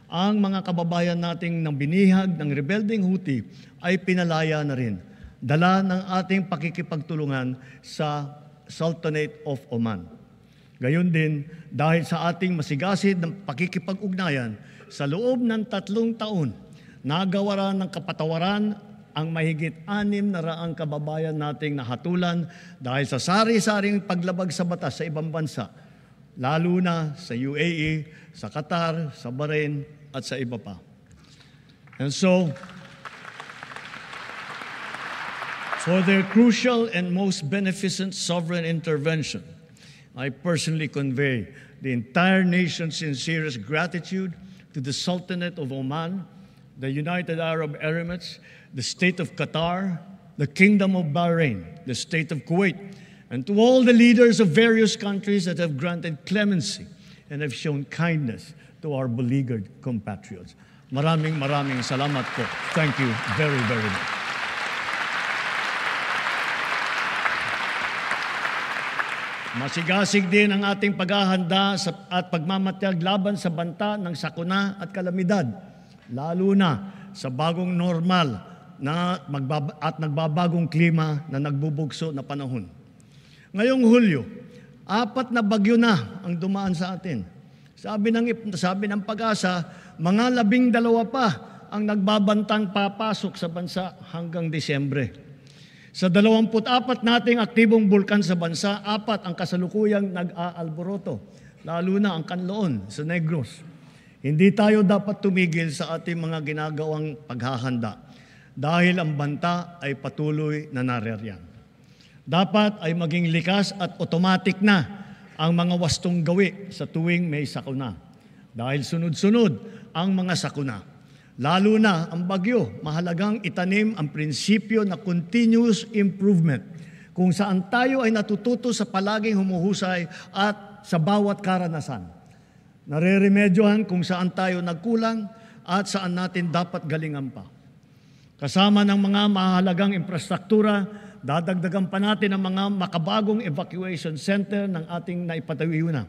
B: ang mga kababayan nating nang binihag ng rebeldeng Houthi ay pinalaya na rin, dala ng ating pakikipagtulungan sa Sultanate of Oman. Gayon din, dahil sa ating masigasig ng pakikipag-ugnayan, sa loob ng 3 taon, nagawaran ng kapatawaran ang mahigit 600 kababayan nating nahatulan dahil sa sari-saring paglabag sa batas sa ibang bansa, lalo na sa UAE, sa Qatar, sa Bahrain, at sa iba pa. And so, for their crucial and most beneficent sovereign intervention, I personally convey the entire nation's sincerest gratitude to the Sultanate of Oman, the United Arab Emirates, the State of Qatar, the Kingdom of Bahrain, the State of Kuwait, and to all the leaders of various countries that have granted clemency and have shown kindness to our beleaguered compatriots. Maraming salamat po. Thank you very, very much. Masigasig din ang ating paghahanda at pagmamatyag laban sa banta ng sakuna at kalamidad, lalo na sa bagong normal at nagbabagong klima na nagbubugso na panahon. Ngayong Hulyo, 4 na bagyo na ang dumaan sa atin. Sabi ng Pag-asa, mga 12 pa ang nagbabantang papasok sa bansa hanggang Disyembre. Sa 24 nating aktibong bulkan sa bansa, 4 ang kasalukuyang nag-aalboroto, lalo na ang Kanloon sa Negros. Hindi tayo dapat tumigil sa ating mga ginagawang paghahanda dahil ang banta ay patuloy na naririyan. Dapat ay maging likas at automatic na ang mga wastong gawi sa tuwing may sakuna. Dahil sunod-sunod ang mga sakuna. Lalo na ang bagyo, mahalagang itanim ang prinsipyo na continuous improvement kung saan tayo ay natututo sa palaging humuhusay at sa bawat karanasan. Nareremedyohan kung saan tayo nagkulang at saan natin dapat galingan pa. Kasama ng mga mahalagang infrastruktura, dadagdagan pa natin ang mga makabagong evacuation center ng ating naipatayo na.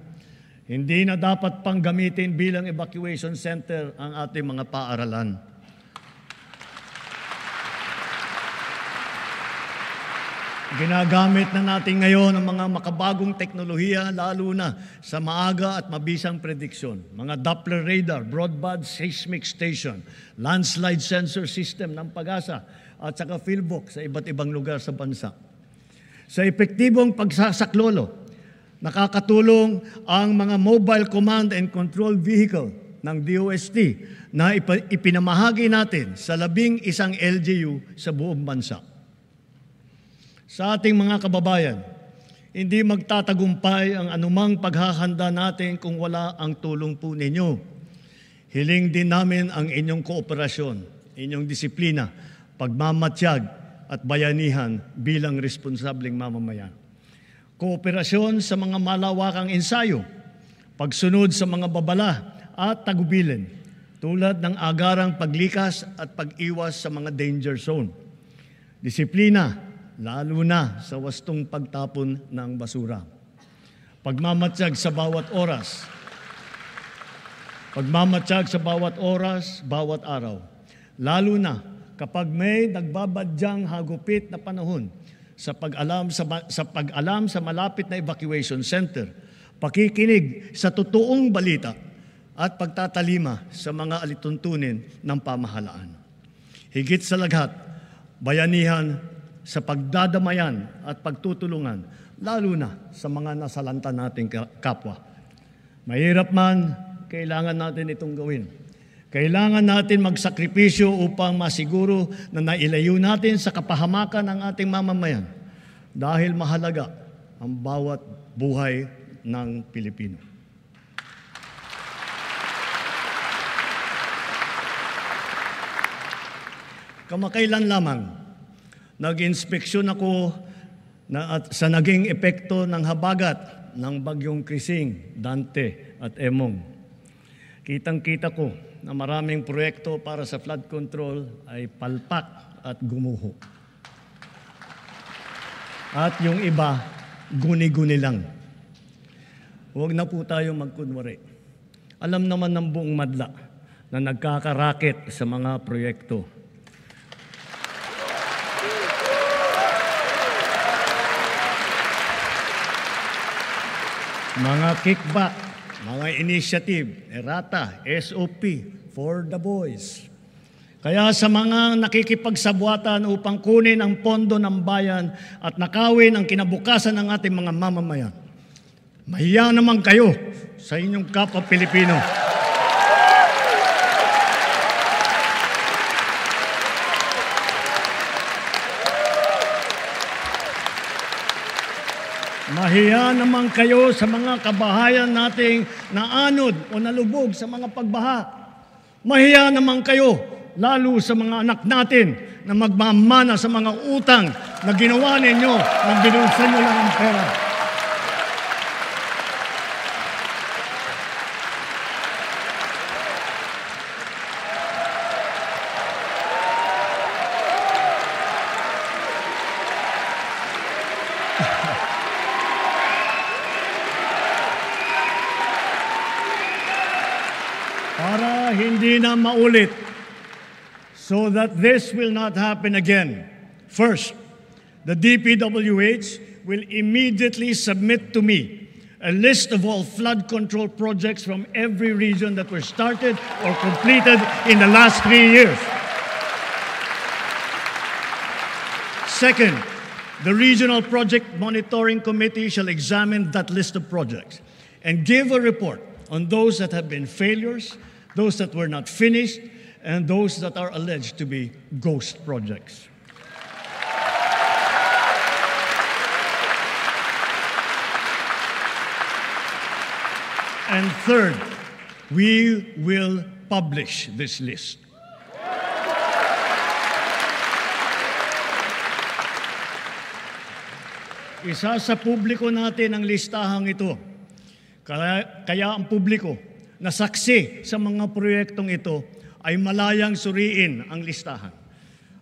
B: Hindi na dapat pang gamitin bilang evacuation center ang ating mga paaralan. Ginagamit na natin ngayon ang mga makabagong teknolohiya, lalo na sa maaga at mabisang prediksyon. Mga Doppler radar, broadband seismic station, landslide sensor system ng Pag-asa, at saka fieldbox sa iba't ibang lugar sa bansa. Sa epektibong pagsasaklolo, nakakatulong ang mga mobile command and control vehicle ng DOST na ipinamahagi natin sa 11 LGU sa buong bansa. Sa ating mga kababayan, hindi magtatagumpay ang anumang paghahanda natin kung wala ang tulong po ninyo. Hiling din namin ang inyong kooperasyon, inyong disiplina, pagmamatyag at bayanihan bilang responsableng mamamayan. Kooperasyon sa mga malawakang ensayo, pagsunod sa mga babala at tagubilin, tulad ng agarang paglikas at pag-iwas sa mga danger zone. Disiplina, lalo na sa wastong pagtapon ng basura. Pagmamatyag sa bawat oras. Pagmamatyag sa bawat oras, bawat araw. Lalo na kapag may nagbabadyang hagupit na panahon sa pag-alam sa malapit na evacuation center, pakikinig sa totoong balita at pagtatalima sa mga alituntunin ng pamahalaan. Higit sa lahat, bayanihan sa pagdadamayan at pagtutulungan lalo na sa mga nasalanta nating kapwa. Mahirap man, kailangan natin itong gawin. Kailangan natin magsakripisyo upang masiguro na nailayo natin sa kapahamakan ang ating mamamayan dahil mahalaga ang bawat buhay ng Pilipino. Kamakailan lamang, nag-inspeksyon ako sa naging epekto ng habagat ng bagyong Krising, Dante at Emong. Kitang-kita ko na maraming proyekto para sa flood control ay palpak at gumuho. At yung iba, guni-guni lang. Huwag na po tayo magkunwari. Alam naman ng buong madla na nagkakaraket sa mga proyekto. Mga kickback, mga initiative, errata, SOP, for the boys. Kaya sa mga nakikipagsabwatan upang kunin ang pondo ng bayan at nakawin ang kinabukasan ng ating mga mamamayan, mahiya naman kayo sa inyong kapwa Pilipino. Mahiya naman kayo sa mga kabahayan nating naanod o nalubog sa mga pagbaha. Mahiya naman kayo, lalo sa mga anak natin na magmamana sa mga utang na ginawa ninyo nang binulsan nyo lang ang pera. Para hindi na maulit, so that this will not happen again. First, the DPWH will immediately submit to me a list of all flood control projects from every region that were started or completed in the last 3 years. Second, the Regional Project Monitoring Committee shall examine that list of projects and give a report on those that have been failures, those that were not finished, and those that are alleged to be ghost projects. And third, we will publish this list. Isa sa publiko natin ang listahang ito. Kaya ang publiko na saksi sa mga proyektong ito ay malayang suriin ang listahan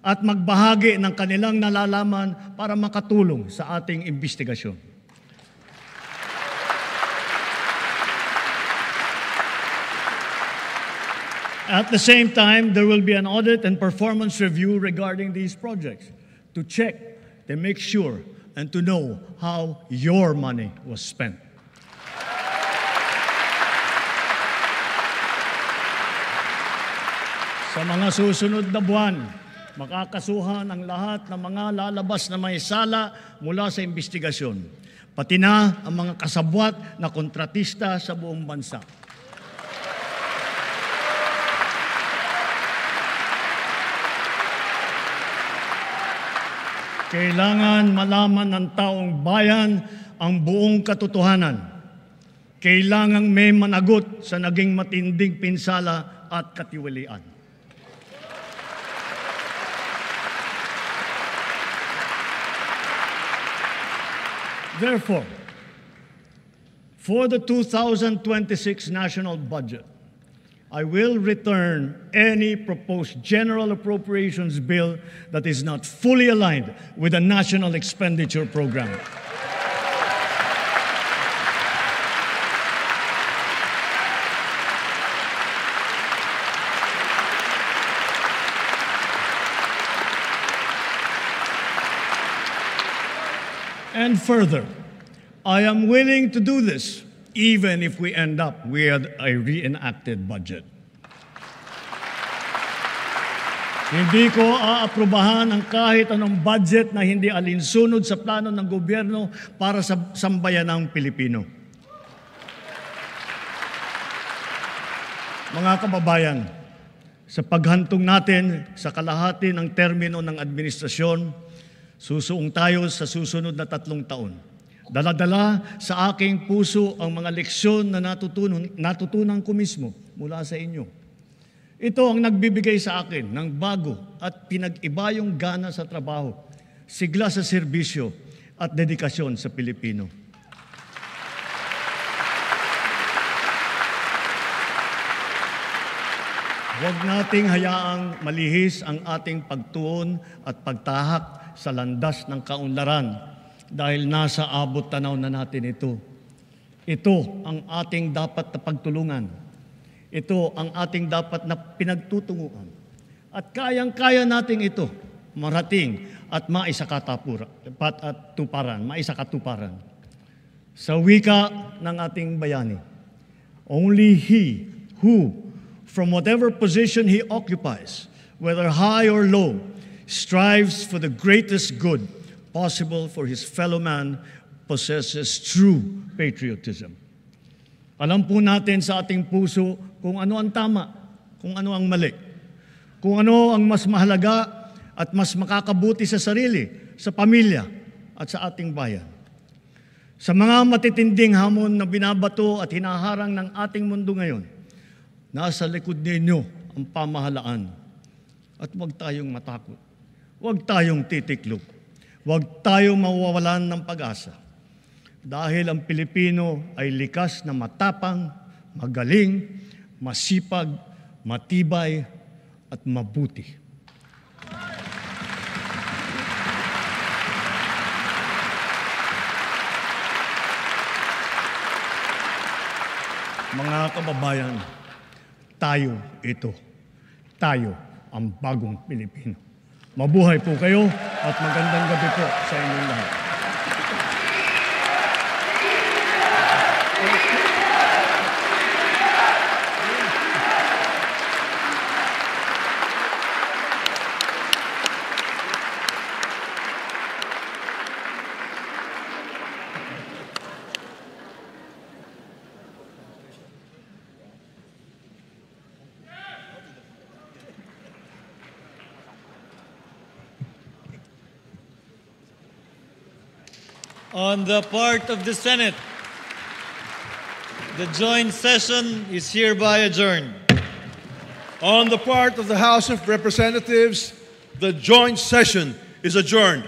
B: at magbahagi ng kanilang nalalaman para makatulong sa ating investigasyon. At the same time, there will be an audit and performance review regarding these projects to check, to make sure, and to know how your money was spent. Sa mga susunod na buwan, makakasuhan ang lahat ng mga lalabas na may sala mula sa investigasyon, pati na ang mga kasabwat na kontratista sa buong bansa. Kailangan malaman ng taong bayan ang buong katotohanan. Kailangang may managot sa naging matinding pinsala at katiwalian. Therefore, for the 2026 national budget, I will return any proposed general appropriations bill that is not fully aligned with the national expenditure program. And further, I am willing to do this even if we end up with a reenacted budget. Hindi ko aaprubahan ang kahit anong budget na hindi alinsunod sa plano ng gobyerno para sa sambayanang Pilipino. Mga kababayan, sa paghantong natin sa kalahati ng termino ng administrasyon, susuong tayo sa susunod na 3 taon. Dala-dala sa aking puso ang mga leksyon na natutunan ko mismo mula sa inyo. Ito ang nagbibigay sa akin ng bago at pinag-iba yung gana sa trabaho, sigla sa serbisyo at dedikasyon sa Pilipino. Huwag nating hayaang malihis ang ating pagtuon at pagtahak sa landas ng kaunlaran dahil nasa abot tanaw na natin ito. Ito ang ating dapat na pagtulungan. Ito ang ating dapat na pinagtutunguhan. At kayang-kaya nating ito marating at maisakatuparan. Sa wika ng ating bayani, only he who, from whatever position he occupies, whether high or low, strives for the greatest good possible for his fellow man, possesses true patriotism. Alam po natin sa ating puso kung ano ang tama, kung ano ang mali, kung ano ang mas mahalaga at mas makakabuti sa sarili, sa pamilya at sa ating bayan. Sa mga matitinding hamon na binabato at hinaharang ng ating mundo ngayon, nasa likod ninyo ang pamahalaan. At huwag tayong matakot. Huwag tayong titiklop. Huwag tayong mawawalan ng pag-asa. Dahil ang Pilipino ay likas na matapang, magaling, masipag, matibay, at mabuti. Mga kababayan, tayo ito. Tayo ang bagong Pilipino. Mabuhay po kayo at magandang gabi po sa inyong lahat.
S: On the part of the Senate, the joint session is hereby adjourned.
T: On the part of the House of Representatives, the joint session is adjourned.